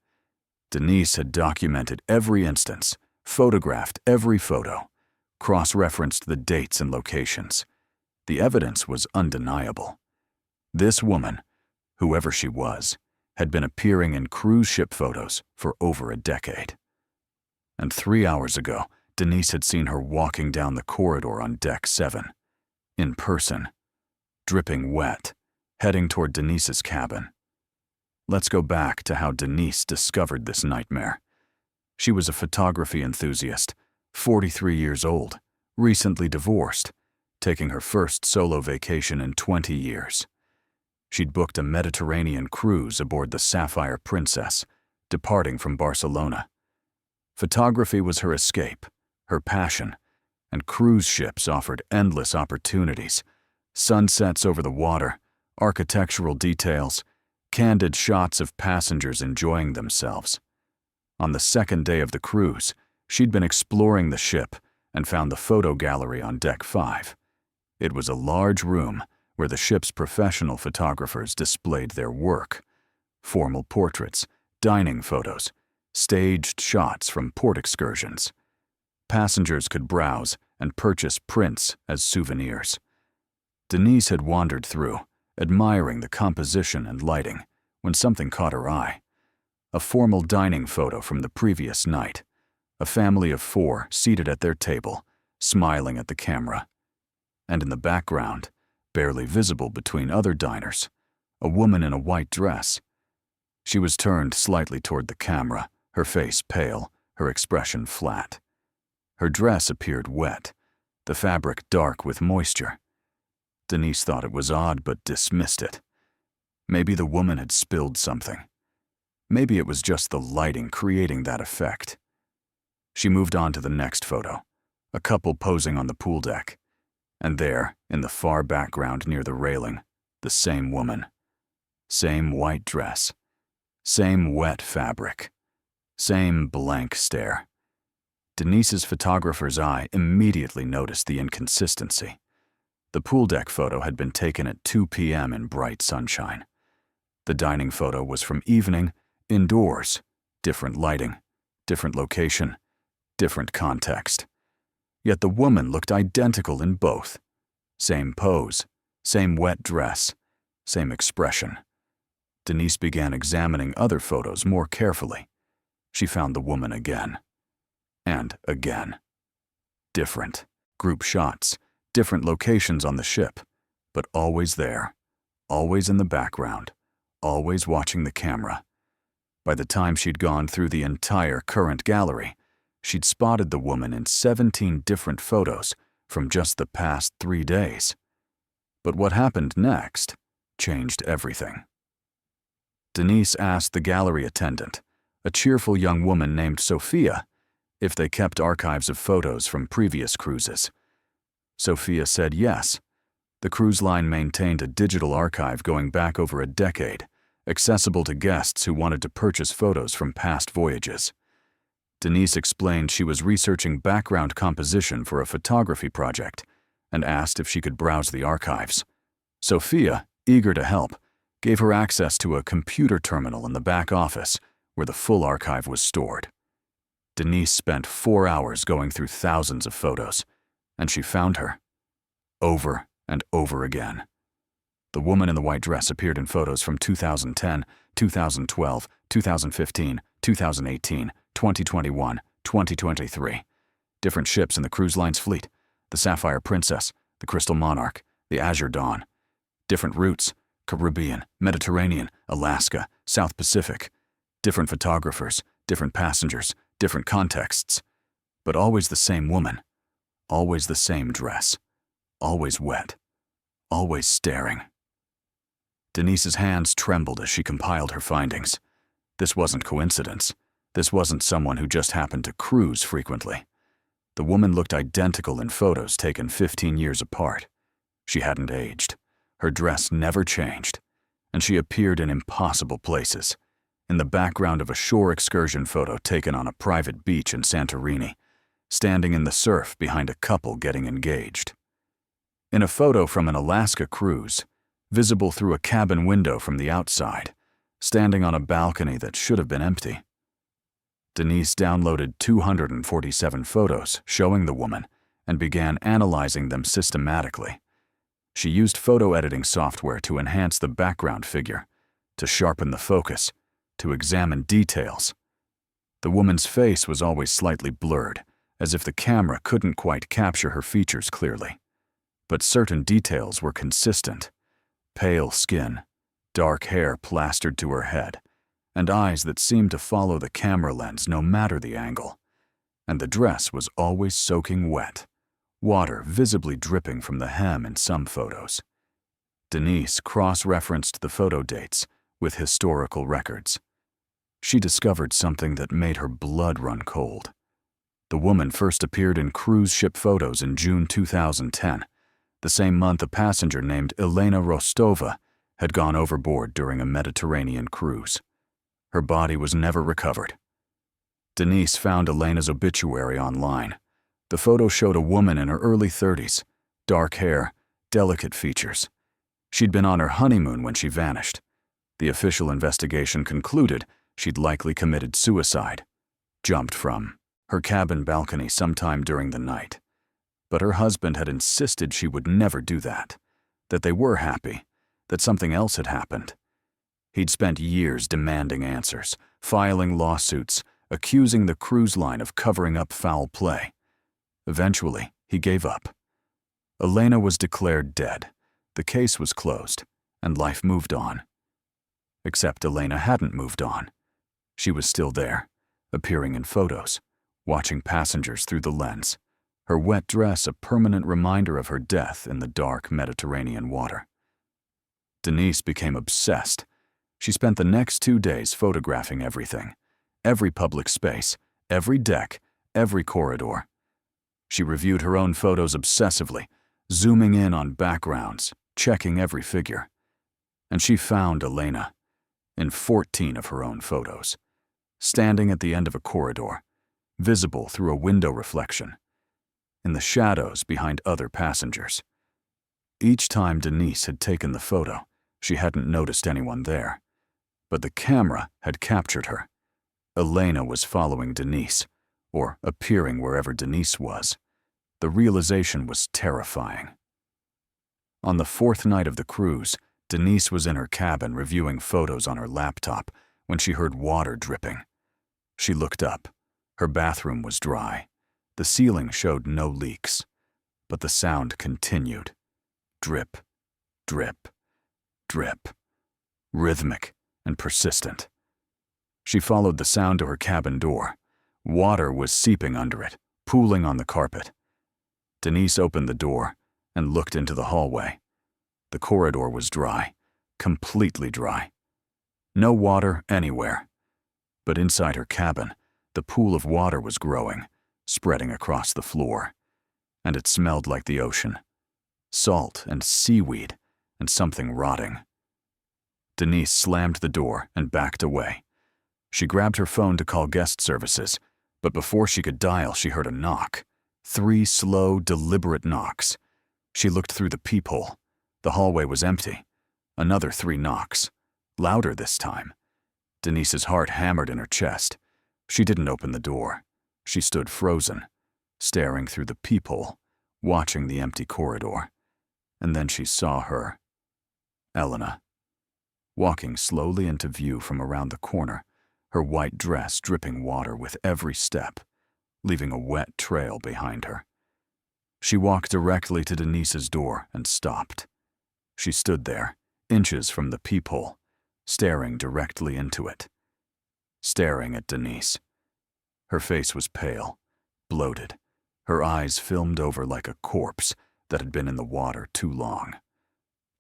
Denise had documented every instance, photographed every photo, cross-referenced the dates and locations. The evidence was undeniable. This woman, whoever she was, had been appearing in cruise ship photos for over a decade. And 3 hours ago, Denise had seen her walking down the corridor on deck 7, in person, dripping wet, heading toward Denise's cabin. Let's go back to how Denise discovered this nightmare. She was a photography enthusiast, 43 years old, recently divorced, taking her first solo vacation in 20 years. She'd booked a Mediterranean cruise aboard the Sapphire Princess, departing from Barcelona. Photography was her escape, her passion, and cruise ships offered endless opportunities, sunsets over the water, architectural details, candid shots of passengers enjoying themselves. On the second day of the cruise, she'd been exploring the ship and found the photo gallery on Deck 5. It was a large room where the ship's professional photographers displayed their work. Formal portraits, dining photos, staged shots from port excursions. Passengers could browse and purchase prints as souvenirs. Denise had wandered through, admiring the composition and lighting, when something caught her eye. A formal dining photo from the previous night. A family of 4 seated at their table, smiling at the camera. And in the background, barely visible between other diners, a woman in a white dress. She was turned slightly toward the camera, her face pale, her expression flat. Her dress appeared wet, the fabric dark with moisture. Denise thought it was odd but dismissed it. Maybe the woman had spilled something. Maybe it was just the lighting creating that effect. She moved on to the next photo, a couple posing on the pool deck. And there, in the far background near the railing, the same woman. Same white dress. Same wet fabric. Same blank stare. Denise's photographer's eye immediately noticed the inconsistency. The pool deck photo had been taken at 2 p.m. in bright sunshine. The dining photo was from evening, indoors, different lighting, different location, different context. Yet the woman looked identical in both. Same pose, same wet dress, same expression. Denise began examining other photos more carefully. She found the woman again. And again. Different. Group shots, different locations on the ship, but always there, always in the background, always watching the camera. By the time she'd gone through the entire current gallery, she'd spotted the woman in 17 different photos from just the past 3 days. But what happened next changed everything. Denise asked the gallery attendant, a cheerful young woman named Sophia, if they kept archives of photos from previous cruises. Sophia said yes. The cruise line maintained a digital archive going back over a decade, accessible to guests who wanted to purchase photos from past voyages. Denise explained she was researching background composition for a photography project and asked if she could browse the archives. Sophia, eager to help, gave her access to a computer terminal in the back office where the full archive was stored. Denise spent 4 hours going through thousands of photos, and she found her. Over and over again. The woman in the white dress appeared in photos from 2010, 2012, 2015, 2018, 2021, 2023. Different ships in the cruise line's fleet. The Sapphire Princess, the Crystal Monarch, the Azure Dawn. Different routes. Caribbean, Mediterranean, Alaska, South Pacific. Different photographers, different passengers, different contexts. But always the same woman. Always the same dress. Always wet. Always staring. Denise's hands trembled as she compiled her findings. This wasn't coincidence. This wasn't someone who just happened to cruise frequently. The woman looked identical in photos taken 15 years apart. She hadn't aged. Her dress never changed, and she appeared in impossible places. In the background of a shore excursion photo taken on a private beach in Santorini, standing in the surf behind a couple getting engaged. In a photo from an Alaska cruise, visible through a cabin window from the outside, standing on a balcony that should have been empty. Denise downloaded 247 photos showing the woman and began analyzing them systematically. She used photo editing software to enhance the background figure, to sharpen the focus, to examine details. The woman's face was always slightly blurred, as if the camera couldn't quite capture her features clearly. But certain details were consistent. Pale skin, dark hair plastered to her head, and eyes that seemed to follow the camera lens no matter the angle. And the dress was always soaking wet, water visibly dripping from the hem in some photos. Denise cross-referenced the photo dates with historical records. She discovered something that made her blood run cold. The woman first appeared in cruise ship photos in June 2010, the same month a passenger named Elena Rostova had gone overboard during a Mediterranean cruise. Her body was never recovered. Denise found Elena's obituary online. The photo showed a woman in her early 30s, dark hair, delicate features. She'd been on her honeymoon when she vanished. The official investigation concluded she'd likely committed suicide, jumped from her cabin balcony sometime during the night. But her husband had insisted she would never do that they were happy, that something else had happened. He'd spent years demanding answers, filing lawsuits, accusing the cruise line of covering up foul play. Eventually, he gave up. Elena was declared dead. The case was closed, and life moved on. Except Elena hadn't moved on. She was still there, appearing in photos, watching passengers through the lens, her wet dress a permanent reminder of her death in the dark Mediterranean water. Denise became obsessed. She spent the next 2 days photographing everything, every public space, every deck, every corridor. She reviewed her own photos obsessively, zooming in on backgrounds, checking every figure. And she found Elena, in 14 of her own photos, standing at the end of a corridor, visible through a window reflection, in the shadows behind other passengers. Each time Denise had taken the photo, she hadn't noticed anyone there. But the camera had captured her. Elena was following Denise, or appearing wherever Denise was. The realization was terrifying. On the 4th night of the cruise, Denise was in her cabin reviewing photos on her laptop when she heard water dripping. She looked up. Her bathroom was dry. The ceiling showed no leaks, but the sound continued. Drip, drip, drip. Rhythmic and persistent. She followed the sound to her cabin door. Water was seeping under it, pooling on the carpet. Denise opened the door and looked into the hallway. The corridor was dry, completely dry. No water anywhere. But inside her cabin, the pool of water was growing, spreading across the floor. And it smelled like the ocean. Salt and seaweed and something rotting. Denise slammed the door and backed away. She grabbed her phone to call guest services, but before she could dial, she heard a knock. 3 slow, deliberate knocks. She looked through the peephole. The hallway was empty. Another 3 knocks. Louder this time. Denise's heart hammered in her chest. She didn't open the door. She stood frozen, staring through the peephole, watching the empty corridor. And then she saw her, Elena, walking slowly into view from around the corner, her white dress dripping water with every step, leaving a wet trail behind her. She walked directly to Denise's door and stopped. She stood there, inches from the peephole, staring directly into it. Staring at Denise. Her face was pale, bloated, her eyes filmed over like a corpse that had been in the water too long.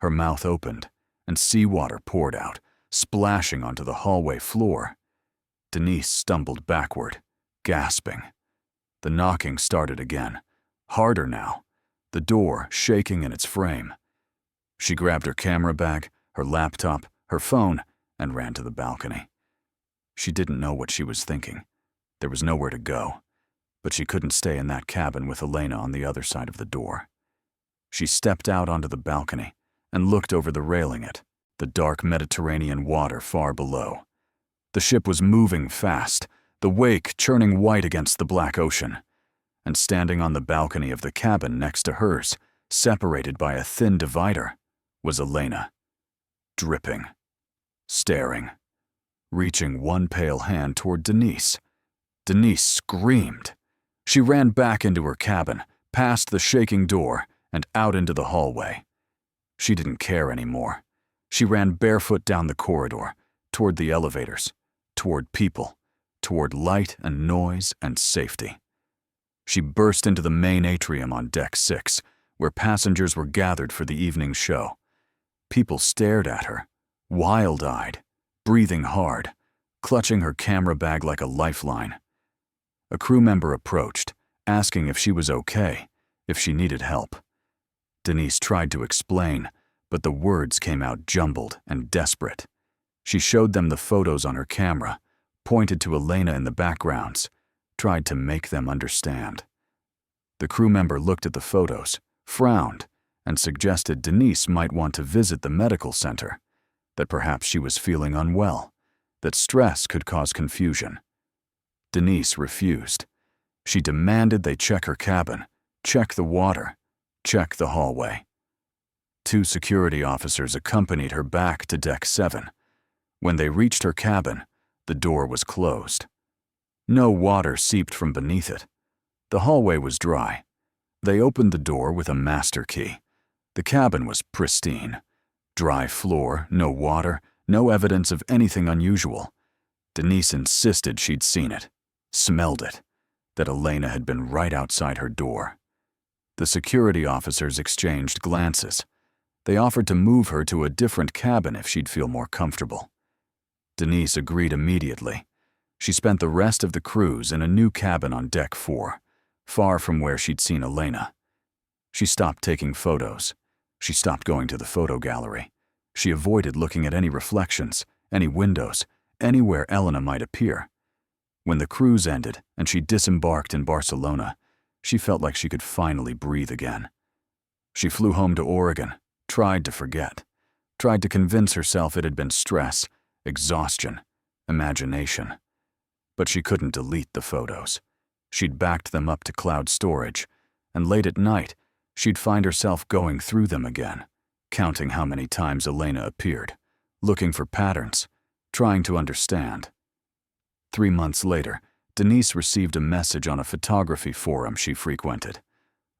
Her mouth opened, and seawater poured out, splashing onto the hallway floor. Denise stumbled backward, gasping. The knocking started again, harder now, the door shaking in its frame. She grabbed her camera bag, her laptop, her phone, and ran to the balcony. She didn't know what she was thinking. There was nowhere to go, but she couldn't stay in that cabin with Elena on the other side of the door. She stepped out onto the balcony and looked over the railing at the dark Mediterranean water far below. The ship was moving fast, the wake churning white against the black ocean. And standing on the balcony of the cabin next to hers, separated by a thin divider, was Elena, dripping, staring, reaching one pale hand toward Denise. Denise screamed. She ran back into her cabin, past the shaking door, and out into the hallway. She didn't care anymore. She ran barefoot down the corridor, toward the elevators, toward people, toward light and noise and safety. She burst into the main atrium on Deck 6, where passengers were gathered for the evening show. People stared at her, wild-eyed, breathing hard, clutching her camera bag like a lifeline. A crew member approached, asking if she was okay, if she needed help. Denise tried to explain, but the words came out jumbled and desperate. She showed them the photos on her camera, pointed to Elena in the backgrounds, tried to make them understand. The crew member looked at the photos, frowned, and suggested Denise might want to visit the medical center, that perhaps she was feeling unwell, that stress could cause confusion. Denise refused. She demanded they check her cabin, check the water, check the hallway. 2 security officers accompanied her back to Deck 7. When they reached her cabin, the door was closed. No water seeped from beneath it. The hallway was dry. They opened the door with a master key. The cabin was pristine. Dry floor, no water, no evidence of anything unusual. Denise insisted she'd seen it, smelled it, that Elena had been right outside her door. The security officers exchanged glances. They offered to move her to a different cabin if she'd feel more comfortable. Denise agreed immediately. She spent the rest of the cruise in a new cabin on Deck 4, far from where she'd seen Elena. She stopped taking photos. She stopped going to the photo gallery. She avoided looking at any reflections, any windows, anywhere Elena might appear. When the cruise ended and she disembarked in Barcelona, she felt like she could finally breathe again. She flew home to Oregon, tried to forget, tried to convince herself it had been stress, exhaustion, imagination. But she couldn't delete the photos. She'd backed them up to cloud storage, and late at night, she'd find herself going through them again, counting how many times Elena appeared, looking for patterns, trying to understand. 3 months later, Denise received a message on a photography forum she frequented.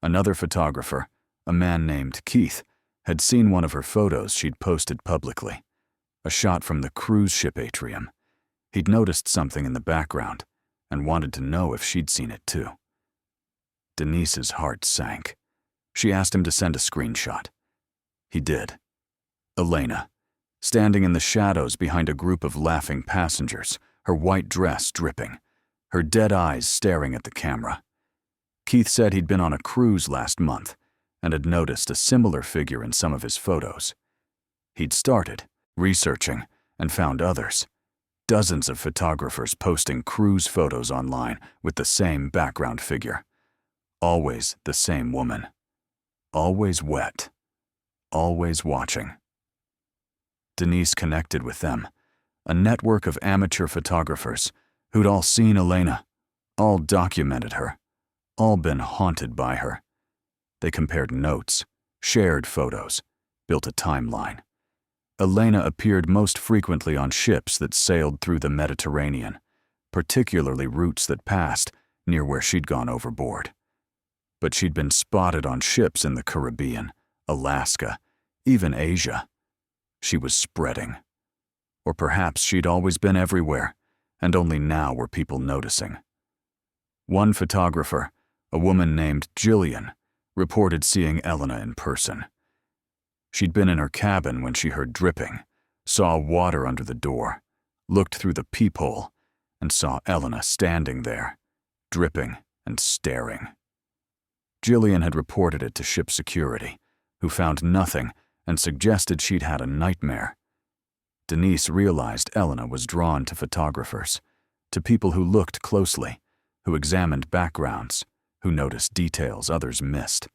Another photographer, a man named Keith, had seen one of her photos she'd posted publicly, a shot from the cruise ship atrium. He'd noticed something in the background and wanted to know if she'd seen it too. Denise's heart sank. She asked him to send a screenshot. He did. Elena, standing in the shadows behind a group of laughing passengers, her white dress dripping, her dead eyes staring at the camera. Keith said he'd been on a cruise last month and had noticed a similar figure in some of his photos. He'd started researching and found others. Dozens of photographers posting cruise photos online with the same background figure. Always the same woman. Always wet. Always watching. Denise connected with them, a network of amateur photographers who'd all seen Elena, all documented her, all been haunted by her. They compared notes, shared photos, built a timeline. Elena appeared most frequently on ships that sailed through the Mediterranean, particularly routes that passed near where she'd gone overboard. But she'd been spotted on ships in the Caribbean, Alaska, even Asia. She was spreading. Or perhaps she'd always been everywhere, and only now were people noticing. One photographer, a woman named Jillian, reported seeing Elena in person. She'd been in her cabin when she heard dripping, saw water under the door, looked through the peephole, and saw Elena standing there, dripping and staring. Jillian had reported it to ship security, who found nothing and suggested she'd had a nightmare. Denise realized Elena was drawn to photographers, to people who looked closely, who examined backgrounds, who noticed details others missed.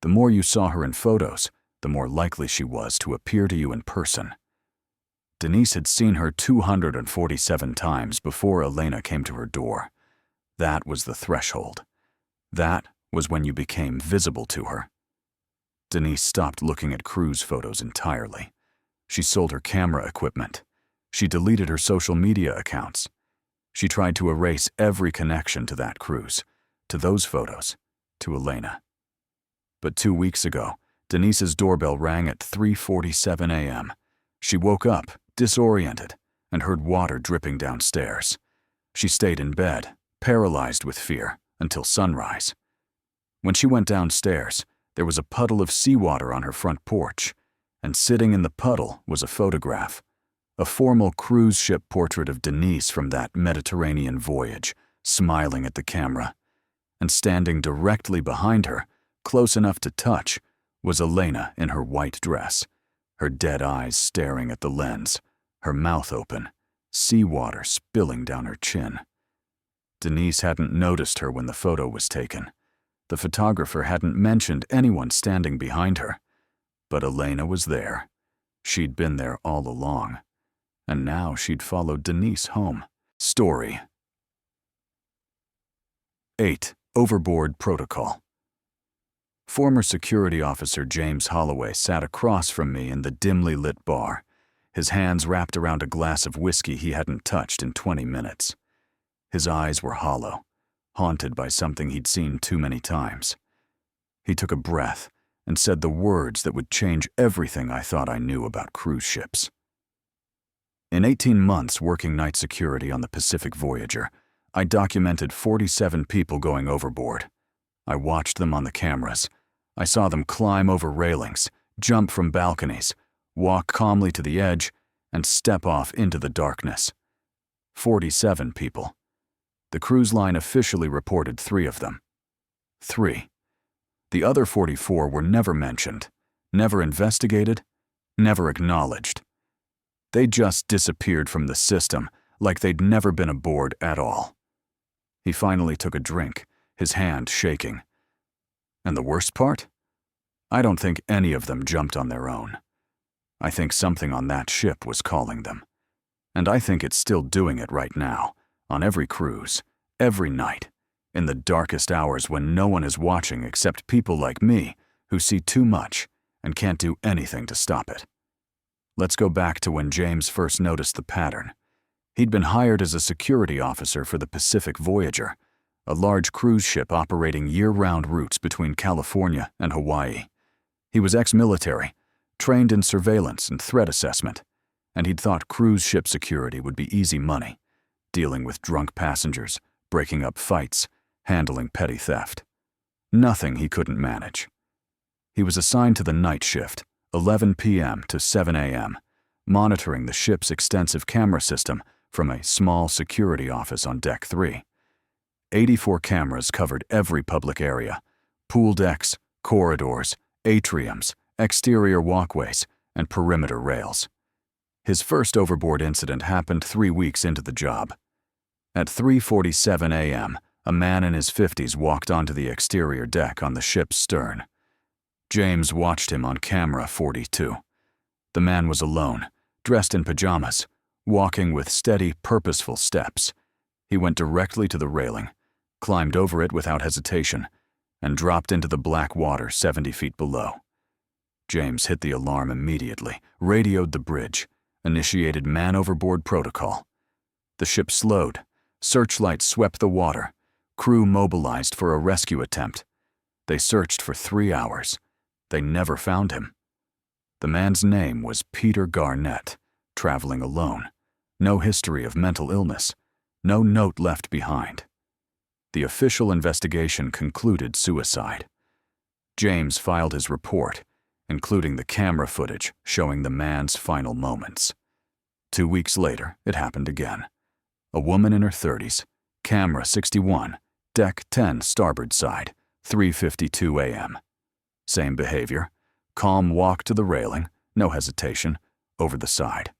The more you saw her in photos, the more likely she was to appear to you in person. Denise had seen her 247 times before Elena came to her door. That was the threshold. That was when you became visible to her. Denise stopped looking at cruise photos entirely. She sold her camera equipment. She deleted her social media accounts. She tried to erase every connection to that cruise, to those photos, to Elena. But 2 weeks ago, Denise's doorbell rang at 3:47 a.m. She woke up, disoriented, and heard water dripping downstairs. She stayed in bed, paralyzed with fear, until sunrise. When she went downstairs, there was a puddle of seawater on her front porch, and sitting in the puddle was a photograph, a formal cruise ship portrait of Denise from that Mediterranean voyage, smiling at the camera. And standing directly behind her, close enough to touch, was Elena in her white dress, her dead eyes staring at the lens, her mouth open, seawater spilling down her chin. Denise hadn't noticed her when the photo was taken. The photographer hadn't mentioned anyone standing behind her. But Elena was there. She'd been there all along. And now she'd followed Denise home. Story 8. Overboard Protocol. Former security officer James Holloway sat across from me in the dimly lit bar, his hands wrapped around a glass of whiskey he hadn't touched in 20 minutes. His eyes were hollow, haunted by something he'd seen too many times. He took a breath and said the words that would change everything I thought I knew about cruise ships. In 18 months working night security on the Pacific Voyager, I documented 47 people going overboard. I watched them on the cameras. I saw them climb over railings, jump from balconies, walk calmly to the edge, and step off into the darkness. 47 people. The cruise line officially reported 3 of them. 3. The other 44 were never mentioned, never investigated, never acknowledged. They just disappeared from the system like they'd never been aboard at all. He finally took a drink, his hand shaking. And the worst part? I don't think any of them jumped on their own. I think something on that ship was calling them. And I think it's still doing it right now, on every cruise, every night, in the darkest hours when no one is watching except people like me who see too much and can't do anything to stop it. Let's go back to when James first noticed the pattern. He'd been hired as a security officer for the Pacific Voyager, a large cruise ship operating year-round routes between California and Hawaii. He was ex-military, trained in surveillance and threat assessment, and he'd thought cruise ship security would be easy money, dealing with drunk passengers, breaking up fights, handling petty theft. Nothing he couldn't manage. He was assigned to the night shift, 11 p.m. to 7 a.m., monitoring the ship's extensive camera system from a small security office on Deck 3. 84 cameras covered every public area: pool decks, corridors, atriums, exterior walkways, and perimeter rails. His first overboard incident happened 3 weeks into the job. At 3:47 a.m., a man in his 50s walked onto the exterior deck on the ship's stern. James watched him on camera 42. The man was alone, dressed in pajamas, walking with steady, purposeful steps. He went directly to the railing, climbed over it without hesitation, and dropped into the black water 70 feet below. James hit the alarm immediately, radioed the bridge, initiated man overboard protocol. The ship slowed, searchlights swept the water, crew mobilized for a rescue attempt. They searched for 3 hours. They never found him. The man's name was Peter Garnett, traveling alone. No history of mental illness, no note left behind. The official investigation concluded suicide. James filed his report, including the camera footage showing the man's final moments. 2 weeks later, it happened again. A woman in her 30s, camera 61, deck 10 starboard side, 3:52 a.m. Same behavior, calm walk to the railing, no hesitation, over the side.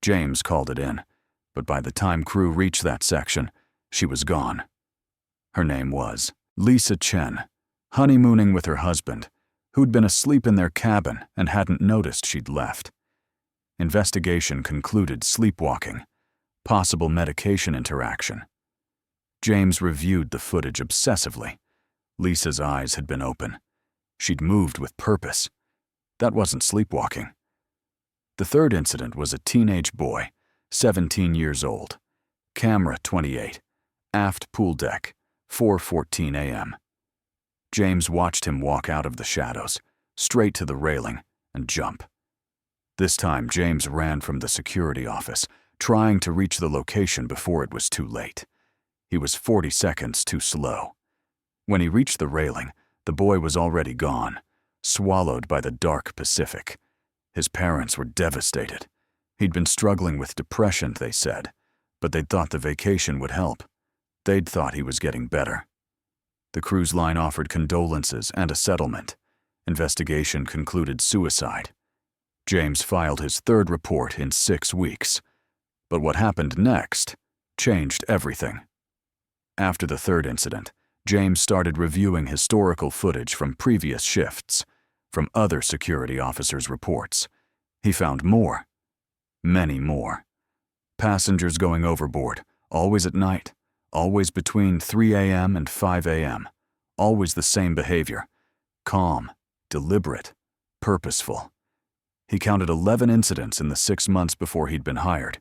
James called it in, but by the time crew reached that section, she was gone. Her name was Lisa Chen, honeymooning with her husband, who'd been asleep in their cabin and hadn't noticed she'd left. Investigation concluded sleepwalking, possible medication interaction. James reviewed the footage obsessively. Lisa's eyes had been open. She'd moved with purpose. That wasn't sleepwalking. The third incident was a teenage boy, 17 years old. Camera 28, aft pool deck, 4:14 a.m. James watched him walk out of the shadows, straight to the railing, and jump. This time, James ran from the security office, trying to reach the location before it was too late. He was 40 seconds too slow. When he reached the railing, the boy was already gone, swallowed by the dark Pacific. His parents were devastated. He'd been struggling with depression, they said, but they'd thought the vacation would help. They'd thought he was getting better. The cruise line offered condolences and a settlement. Investigation concluded suicide. James filed his third report in 6 weeks. But what happened next changed everything. After the third incident, James started reviewing historical footage from previous shifts, from other security officers' reports. He found more. Many more. Passengers going overboard, always at night, always between 3 a.m. and 5 a.m., always the same behavior, calm, deliberate, purposeful. He counted 11 incidents in the 6 months before he'd been hired.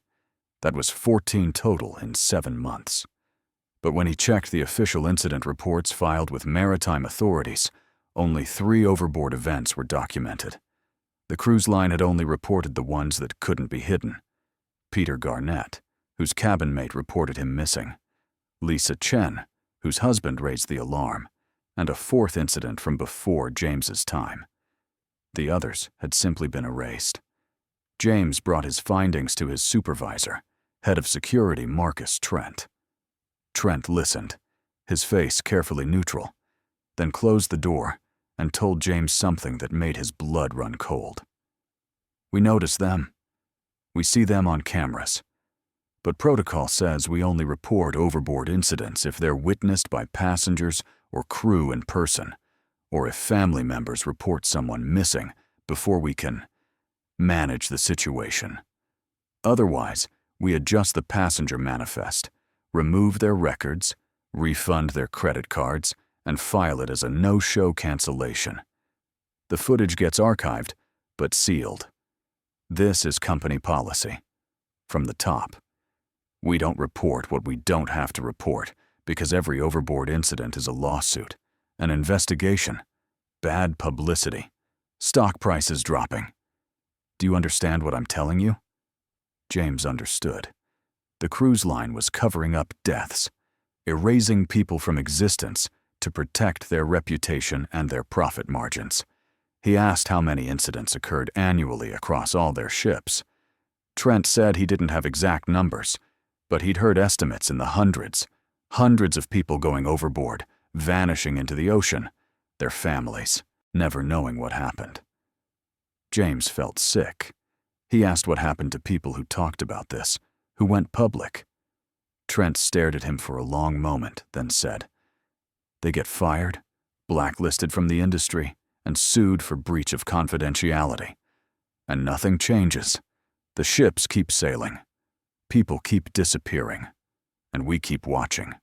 That was 14 total in 7 months. But when he checked the official incident reports filed with maritime authorities, only 3 overboard events were documented. The cruise line had only reported the ones that couldn't be hidden. Peter Garnett, whose cabin mate reported him missing. Lisa Chen, whose husband raised the alarm, and a 4th incident from before James's time. The others had simply been erased. James brought his findings to his supervisor, head of security Marcus Trent. Trent listened, his face carefully neutral, then closed the door and told James something that made his blood run cold. "We notice them. We see them on cameras. But protocol says we only report overboard incidents if they're witnessed by passengers or crew in person, or if family members report someone missing before we can manage the situation. Otherwise, we adjust the passenger manifest, remove their records, refund their credit cards, and file it as a no-show cancellation. The footage gets archived, but sealed. This is company policy. From the top. We don't report what we don't have to report, because every overboard incident is a lawsuit, an investigation, bad publicity, stock prices dropping. Do you understand what I'm telling you?" James understood. The cruise line was covering up deaths, erasing people from existence to protect their reputation and their profit margins. He asked how many incidents occurred annually across all their ships. Trent said he didn't have exact numbers, but he'd heard estimates in the hundreds of people going overboard, vanishing into the ocean, their families, never knowing what happened. James felt sick. He asked what happened to people who talked about this, who went public. Trent stared at him for a long moment, then said, "They get fired, blacklisted from the industry, and sued for breach of confidentiality. And nothing changes. The ships keep sailing. People keep disappearing. And we keep watching."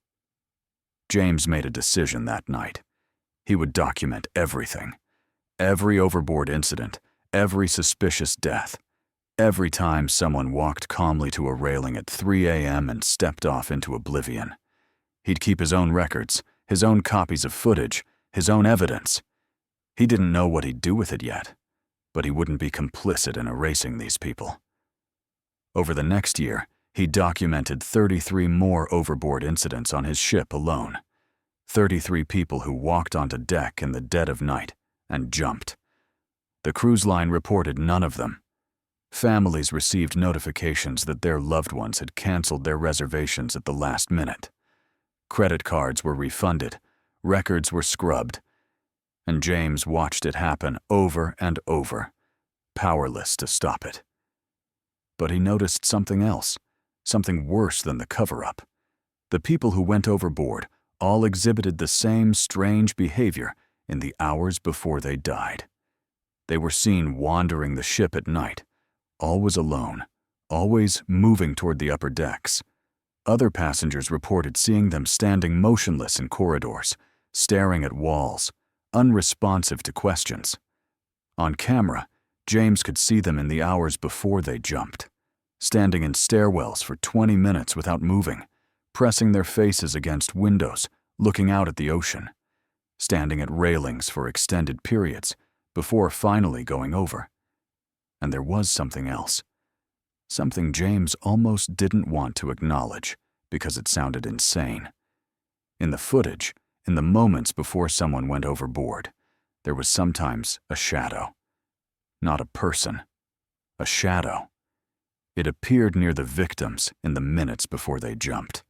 James made a decision that night. He would document everything. Every overboard incident, every suspicious death, every time someone walked calmly to a railing at 3 a.m. and stepped off into oblivion. He'd keep his own records, his own copies of footage, his own evidence. He didn't know what he'd do with it yet, but he wouldn't be complicit in erasing these people. Over the next year, he documented 33 more overboard incidents on his ship alone. 33 people who walked onto deck in the dead of night and jumped. The cruise line reported none of them. Families received notifications that their loved ones had canceled their reservations at the last minute. Credit cards were refunded, records were scrubbed, and James watched it happen over and over, powerless to stop it. But he noticed something else, something worse than the cover-up. The people who went overboard all exhibited the same strange behavior in the hours before they died. They were seen wandering the ship at night, always alone, always moving toward the upper decks. Other passengers reported seeing them standing motionless in corridors, staring at walls, unresponsive to questions. On camera, James could see them in the hours before they jumped, standing in stairwells for 20 minutes without moving, pressing their faces against windows, looking out at the ocean, standing at railings for extended periods before finally going over. And there was something else, something James almost didn't want to acknowledge because it sounded insane. In the footage, in the moments before someone went overboard, there was sometimes a shadow. Not a person, a shadow. It appeared near the victims in the minutes before they jumped.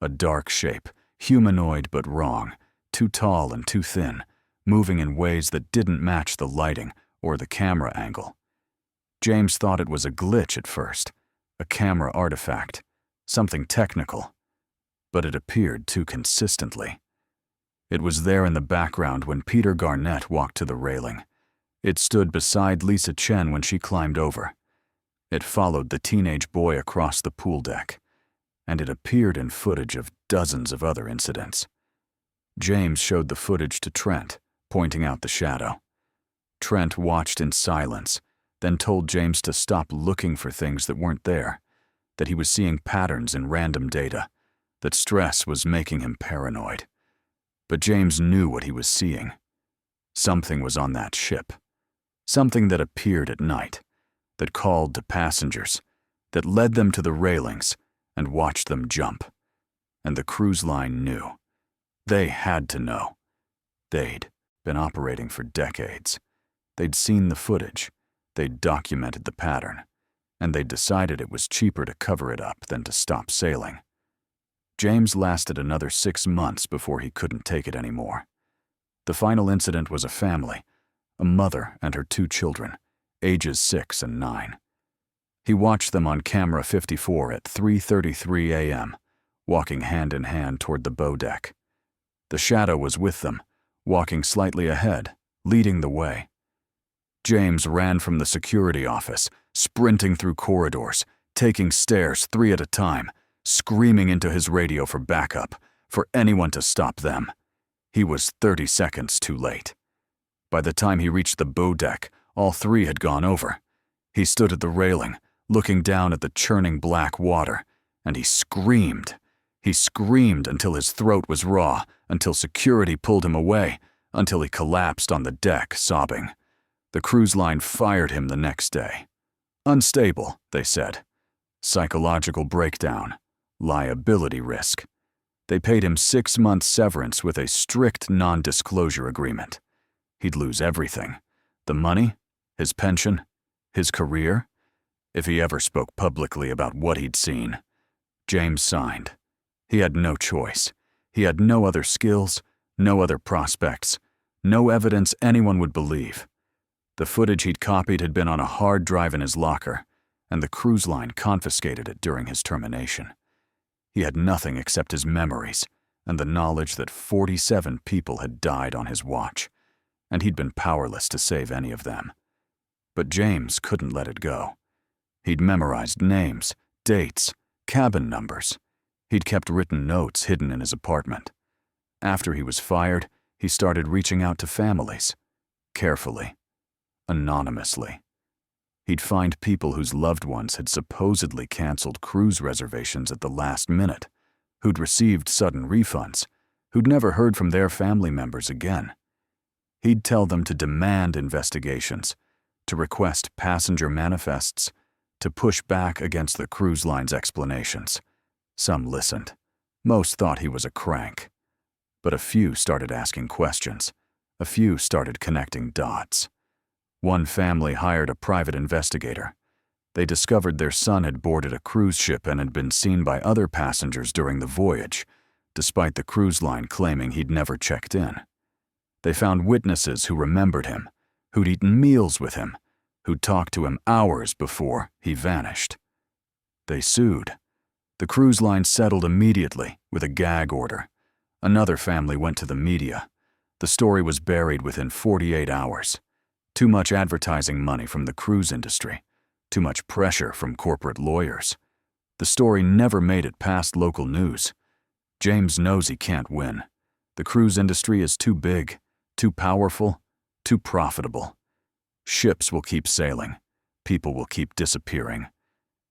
A dark shape, humanoid but wrong, too tall and too thin, moving in ways that didn't match the lighting or the camera angle. James thought it was a glitch at first, a camera artifact, something technical, but it appeared too consistently. It was there in the background when Peter Garnett walked to the railing. It stood beside Lisa Chen when she climbed over. It followed the teenage boy across the pool deck, and it appeared in footage of dozens of other incidents. James showed the footage to Trent, pointing out the shadow. Trent watched in silence, then told James to stop looking for things that weren't there, that he was seeing patterns in random data, that stress was making him paranoid. But James knew what he was seeing. Something was on that ship. Something that appeared at night, that called to passengers, that led them to the railings and watched them jump. And the cruise line knew. They had to know. They'd been operating for decades. They'd seen the footage. They'd documented the pattern. And they'd decided it was cheaper to cover it up than to stop sailing. James lasted another 6 months before he couldn't take it anymore. The final incident was a family, a mother and her 2 children, ages 6 and 9. He watched them on camera 54 at 3:33 a.m., walking hand in hand toward the bow deck. The shadow was with them, walking slightly ahead, leading the way. James ran from the security office, sprinting through corridors, taking stairs 3 at a time, screaming into his radio for backup, for anyone to stop them. He was 30 seconds too late. By the time he reached the bow deck, all 3 had gone over. He stood at the railing, looking down at the churning black water, and he screamed. He screamed until his throat was raw, until security pulled him away, until he collapsed on the deck, sobbing. The cruise line fired him the next day. Unstable, they said. Psychological breakdown. Liability risk. They paid him 6 months severance with a strict non-disclosure agreement. He'd lose everything. The money, his pension, his career, if he ever spoke publicly about what he'd seen. James signed. He had no choice. He had no other skills, no other prospects, no evidence anyone would believe. The footage he'd copied had been on a hard drive in his locker, and the cruise line confiscated it during his termination. He had nothing except his memories and the knowledge that 47 people had died on his watch, and he'd been powerless to save any of them. But James couldn't let it go. He'd memorized names, dates, cabin numbers. He'd kept written notes hidden in his apartment. After he was fired, he started reaching out to families, carefully, anonymously. He'd find people whose loved ones had supposedly canceled cruise reservations at the last minute, who'd received sudden refunds, who'd never heard from their family members again. He'd tell them to demand investigations, to request passenger manifests, to push back against the cruise line's explanations. Some listened. Most thought he was a crank. But a few started asking questions. A few started connecting dots. One family hired a private investigator. They discovered their son had boarded a cruise ship and had been seen by other passengers during the voyage, despite the cruise line claiming he'd never checked in. They found witnesses who remembered him, who'd eaten meals with him, who'd talked to him hours before he vanished. They sued. The cruise line settled immediately with a gag order. Another family went to the media. The story was buried within 48 hours. Too much advertising money from the cruise industry. Too much pressure from corporate lawyers. The story never made it past local news. James knows he can't win. The cruise industry is too big, too powerful, too profitable. Ships will keep sailing. People will keep disappearing.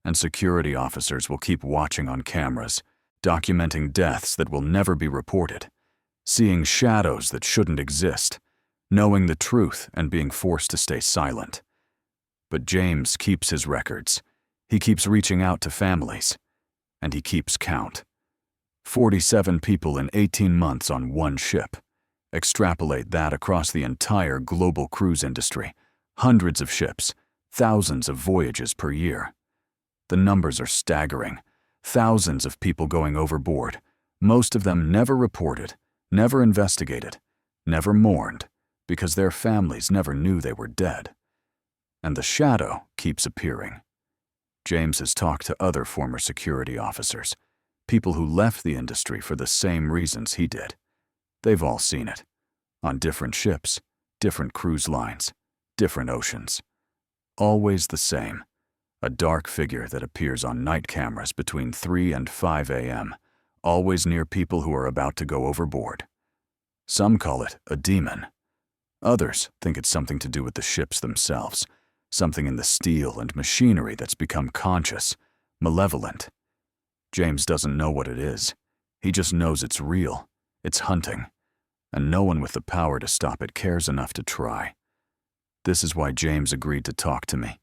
And security officers will keep watching on cameras, documenting deaths that will never be reported, seeing shadows that shouldn't exist, knowing the truth and being forced to stay silent. But James keeps his records. He keeps reaching out to families. And he keeps count. 47 people in 18 months on one ship. Extrapolate that across the entire global cruise industry. Hundreds of ships, thousands of voyages per year. The numbers are staggering. Thousands of people going overboard. Most of them never reported, never investigated, never mourned, because their families never knew they were dead. And the shadow keeps appearing. James has talked to other former security officers, people who left the industry for the same reasons he did. They've all seen it, on different ships, different cruise lines, different oceans. Always the same, a dark figure that appears on night cameras between 3 and 5 a.m., always near people who are about to go overboard. Some call it a demon. Others think it's something to do with the ships themselves, something in the steel and machinery that's become conscious, malevolent. James doesn't know what it is. He just knows it's real, it's hunting, and no one with the power to stop it cares enough to try. This is why James agreed to talk to me,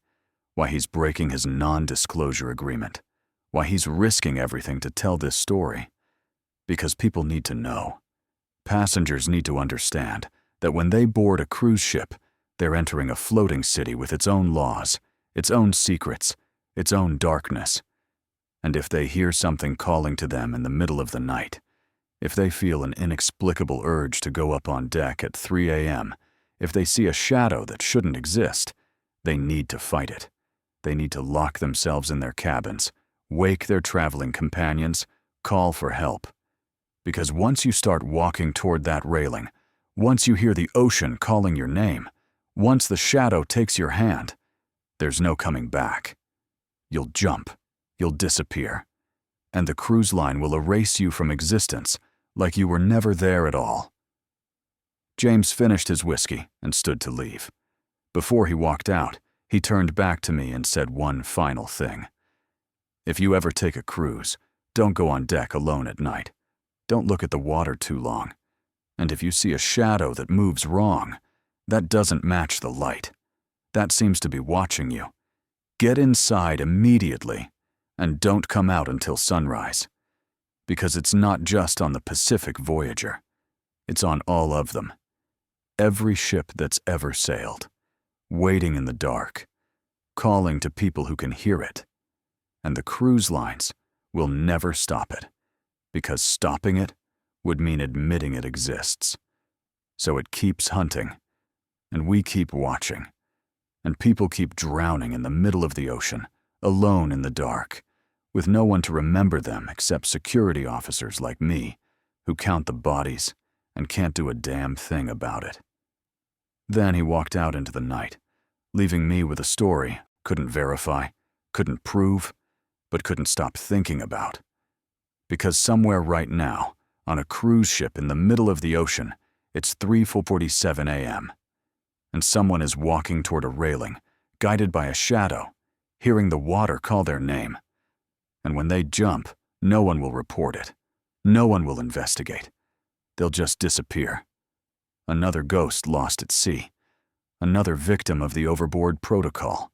why he's breaking his non-disclosure agreement, why he's risking everything to tell this story. Because people need to know. Passengers need to understand that when they board a cruise ship, they're entering a floating city with its own laws, its own secrets, its own darkness. And if they hear something calling to them in the middle of the night, if they feel an inexplicable urge to go up on deck at 3 a.m., if they see a shadow that shouldn't exist, they need to fight it. They need to lock themselves in their cabins, wake their traveling companions, call for help. Because once you start walking toward that railing, once you hear the ocean calling your name, once the shadow takes your hand, there's no coming back. You'll jump, you'll disappear, and the cruise line will erase you from existence like you were never there at all. James finished his whiskey and stood to leave. Before he walked out, he turned back to me and said one final thing. If you ever take a cruise, don't go on deck alone at night. Don't look at the water too long. And if you see a shadow that moves wrong, that doesn't match the light. That seems to be watching you. Get inside immediately and don't come out until sunrise. Because it's not just on the Pacific Voyager. It's on all of them. Every ship that's ever sailed. Waiting in the dark. Calling to people who can hear it. And the cruise lines will never stop it. Because stopping it would mean admitting it exists. So it keeps hunting, and we keep watching, and people keep drowning in the middle of the ocean, alone in the dark, with no one to remember them except security officers like me, who count the bodies and can't do a damn thing about it. Then he walked out into the night, leaving me with a story couldn't verify, couldn't prove, but couldn't stop thinking about. Because somewhere right now, on a cruise ship in the middle of the ocean, it's 3:47 a.m., and someone is walking toward a railing, guided by a shadow, hearing the water call their name. And when they jump, no one will report it. No one will investigate. They'll just disappear. Another ghost lost at sea. Another victim of the Overboard protocol.